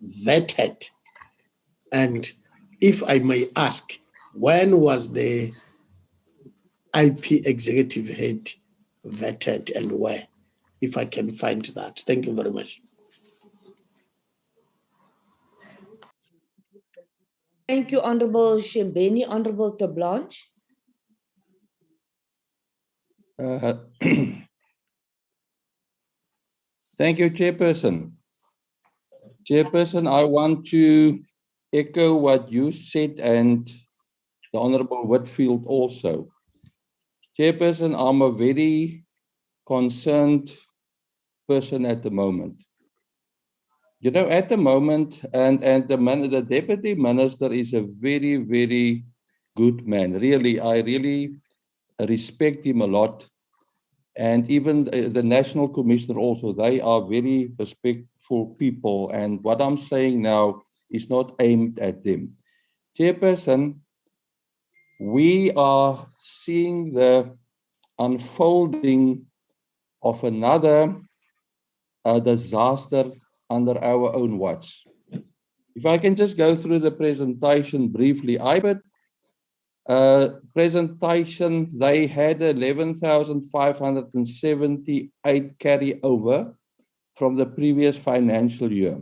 vetted And if I may ask, when was the IP executive head vetted and where? If I can find that. Thank you very much. Thank you, Honorable Shembeni. Honorable Tablanche. Thank you, Chairperson. Chairperson, I want to echo what you said and the Honorable Whitfield also. Chairperson, I'm a very concerned person at the moment. You know, at the moment, and the Deputy Minister is a very, very good man. Really, I really respect him a lot. And even the National Commissioner also, they are very respectful people. And what I'm saying now is not aimed at them. Chairperson, we are seeing the unfolding of another disaster under our own watch. If I can just go through the presentation briefly. IPID presentation, they had 11,578 carryover from the previous financial year.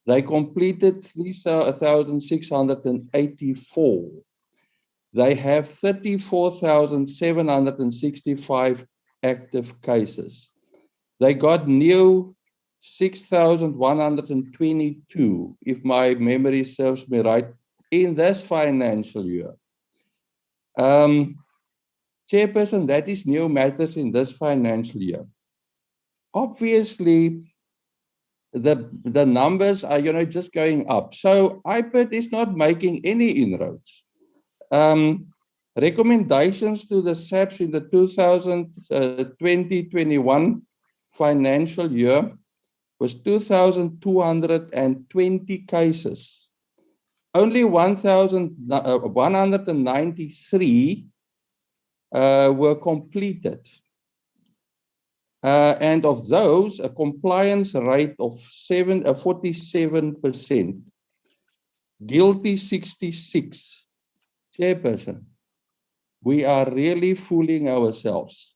They completed 3,684. They have 34,765 active cases. They got new 6,122, if my memory serves me right, in this financial year. Chairperson, that is new matters in this financial year. Obviously, the numbers are, you know, just going up. So IPID is not making any inroads. Recommendations to the SAPS in the 2020-21 financial year was 2,220 cases. Only 1,193 were completed. And of those, a compliance rate of 47%, guilty 66. Chairperson, we are really fooling ourselves.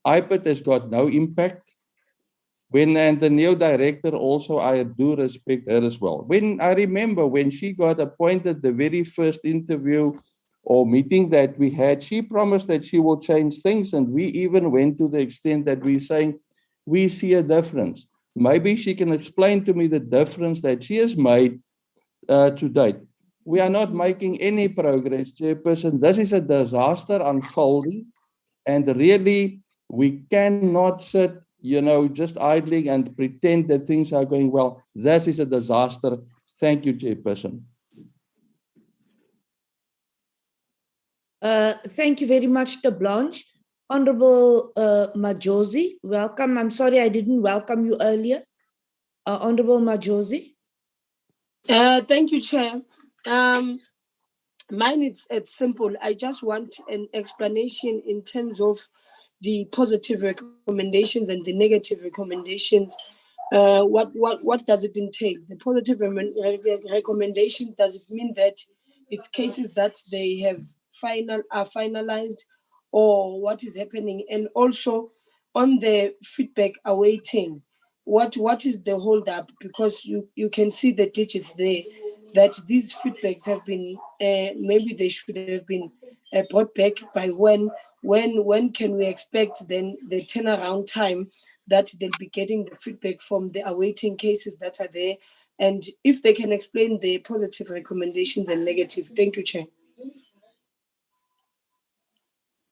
IPID has got no impact. And the new director also, I do respect her as well. I remember when she got appointed, the very first interview or meeting that we had, she promised that she will change things. And we even went to the extent that we're saying, we see a difference. Maybe she can explain to me the difference that she has made to date. We are not making any progress, Chairperson. This is a disaster unfolding. And really, we cannot sit, you know, just idling and pretend that things are going well. This is a disaster. Thank you, Chairperson. Thank you very much, Tablanche. Honorable Majosi, welcome. I'm sorry I didn't welcome you earlier. Honorable Majosi. Thank you, Chair. Mine it's simple. I just want an explanation in terms of the positive recommendations and the negative recommendations. What does it entail? The positive recommendation, does it mean that it's cases that they have finalized, or what is happening? And also on the feedback awaiting, what is the hold up? Because you can see the digits there, that these feedbacks have been, maybe they should have been brought back by when can we expect then the turnaround time that they'll be getting the feedback from the awaiting cases that are there, and if they can explain the positive recommendations and negative. Thank you, Chair.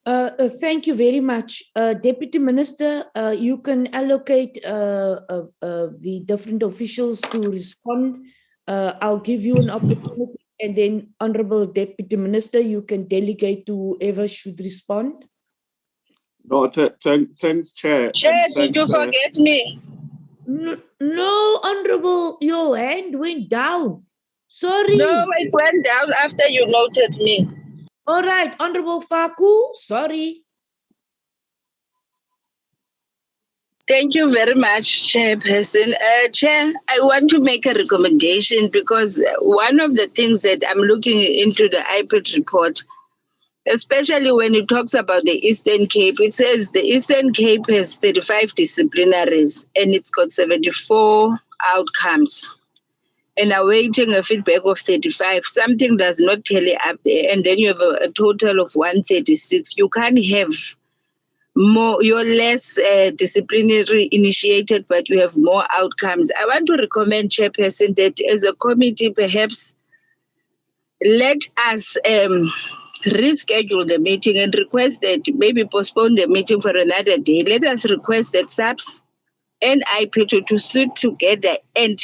Thank you very much. Deputy Minister, you can allocate the different officials to respond. I'll give you an opportunity, and then Honorable Deputy Minister, you can delegate to whoever should respond. No, thanks, Chair. Chair, did you forget me? No, Honorable, your hand went down. Sorry. No, it went down after you noted me. All right, Honorable Faku, sorry. Thank you very much, Chairperson. Chair, I want to make a recommendation because one of the things that I'm looking into the IPID report, especially when it talks about the Eastern Cape, it says the Eastern Cape has 35 disciplinaries and it's got 74 outcomes and awaiting a feedback of 35. Something does not tally up there, and then you have a total of 136. You can't have more, you're less disciplinary initiated, but you have more outcomes. I want to recommend, Chairperson, that as a committee, perhaps let us reschedule the meeting and request that maybe postpone the meeting for another day. Let us request that SAPS and IPID to sit together and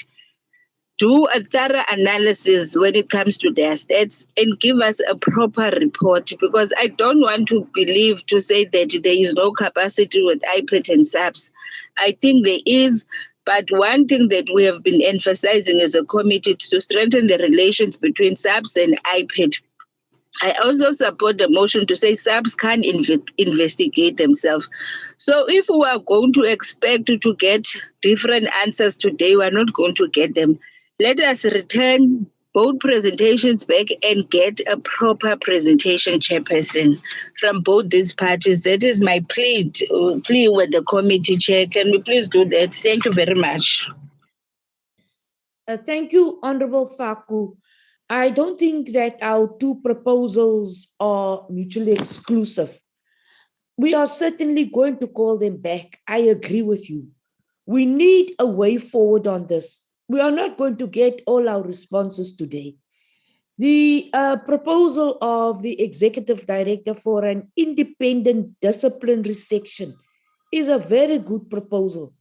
do a thorough analysis when it comes to their stats and give us a proper report, because I don't want to believe to say that there is no capacity with IPID and SAPS. I think there is, but one thing that we have been emphasizing as a committee to strengthen the relations between SAPS and IPID. I also support the motion to say SAPS can investigate themselves. So if we are going to expect to get different answers today, we're not going to get them. Let us return both presentations back and get a proper presentation, Chairperson, from both these parties. That is my plea with the committee, Chair. Can we please do that? Thank you very much. Thank you, Honorable Faku. I don't think that our two proposals are mutually exclusive. We are certainly going to call them back. I agree with you. We need a way forward on this. We are not going to get all our responses today. The proposal of the Executive Director for an independent disciplinary section is a very good proposal.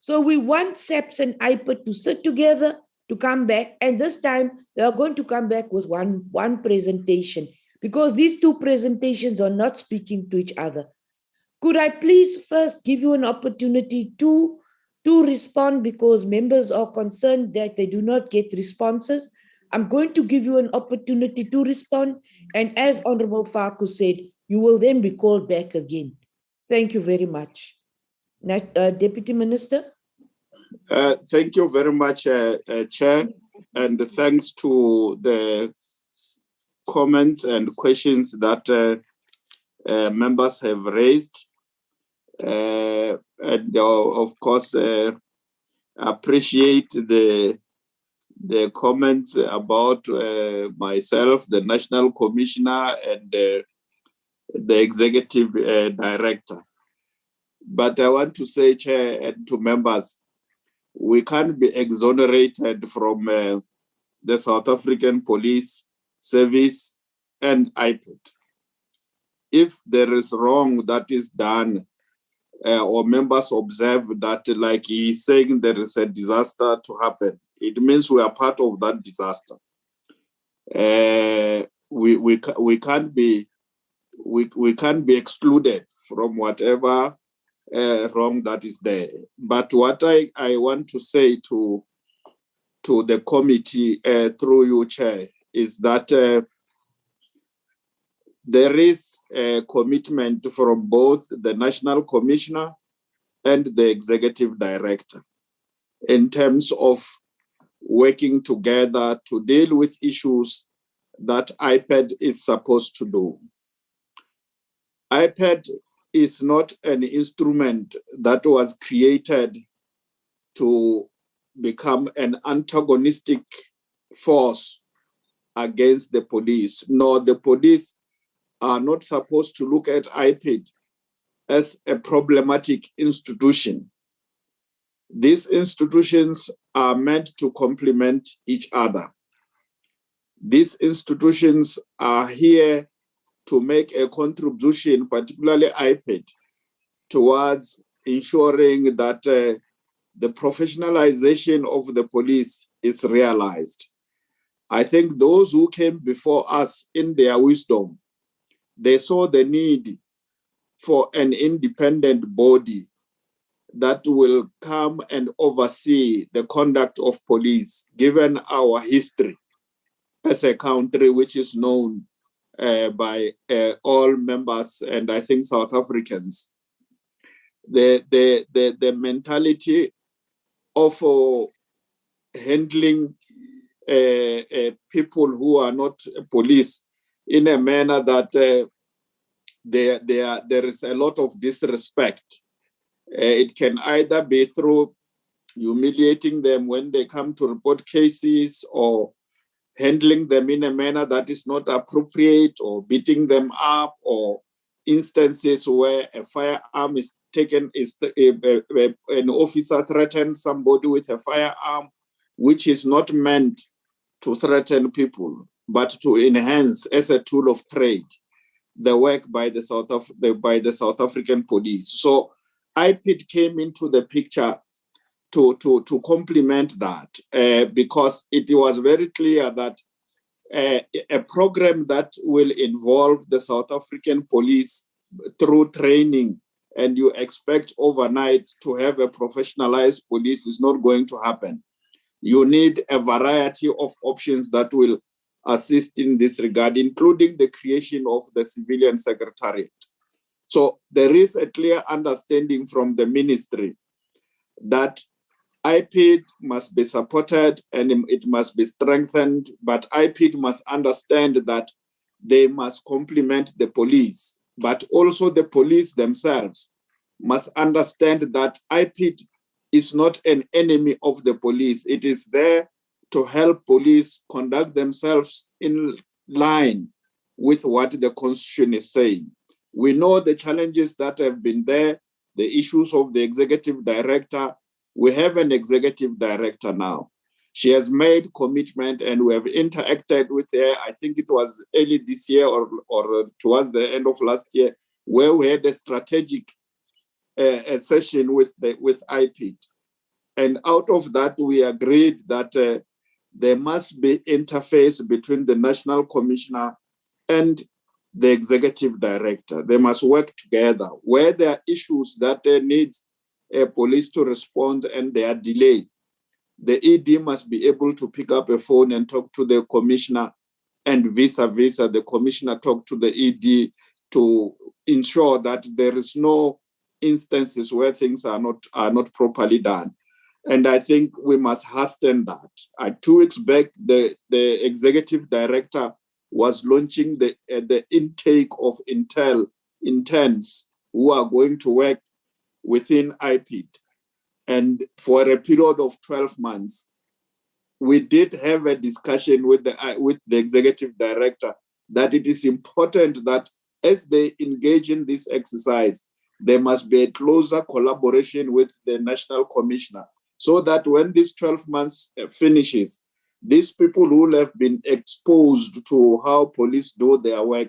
So we want SAPS and IPID to sit together, to come back, and this time they are going to come back with one presentation, because these two presentations are not speaking to each other. Could I please first give you an opportunity to respond, because members are concerned that they do not get responses? I'm going to give you an opportunity to respond, and as Honorable Faku said, you will then be called back again. Thank you very much. Deputy Minister. Thank you very much, Chair, and thanks to the comments and questions that members have raised. And of course, appreciate the comments about myself, the National Commissioner, and the Executive Director. But I want to say, Chair, and to members, we can't be exonerated from the South African Police Service and IPID. If there is wrong that is done, or members observe that, like he's saying, there is a disaster to happen, it means we are part of that disaster. We can't be excluded from whatever wrong that is there. But what I want to say to the committee through you, Chair, is that there is a commitment from both the National Commissioner and the Executive Director in terms of working together to deal with issues that IPID is supposed to do. IPID is not an instrument that was created to become an antagonistic force against the police. No, the police are not supposed to look at IPID as a problematic institution. These institutions are meant to complement each other. These institutions are here to make a contribution, particularly IPID, towards ensuring that the professionalization of the police is realized. I think those who came before us in their wisdom, they saw the need for an independent body that will come and oversee the conduct of police, given our history as a country which is known by all members and I think South Africans. the mentality of handling people who are not police in a manner that there is a lot of disrespect. It can either be through humiliating them when they come to report cases, or handling them in a manner that is not appropriate, or beating them up, or instances where a firearm is taken, an officer threatens somebody with a firearm, which is not meant to threaten people, but to enhance as a tool of trade the work by the South African police. So IPID came into the picture to complement that, because it was very clear that a program that will involve the South African police through training, and you expect overnight to have a professionalized police, is not going to happen. You need a variety of options that will assist in this regard, including the creation of the civilian secretariat. So there is a clear understanding from the ministry that IPID must be supported and it must be strengthened, but IPID must understand that they must complement the police, but also the police themselves must understand that IPID is not an enemy of the police. It is there to help police conduct themselves in line with what the Constitution is saying. We know the challenges that have been there, the issues of the executive director. We have an executive director now. She has made commitment and we have interacted with her. I think it was early this year or towards the end of last year, where we had a strategic session with IPID. And out of that, we agreed that there must be interface between the National Commissioner and the Executive Director. They must work together. Where there are issues that need police to respond and they are delayed, the ED must be able to pick up a phone and talk to the Commissioner, and vice versa, the Commissioner talk to the ED to ensure that there is no instances where things are not properly done. And I think we must hasten that. 2 weeks back, the Executive Director was launching the intake of interns who are going to work within IPID. And for a period of 12 months, we did have a discussion with the Executive Director that it is important that as they engage in this exercise, there must be a closer collaboration with the National Commissioner, so that when this 12 months finishes, these people who have been exposed to how police do their work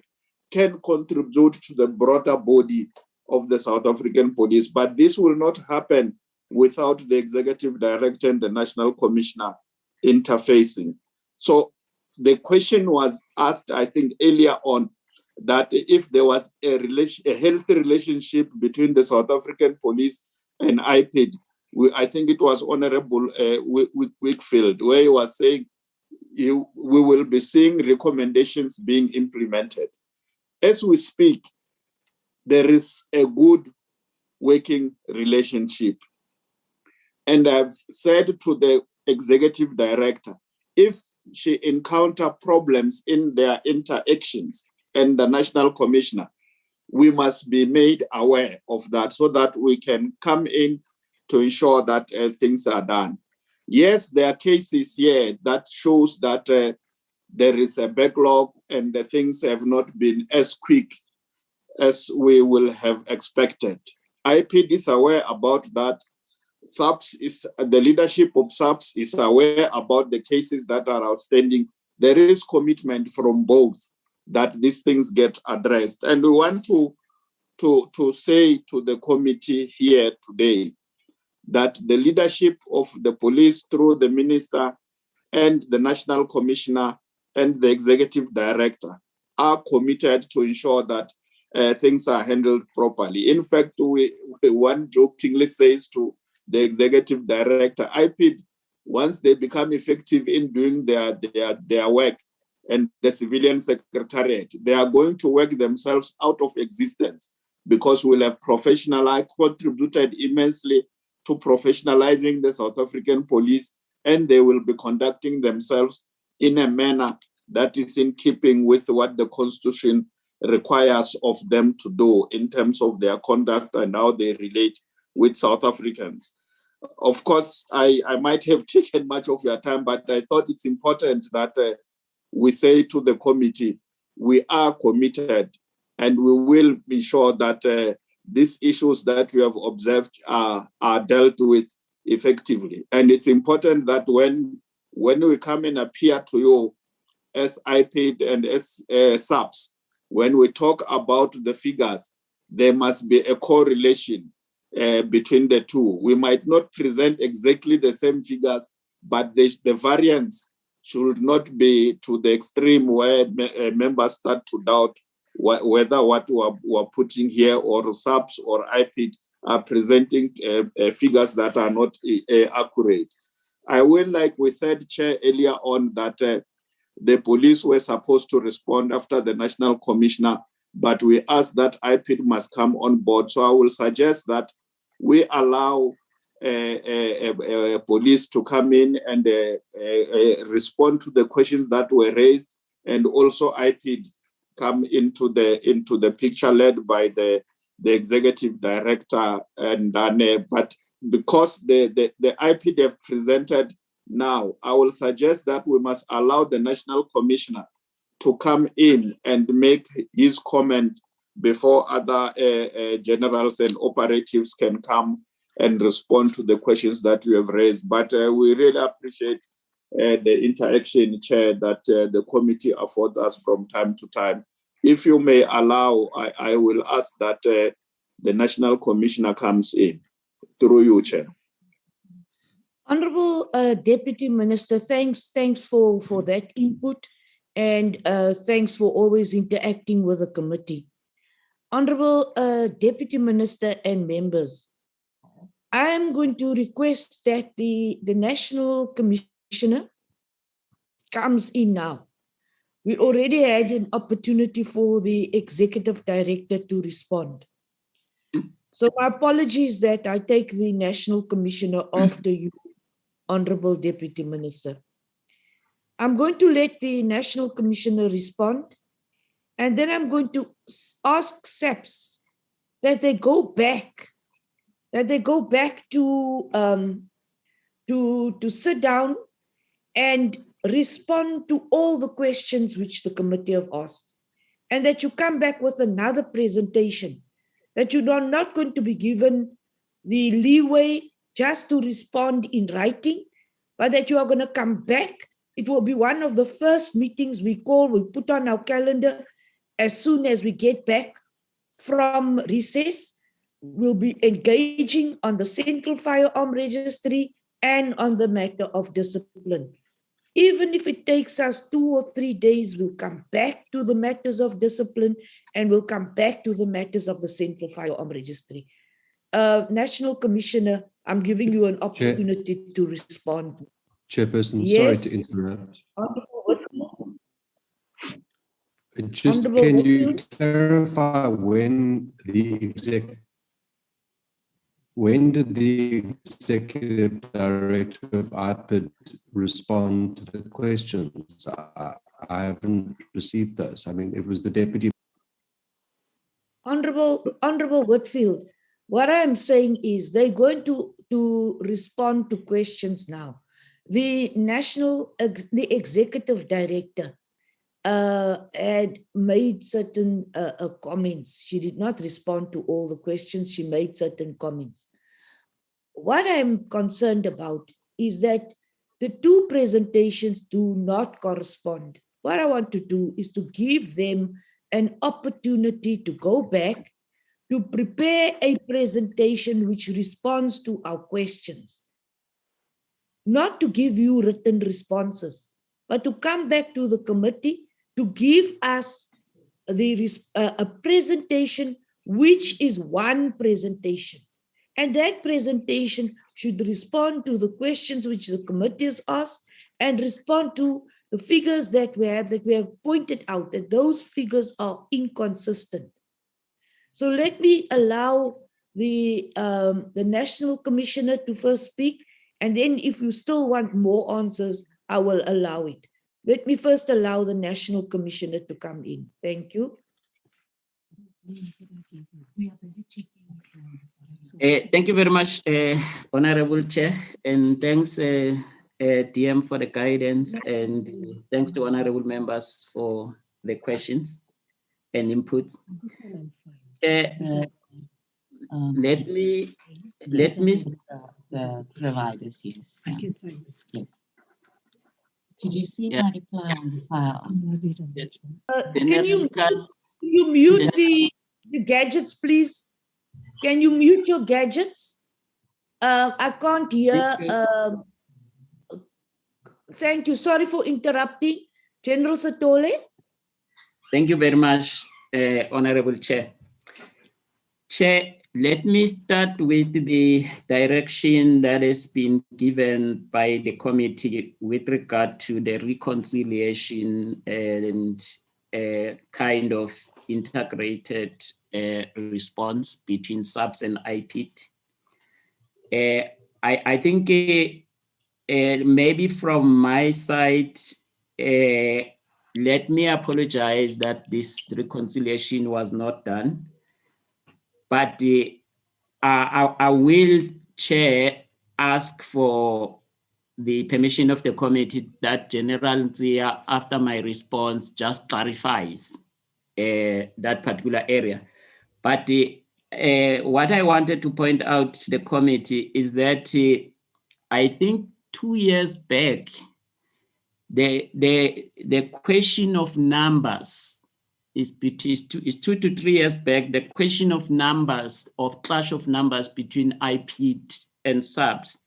can contribute to the broader body of the South African police. But this will not happen without the Executive Director and the National Commissioner interfacing. So the question was asked, I think, earlier on, that if there was a healthy relationship between the South African police and IPID, I think it was Honorable Wickfield, where he was saying we will be seeing recommendations being implemented. As we speak, there is a good working relationship. And I've said to the Executive Director, if she encounters problems in their interactions and the National Commissioner, we must be made aware of that so that we can come in to ensure that things are done. Yes, there are cases here that shows that there is a backlog and the things have not been as quick as we will have expected. IPID is aware about that. SAPS the leadership of SAPS is aware about the cases that are outstanding. There is commitment from both that these things get addressed. And we want to say to the committee here today that the leadership of the police through the minister and the National Commissioner and the Executive Director are committed to ensure that things are handled properly. In fact, one jokingly says to the Executive Director, IPID, once they become effective in doing their work, and the civilian secretariat, they are going to work themselves out of existence, because we'll have professionalized, contributed immensely to professionalizing the South African police, and they will be conducting themselves in a manner that is in keeping with what the Constitution requires of them to do in terms of their conduct and how they relate with South Africans. Of course, I might have taken much of your time, but I thought it's important that we say to the committee, we are committed and we will be sure that these issues that we have observed are dealt with effectively. And it's important that when we come and appear to you as IPID and as SAPS, when we talk about the figures, there must be a correlation between the two. We might not present exactly the same figures, but the variance should not be to the extreme where members start to doubt whether what we're putting here or SAPS or IPID are presenting figures that are not accurate. I will, like we said, Chair, earlier on, that the police were supposed to respond after the National Commissioner, but we asked that IPID must come on board. So I will suggest that we allow police to come in and respond to the questions that were raised, and also IPID come into the picture led by the executive director. And then, but because the IPID have presented now, I will suggest that we must allow the National Commissioner to come in and make his comment before other generals and operatives can come and respond to the questions that you have raised. But we really appreciate the interaction, Chair, that the committee affords us from time to time. If you may allow, I will ask that the National Commissioner comes in. Through you, Chair. Honorable Deputy Minister, thanks for that input, and thanks for always interacting with the committee. Honorable Deputy Minister and members, I am going to request that the National Commissioner comes in now. We already had an opportunity for the Executive Director to respond. So my apologies that I take the National Commissioner after you, Honorable Deputy Minister. I'm going to let the National Commissioner respond, and then I'm going to ask SAPS that they go back to sit down and respond to all the questions which the committee have asked, and that you come back with another presentation, that you are not going to be given the leeway just to respond in writing, but that you are going to come back. It will be one of the first meetings we put on our calendar as soon as we get back from recess. We'll be engaging on the Central Firearm Registry and on the matter of discipline. Even if it takes us 2 or 3 days, we'll come back to the matters of discipline, and we'll come back to the matters of the Central Firearm Registry. National Commissioner, I'm giving you an opportunity to respond. Chairperson, Yes. sorry to interrupt. Honorable Can you Whitfield? clarify when did the Executive Director of IPID respond to the questions? I haven't received those. I mean, it was the Deputy. Honorable Whitfield, what I'm saying is they're going to respond to questions now. The Executive Director had made certain comments. She did not respond to all the questions. She made certain comments. What I'm concerned about is that the two presentations do not correspond. What I want to do is to give them an opportunity to go back to prepare a presentation which responds to our questions. Not to give you written responses, but to come back to the committee to give us a presentation which is one presentation. And that presentation should respond to the questions which the committee has asked and respond to the figures that we have pointed out, that those figures are inconsistent. So let me allow the National Commissioner to first speak, and then if you still want more answers, I will allow it. Let me first allow the National Commissioner to come in. Thank you. Thank you very much, Honorable Chair, and thanks, DM, for the guidance, and thanks to honorable members for the questions and inputs. Let me the providers, yes. Yes. Could you see my reply on the file? Can you mute the gadgets, please? Can you mute your gadgets? I can't hear. Thank you. Sorry for interrupting. General Satole. Thank you very much, Honorable Chair. Chair, let me start with the direction that has been given by the committee with regard to the reconciliation and kind of integrated response between SAPS and IPID. I think maybe from my side, let me apologize that this reconciliation was not done. But I will, Chair, ask for the permission of the committee that General Zia, after my response, just clarifies that particular area. But what I wanted to point out to the committee is that I think 2 years back, the question of numbers is 2 to 3 years back, the question of numbers, of clash of numbers between IPID and SAPS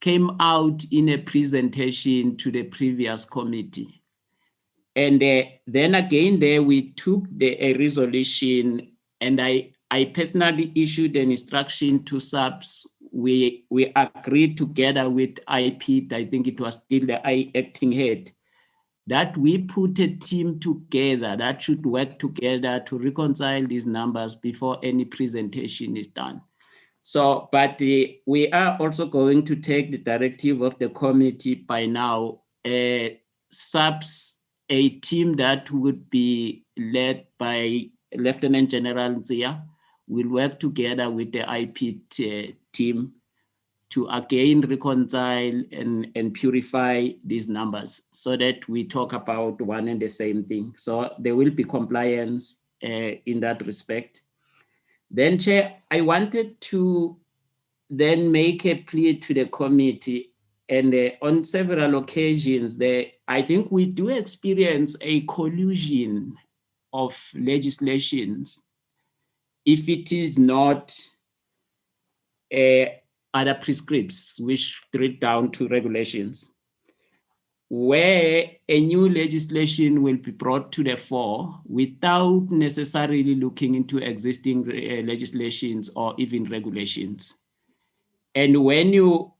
came out in a presentation to the previous committee. And then again there we took a resolution, and I personally issued an instruction to SAPS. We agreed together with IPID, I think it was still the acting head, that we put a team together that should work together to reconcile these numbers before any presentation is done. So, but we are also going to take the directive of the committee by now. SAPS, a team that would be led by Lieutenant General Zia, will work together with the IPID team to again reconcile and purify these numbers so that we talk about one and the same thing. So there will be compliance in that respect. Then, Chair, I wanted to then make a plea to the committee, and on several occasions, I think we do experience a collusion of legislations if it is not other prescripts which straight down to regulations, where a new legislation will be brought to the fore without necessarily looking into existing legislations or even regulations. And when you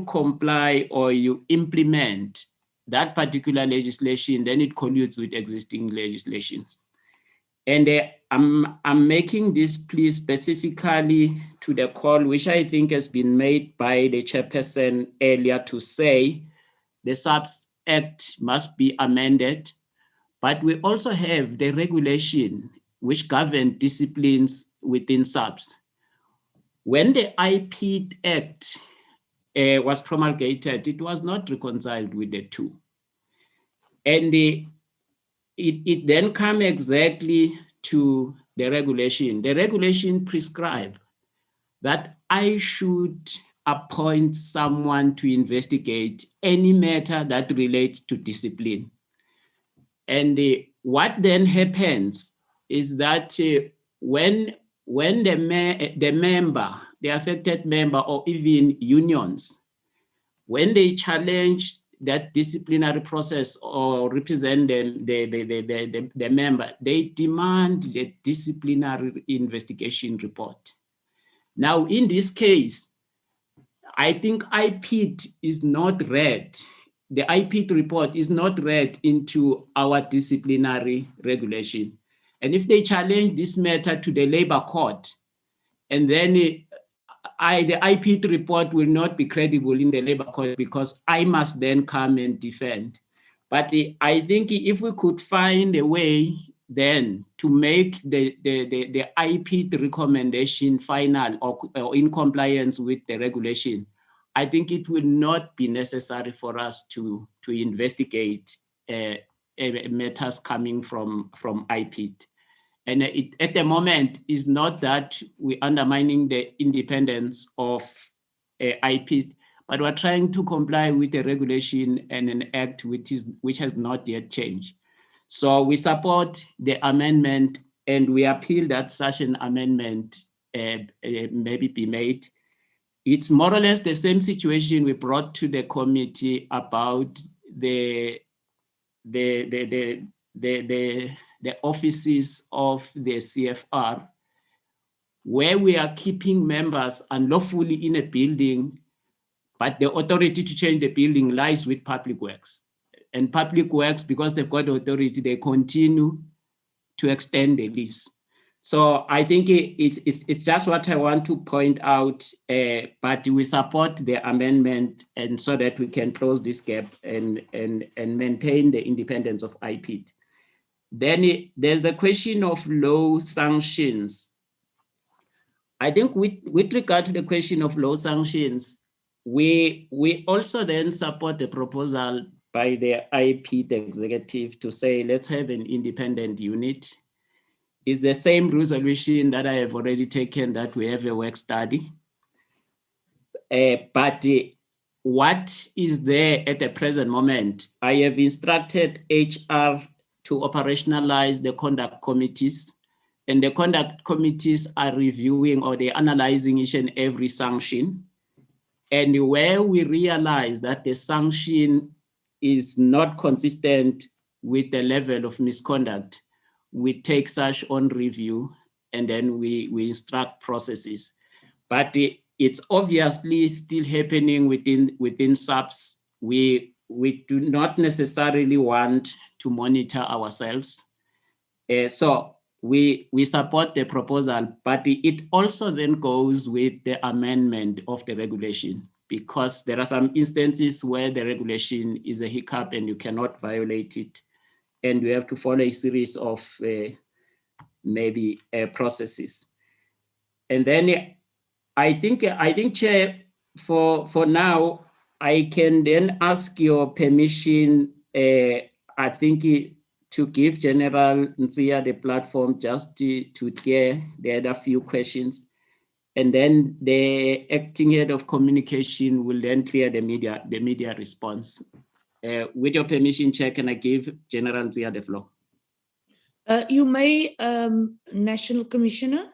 comply or you implement that particular legislation, then it colludes with existing legislations. And I'm making this plea specifically to the call, which I think has been made by the chairperson earlier, to say the SAPS Act must be amended, but we also have the regulation which governs disciplines within SAPS. When the IPID Act was promulgated, it was not reconciled with the two. And it then comes exactly to the regulation. The regulation prescribes that I should appoint someone to investigate any matter that relates to discipline. And what then happens is that when the member, the affected member, or even unions, when they challenge that disciplinary process or represent the member, they demand the disciplinary investigation report. Now, in this case, I think IPID is not read. The IPID report is not read into our disciplinary regulation. And if they challenge this matter to the labor court, and then the IPID report will not be credible in the labor court because I must then come and defend. But I think if we could find a way then to make the IPID recommendation final or in compliance with the regulation, I think it will not be necessary for us to investigate matters coming from IPID. And at the moment, it's not that we're undermining the independence of IPID, but we're trying to comply with the regulation and an act which has not yet changed. So we support the amendment, and we appeal that such an amendment maybe be made. It's more or less the same situation we brought to the committee about the offices of the CFR, where we are keeping members unlawfully in a building, but the authority to change the building lies with Public Works. And Public Works, because they've got authority, they continue to extend the lease. So I think it's just what I want to point out, but we support the amendment, and so that we can close this gap and maintain the independence of IPID. Then there's a question of law sanctions. I think with regard to the question of law sanctions, we also then support the proposal by the IPID executive to say, let's have an independent unit. It's the same resolution that I have already taken, that we have a work study. But what is there at the present moment? I have instructed HR to operationalize the conduct committees, and the conduct committees are reviewing or they're analyzing each and every sanction. And where we realize that the sanction is not consistent with the level of misconduct, we take such on review, and then we instruct processes. But it's obviously still happening within SAPS. We do not necessarily want to monitor ourselves. So we support the proposal, but it also then goes with the amendment of the regulation, because there are some instances where the regulation is a hiccup and you cannot violate it, and you have to follow a series of processes. And then I think, Chair, for now, I can then ask your permission, I think, to give General Nzia the platform just to clear the other few questions. And then the acting head of communication will then clear the media response. With your permission, Chair, can I give General Nzia the floor? You may, National Commissioner.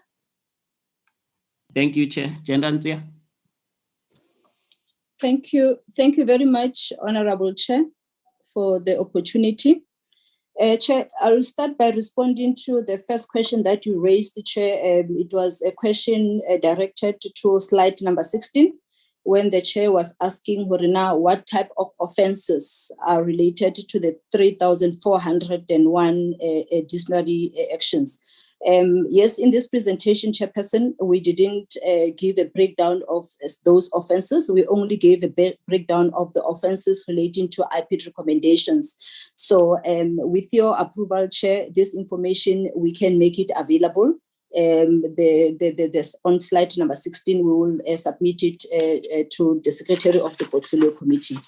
Thank you, Chair. General Nzia. Thank you. Thank you very much, Honorable Chair, for the opportunity. Chair, I'll start by responding to the first question that you raised, Chair. It was a question directed to slide number 16, when the Chair was asking Horina what type of offences are related to the 3,401 disciplinary actions. Yes, in this presentation, Chairperson, we didn't give a breakdown of those offences. We only gave a breakdown of the offences relating to IPID recommendations. So with your approval, Chair, this information, we can make it available. On slide number 16, we will submit it to the Secretary of the Portfolio Committee.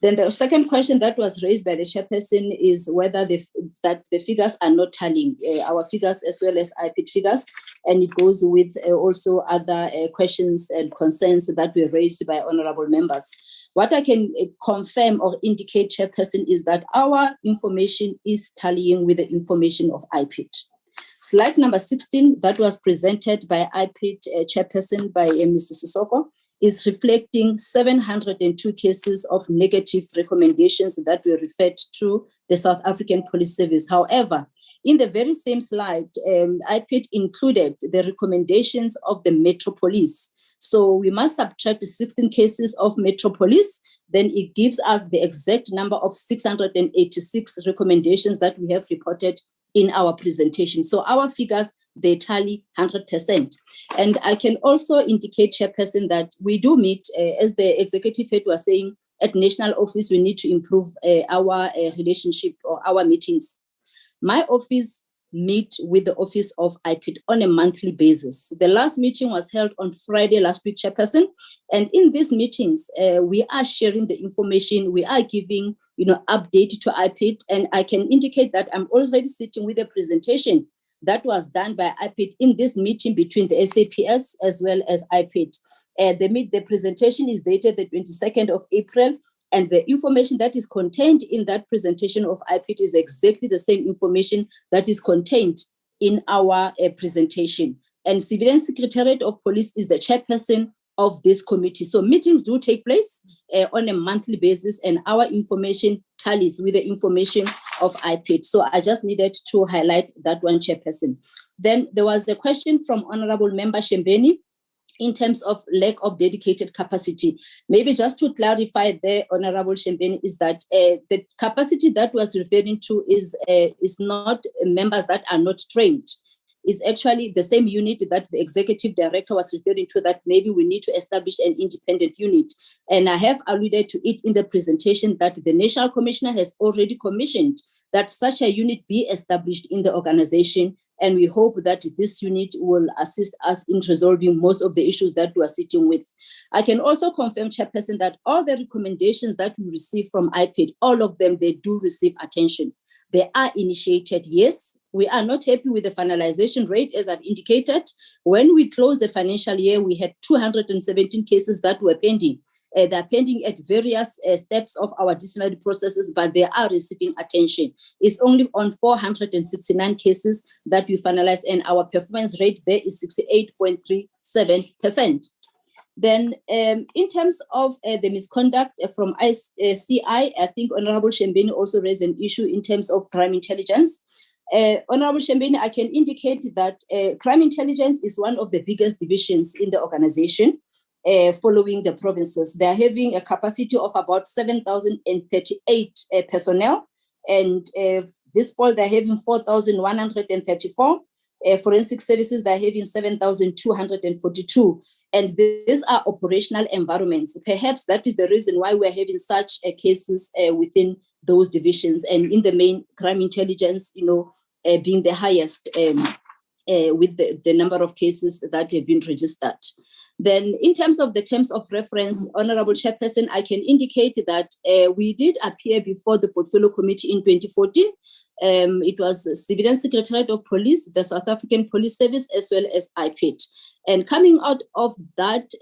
Then the second question that was raised by the Chairperson is whether that the figures are not tallying, our figures as well as IPID figures, and it goes with also other questions and concerns that were raised by honourable members. What I can confirm or indicate, Chairperson, is that our information is tallying with the information of IPID. Slide number 16 that was presented by IPID Chairperson by Mr. Sissoko is reflecting 702 cases of negative recommendations that were referred to the South African Police Service. However, in the very same slide, IPID included the recommendations of the Metro Police. So we must subtract 16 cases of Metro Police, then it gives us the exact number of 686 recommendations that we have reported in our presentation. So our figures, they tally 100%. And I can also indicate, Chairperson, that we do meet, as the executive head was saying, at national office, we need to improve our relationship or our meetings. My office meet with the office of IPID on a monthly basis. The last meeting was held on Friday last week, Chairperson. And in these meetings, we are sharing the information, we are giving, update to IPID. And I can indicate that I'm already sitting with a presentation that was done by IPID in this meeting between the SAPS as well as IPID. The presentation is dated the 22nd of April, and the information that is contained in that presentation of IPID is exactly the same information that is contained in our presentation. And Civilian Secretariat of Police is the chairperson of this committee. So meetings do take place on a monthly basis, and our information tallies with the information of IPID. So I just needed to highlight that one, Chairperson. Then there was the question from Honorable Member Shembeni in terms of lack of dedicated capacity. Maybe just to clarify there, Honorable Shembeni, is that the capacity that was referring to is not members that are not trained. Is actually the same unit that the executive director was referring to, that maybe we need to establish an independent unit. And I have alluded to it in the presentation that the National Commissioner has already commissioned that such a unit be established in the organization. And we hope that this unit will assist us in resolving most of the issues that we are sitting with. I can also confirm, Chairperson, that all the recommendations that we receive from IPID, all of them, they do receive attention. They are initiated, yes. We are not happy with the finalization rate, as I've indicated. When we closed the financial year, we had 217 cases that were pending. They're pending at various steps of our disciplinary processes, but they are receiving attention. It's only on 469 cases that we finalized, and our performance rate there is 68.37%. Then in terms of the misconduct from ICI, I think Honorable Shembeni also raised an issue in terms of crime intelligence. Honorable Shembeni, I can indicate that crime intelligence is one of the biggest divisions in the organization following the provinces. They are having a capacity of about 7,038 personnel, and VISPOL, they're having 4,134. Forensic services, they're having 7,242. And these are operational environments. Perhaps that is the reason why we're having such cases within those divisions, and in the main crime intelligence, being the highest with the number of cases that have been registered. Then in terms of the terms of reference, Honorable Chairperson, I can indicate that we did appear before the Portfolio Committee in 2014. It was Civilian Secretariat of Police, the South African Police Service, as well as IPID. And coming out of that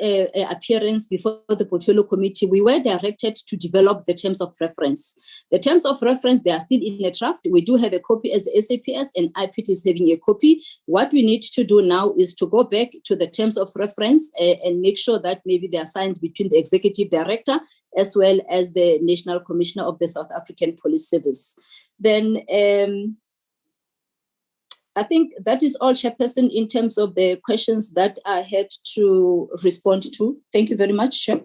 appearance before the Portfolio Committee, we were directed to develop the terms of reference. The terms of reference, they are still in a draft. We do have a copy as the SAPS, and IPID is having a copy. What we need to do now is to go back to the terms of reference and make sure that maybe they are signed between the Executive Director as well as the National Commissioner of the South African Police Service. Then I think that is all, Chairperson, in terms of the questions that I had to respond to. Thank you very much, Chair.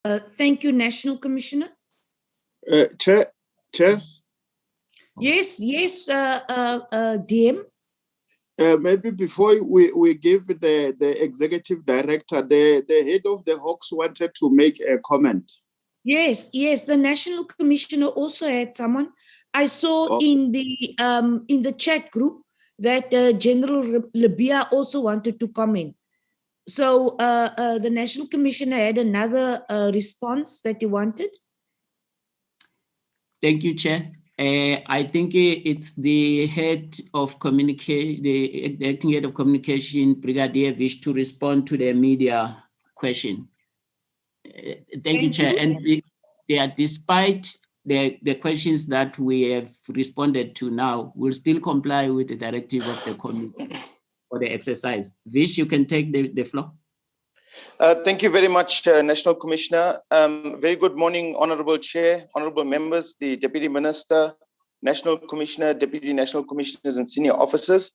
Thank you, National Commissioner. Chair? Yes, DM. Maybe before we give the Executive Director, the head of the Hawks wanted to make a comment. Yes, the National Commissioner also had someone. I saw in the chat group that General Labia also wanted to comment. So the National Commissioner had another response that he wanted. Thank you, Chair. I think it's the head of communication, the acting head of communication, Brigadier Vish, to respond to the media question. Thank you, Chair. And despite the questions that we have responded to now, we'll still comply with the directive of the committee for the exercise. Vish, you can take the floor. Thank you very much, National Commissioner. Very good morning, Honorable Chair, Honorable members, the Deputy Minister, National Commissioner, Deputy National Commissioners, and senior officers.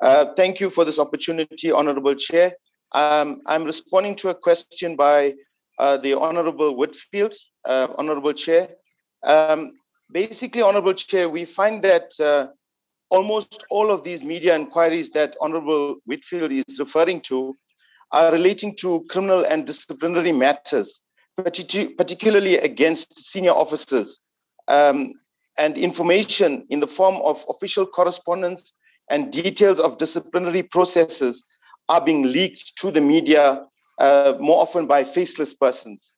Thank you for this opportunity, Honorable Chair. I'm responding to a question by the Honorable Whitfield, Honorable Chair. basically, Honorable Chair, we find that almost all of these media inquiries that Honorable Whitfield is referring to are relating to criminal and disciplinary matters, particularly against senior officers, and information in the form of official correspondence and details of disciplinary processes are being leaked to the media, more often by faceless persons.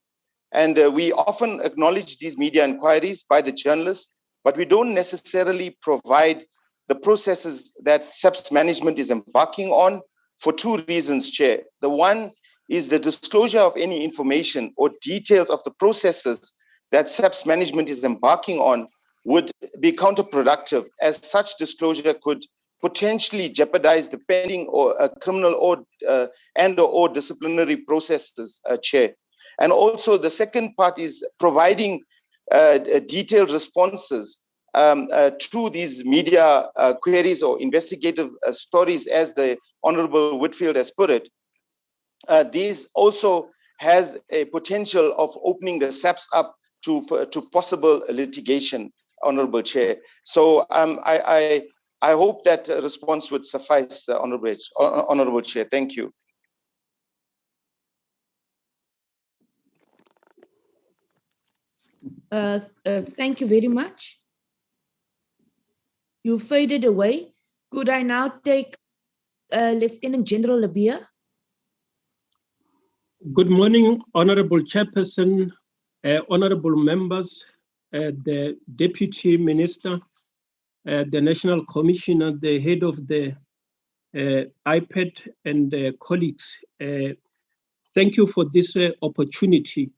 And we often acknowledge these media inquiries by the journalists, but we don't necessarily provide the processes that SAPS management is embarking on for two reasons, Chair. The one is the disclosure of any information or details of the processes that SAPS management is embarking on would be counterproductive, as such disclosure could potentially jeopardize the pending or criminal or disciplinary processes, Chair. And also the second part is providing detailed responses to these media queries or investigative stories, as the Honorable Whitfield has put it. These also has a potential of opening the SAPS up to possible litigation, Honorable Chair. So I hope that response would suffice, Honorable Chair. Thank you. Thank you very much. You faded away. Could I now take Lieutenant General Labia? Good morning, Honorable Chairperson, honorable members, the Deputy Minister, the National Commissioner, the head of the IPID, and colleagues. Thank you for this opportunity.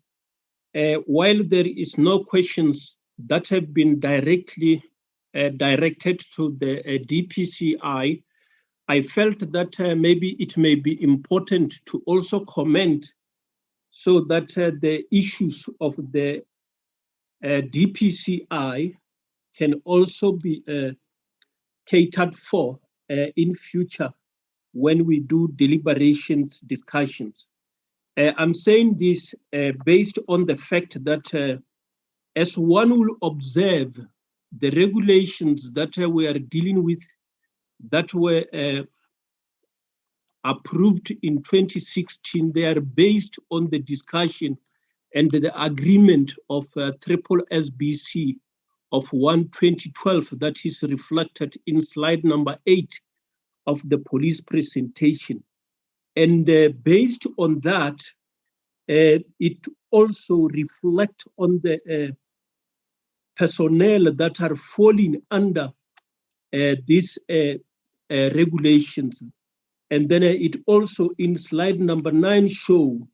While there is no questions that have been directly directed to the DPCI, I felt that maybe it may be important to also comment so that the issues of the DPCI can also be catered for in future when we do deliberations, discussions. I'm saying this based on the fact that as one will observe the regulations that we are dealing with that were approved in 2016, they are based on the discussion and the agreement of triple SBC of 1/2012 that is reflected in slide number 8 of the police presentation. And based on that, it also reflects on the personnel that are falling under these regulations. And then it also in slide number 9 show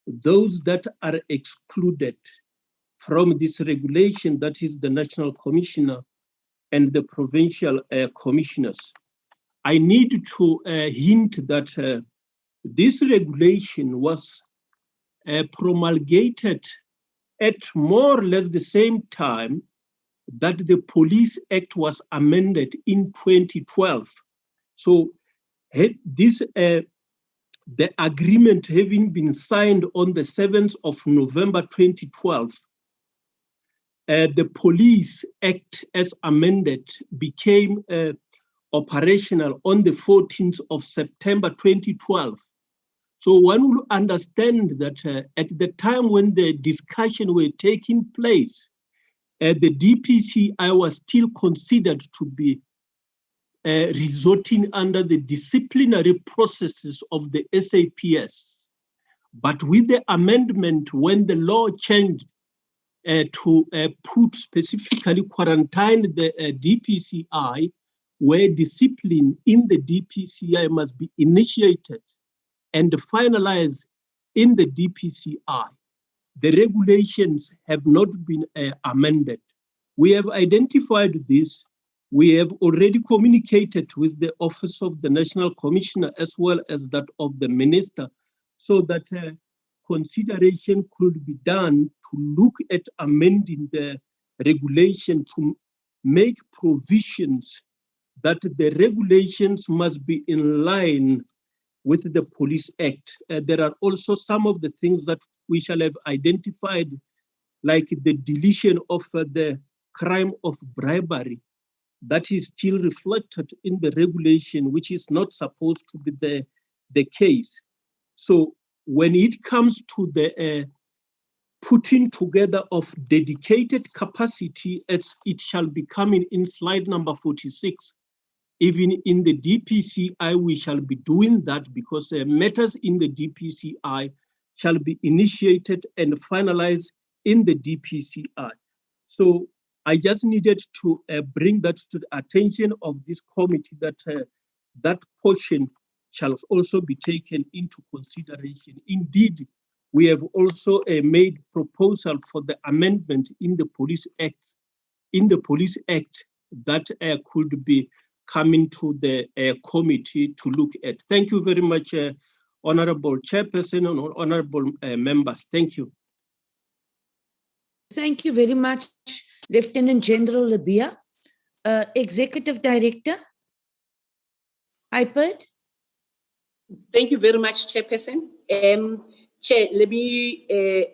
those that are excluded from this regulation, that is the National Commissioner and the provincial commissioners. I need to hint that this regulation was promulgated at more or less the same time that the Police Act was amended in 2012. So this, the agreement having been signed on the 7th of November 2012, the Police Act as amended became operational on the 14th of September 2012. So one will understand that at the time when the discussion were taking place, the DPCI was still considered to be resorting under the disciplinary processes of the SAPS. But with the amendment, when the law changed to put specifically quarantine the DPCI, where discipline in the DPCI must be initiated and finalized in the DPCI, the regulations have not been amended. We have identified this. We have already communicated with the Office of the National Commissioner as well as that of the Minister, so that consideration could be done to look at amending the regulation to make provisions that the regulations must be in line with the Police Act. There are also some of the things that we shall have identified, like the deletion of the crime of bribery that is still reflected in the regulation, which is not supposed to be the case. So when it comes to the putting together of dedicated capacity, as it shall be coming in slide number 46, even in the DPCI, we shall be doing that because matters in the DPCI shall be initiated and finalized in the DPCI. So I just needed to bring that to the attention of this committee that that portion shall also be taken into consideration. Indeed, we have also made proposal for the amendment in the Police Act, that could be coming to the committee to look at. Thank you very much, Honorable Chairperson and honorable members. Thank you. Thank you very much, Lieutenant General Labia. Executive Director, IPID. Thank you very much, Chairperson. Chair, let me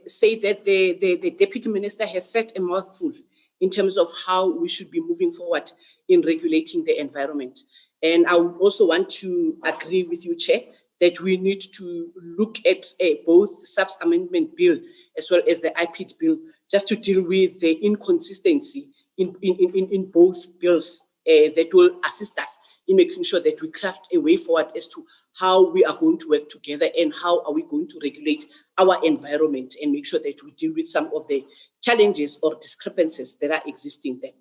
say that the Deputy Minister has said a mouthful in terms of how we should be moving forward in regulating the environment. And I would also want to agree with you, Chair, that we need to look at both SAPS amendment bill as well as the IPID bill, just to deal with the inconsistency in both bills that will assist us in making sure that we craft a way forward as to how we are going to work together and how are we going to regulate our environment and make sure that we deal with some of the challenges or discrepancies that are existing there.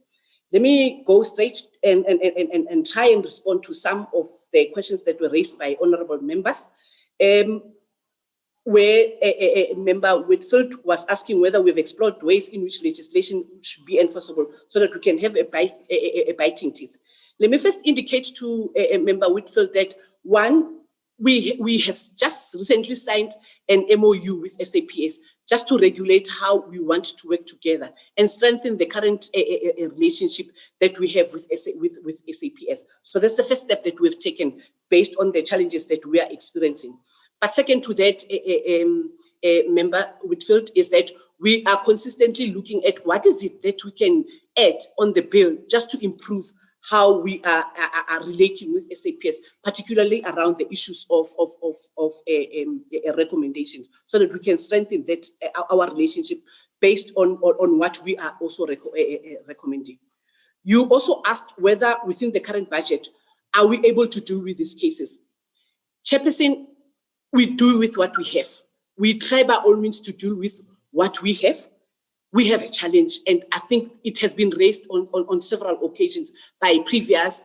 Let me go straight and try and respond to some of the questions that were raised by honorable members. Where a member Whitfield was asking whether we've explored ways in which legislation should be enforceable so that we can have a biting teeth. Let me first indicate to a member Whitfield that one, we have just recently signed an MOU with SAPS just to regulate how we want to work together and strengthen the current relationship that we have with SAPS. So that's the first step that we've taken based on the challenges that we are experiencing. But second to that, member Whitfield, is that we are consistently looking at what is it that we can add on the bill just to improve how we are relating with SAPS, particularly around the issues of recommendations, so that we can strengthen that our relationship based on what we are also recommending. You also asked whether within the current budget, are we able to deal with these cases? Chairperson, we do with what we have. We try by all means to deal with what we have. We have a challenge, and I think it has been raised on several occasions by previous,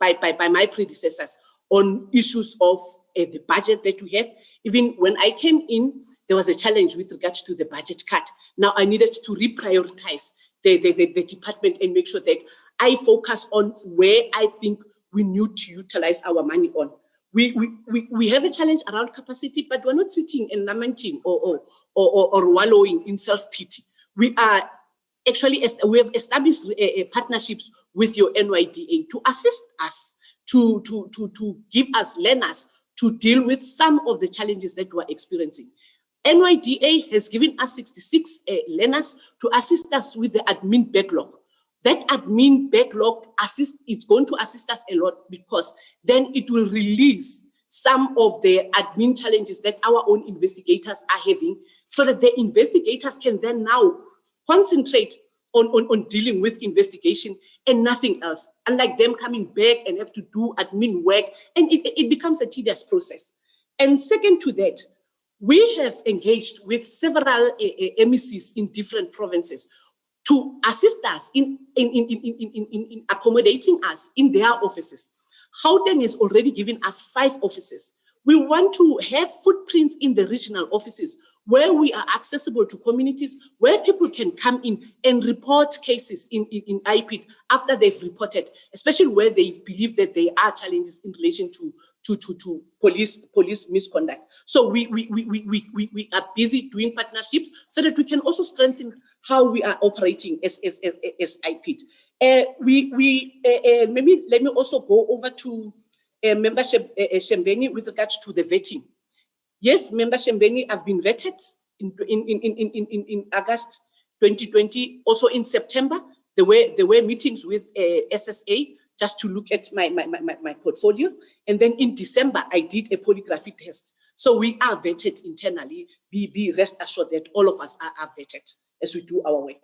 by my predecessors on issues of the budget that we have. Even when I came in, there was a challenge with regards to the budget cut. Now I needed to reprioritize the department and make sure that I focus on where I think we need to utilize our money on. We have a challenge around capacity, but we're not sitting and lamenting or wallowing in self-pity. We are actually, we have established partnerships with your NYDA to assist us, to give us learners to deal with some of the challenges that we're experiencing. NYDA has given us 66 learners to assist us with the admin backlog. That admin backlog is going to assist us a lot, because then it will release some of the admin challenges that our own investigators are having, so that the investigators can then now concentrate on dealing with investigation and nothing else, unlike them coming back and have to do admin work, and it becomes a tedious process. And second to that, we have engaged with several MECs in different provinces to assist us in accommodating us in their offices. Gauteng has already given us 5 offices. We want to have footprints in the regional offices where we are accessible to communities, where people can come in and report cases in IPID after they've reported, especially where they believe that there are challenges in relation to police misconduct. So we are busy doing partnerships so that we can also strengthen how we are operating as IPID. Maybe let me also go over to Member Shembeni with regards to the vetting. Yes, Member Shembeni have been vetted in August 2020. Also in September, There were meetings with SSA just to look at my portfolio. And then in December, I did a polygraphy test. So we are vetted internally. Be rest assured that all of us are vetted as we do our work.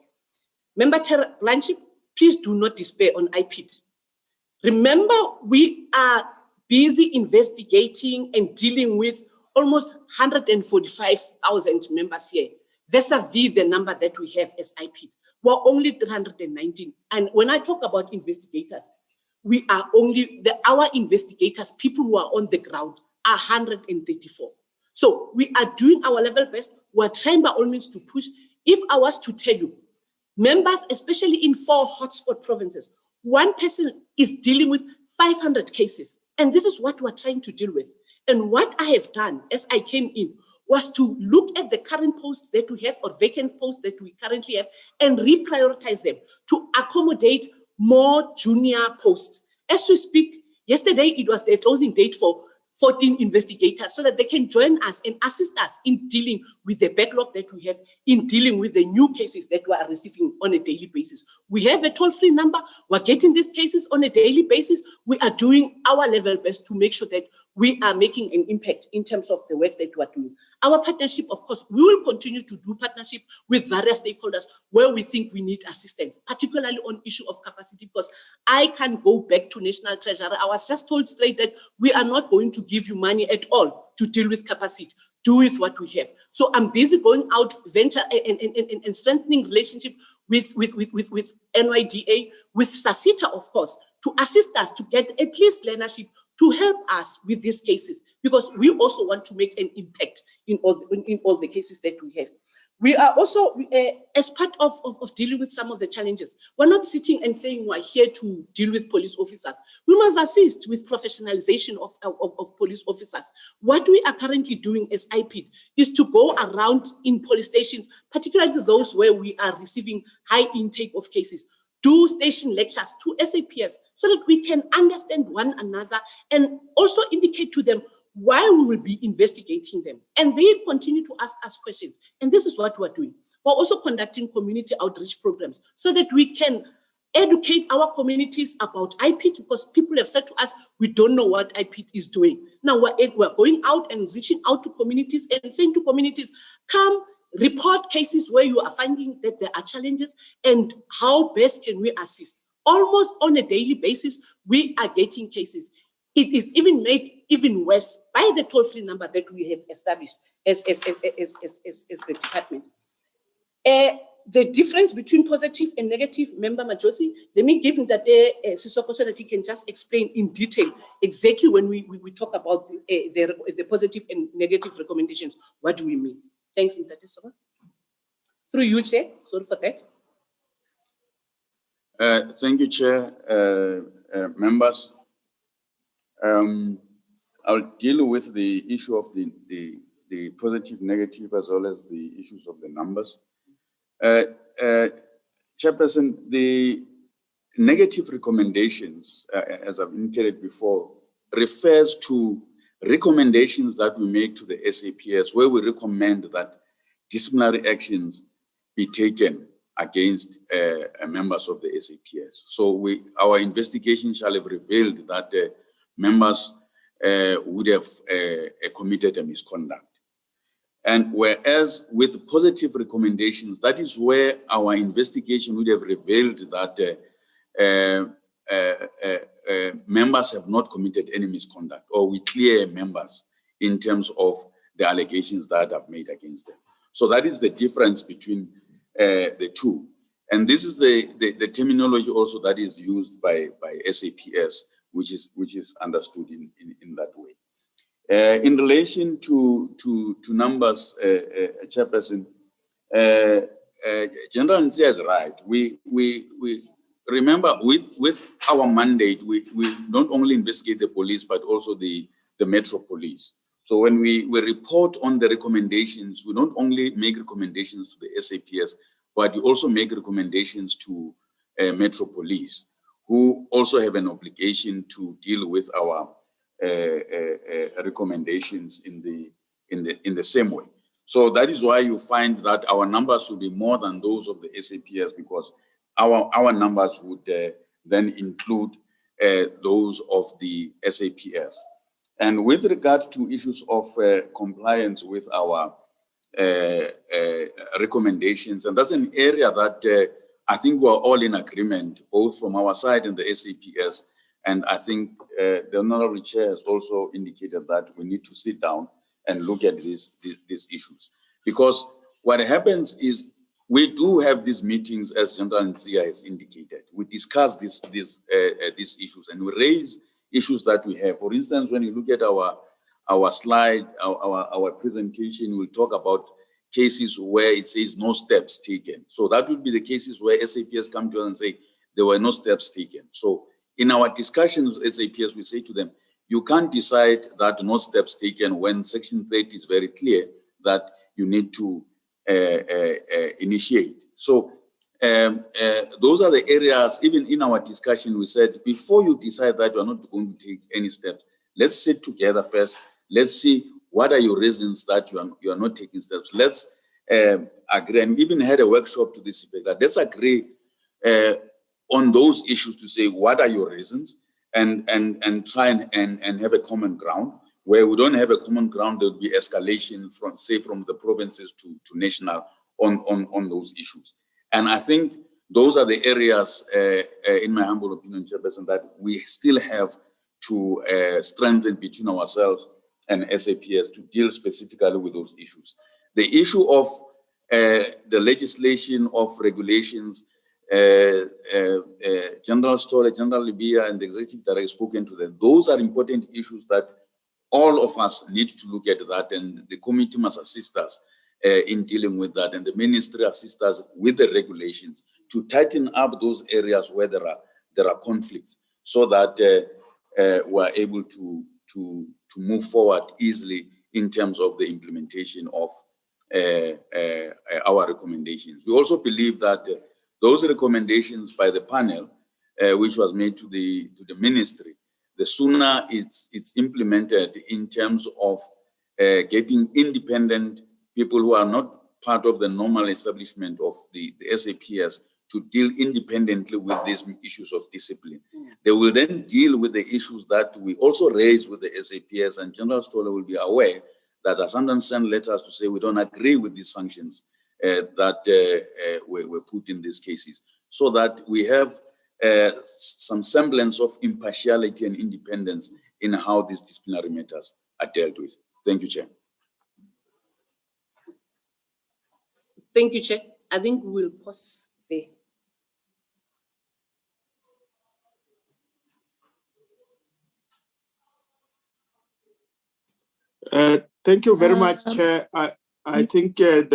Member Blanchip, please do not despair on IPID. Remember, we are busy investigating and dealing with almost 145,000 members here, vis-a-vis the number that we have as IPID. We're only 319. And when I talk about investigators, we are only, our investigators, people who are on the ground, are 134. So we are doing our level best. We're trying by all means to push. If I was to tell you, members, especially in 4 hotspot provinces, one person is dealing with 500 cases. And this is what we're trying to deal with. And what I have done as I came in was to look at the current posts that we have or vacant posts that we currently have and reprioritize them to accommodate more junior posts. As we speak, yesterday it was the closing date for 14 investigators so that they can join us and assist us in dealing with the backlog that we have, in dealing with the new cases that we are receiving on a daily basis. We have a toll-free number. We're getting these cases on a daily basis. We are doing our level best to make sure that we are making an impact in terms of the work that we are doing. Our partnership, of course, we will continue to do partnership with various stakeholders where we think we need assistance, particularly on issue of capacity, because I can't go back to National Treasury. I was just told straight that we are not going to give you money at all to deal with capacity. Do with what we have. So I'm busy going out, venture and strengthening relationship with NYDA, with SASITA, of course, to assist us to get at least leadership to help us with these cases, because we also want to make an impact in all the cases that we have. We are also, as part of dealing with some of the challenges, we're not sitting and saying we're here to deal with police officers. We must assist with professionalization of police officers. What we are currently doing as IPID is to go around in police stations, particularly those where we are receiving high intake of cases, do station lectures to SAPS so that we can understand one another and also indicate to them why we will be investigating them. And they continue to ask us questions. And this is what we're doing. We're also conducting community outreach programs so that we can educate our communities about IPID, because people have said to us, we don't know what IPID is doing. Now we're going out and reaching out to communities and saying to communities, come, report cases where you are finding that there are challenges and how best can we assist. Almost on a daily basis, we are getting cases. It is even made even worse by the toll-free number that we have established as the department. The difference between positive and negative, Member Majosi, let me give him that Sisoko so that he can just explain in detail exactly when we talk about the positive and negative recommendations. What do we mean? Thanks, Ntate Soba. Through you, Chair. Sorry for that. Thank you, Chair. Members. I'll deal with the issue of the positive, negative, as well as the issues of the numbers. Chairperson, the negative recommendations, as I've indicated before, refers to recommendations that we make to the SAPS, where we recommend that disciplinary actions be taken against members of the SAPS. So our investigation shall have revealed that members would have committed a misconduct. And whereas with positive recommendations, that is where our investigation would have revealed that members have not committed any misconduct, or we clear members in terms of the allegations that I've made against them. So that is the difference between the two. And this is the terminology also that is used by SAPS, which is understood in that way. In relation to numbers, Chairperson, General Nsia is right. We remember with our mandate, we not only investigate the police, but also the Metro Police. So when we report on the recommendations, we not only make recommendations to the SAPS, but we also make recommendations to Metro Police, who also have an obligation to deal with our recommendations in the same way. So that is why you find that our numbers will be more than those of the SAPS, because our numbers would then include those of the SAPS. And with regard to issues of compliance with our recommendations, and that's an area that I think we're all in agreement, both from our side and the SAPS. And I think the Honorable Chair has also indicated that we need to sit down and look at these issues. Because what happens is we do have these meetings, as General Nsia has indicated. We discuss these issues and we raise issues that we have. For instance, when you look at our slide, our presentation, we'll talk about cases where it says no steps taken. So that would be the cases where SAPS come to us and say there were no steps taken. So in our discussions with SAPS, we say to them, you can't decide that no steps taken when Section 30 is very clear that you need to initiate. So those are the areas, even in our discussion, we said, before you decide that you're not going to take any steps, let's sit together first. Let's see what are your reasons that you are not taking steps. Let's agree, and even had a workshop to this effect, that let's agree on those issues to say, what are your reasons? And try and have a common ground. Where we don't have a common ground, there will be escalation from, say, from the provinces to national on those issues. And I think those are the areas, in my humble opinion, Chairperson, that we still have to strengthen between ourselves and SAPS to deal specifically with those issues. The issue of the legislation of regulations, General Story, General Libya, and the Executive Director spoken to them. Those are important issues that all of us need to look at that, and the committee must assist us in dealing with that, and the ministry assist us with the regulations to tighten up those areas where there are conflicts, so that we're able to move forward easily in terms of the implementation of our recommendations. We also believe that those recommendations by the panel, which was made to the ministry, the sooner it's implemented in terms of getting independent people who are not part of the normal establishment of the SAPS to deal independently with these issues of discipline. They will then deal with the issues that we also raise with the SAPS, and General Stoller will be aware that Assandan sent letters to say we don't agree with these sanctions that were put in these cases, so that we have some semblance of impartiality and independence in how these disciplinary matters are dealt with. Thank you, Chair. Thank you, Chair. I think we'll pause there. Thank you very much, Chair. I think the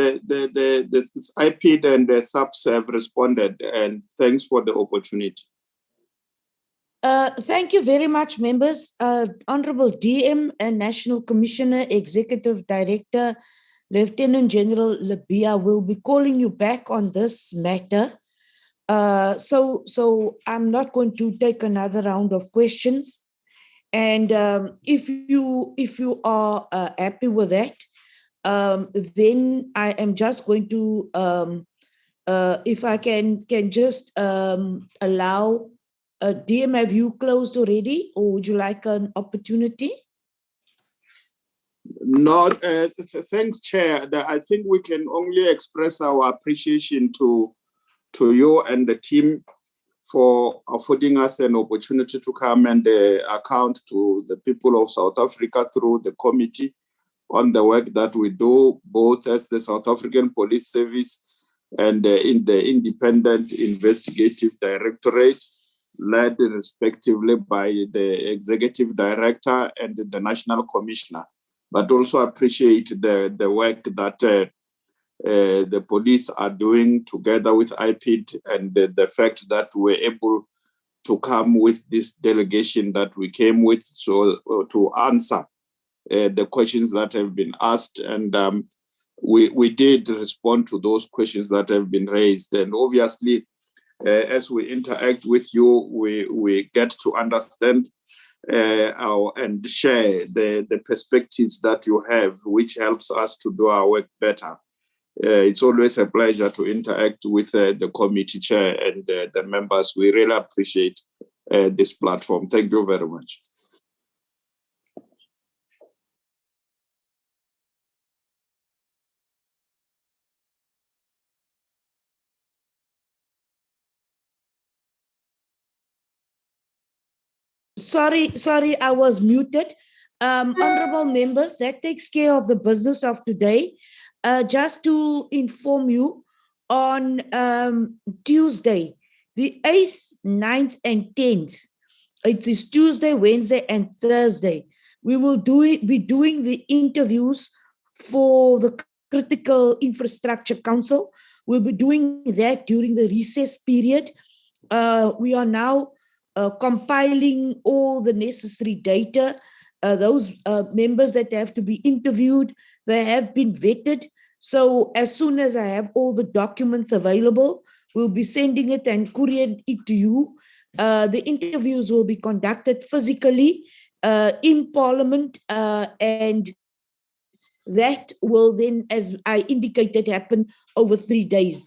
IPID and the SAPS have responded, and thanks for the opportunity. Thank you very much, members. Honorable DM and National Commissioner, Executive Director, Lieutenant General Libya will be calling you back on this matter. So I'm not going to take another round of questions. And if you are happy with that, then I am just going to, if I can just allow, DM, have you closed already, or would you like an opportunity? No, thanks, Chair. I think we can only express our appreciation to you and the team for affording us an opportunity to come and account to the people of South Africa through the committee on the work that we do, both as the South African Police Service and in the Independent Investigative Directorate, led respectively by the Executive Director and the National Commissioner. But also appreciate the work that the police are doing together with IPID, and the fact that we're able to come with this delegation that we came with, so to answer the questions that have been asked. And we did respond to those questions that have been raised. And obviously, as we interact with you, we get to understand and share the perspectives that you have, which helps us to do our work better. It's always a pleasure to interact with the committee chair and the members. We really appreciate this platform. Thank you very much. Sorry, I was muted. Honorable members, that takes care of the business of today. Just to inform you, on Tuesday, the 8th, 9th, and 10th, it is Tuesday, Wednesday, and Thursday, we will be doing the interviews for the Critical Infrastructure Council. We'll be doing that during the recess period. We are now compiling all the necessary data. Those members that have to be interviewed, they have been vetted. So as soon as I have all the documents available, we'll be sending it and couriering it to you. The interviews will be conducted physically in Parliament, and that will then, as I indicated, happen over 3 days.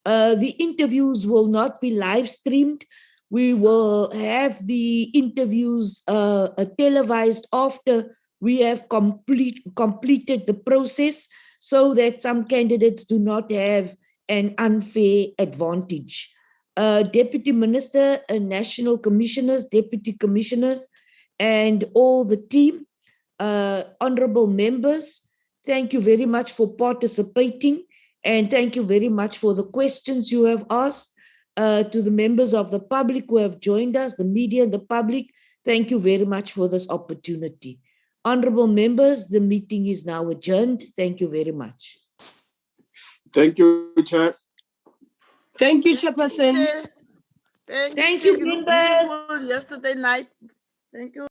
The interviews will not be live streamed. We will have the interviews televised after we have completed the process, so that some candidates do not have an unfair advantage. Deputy Minister, National Commissioners, Deputy Commissioners, and all the team, honorable members, thank you very much for participating, and thank you very much for the questions you have asked. To the members of the public who have joined us, the media and the public, thank you very much for this opportunity. Honorable members, the meeting is now adjourned. Thank you very much. Thank you, Chair. Thank you, Chairperson. Thank Thank you, you, members. Yesterday night. Thank you.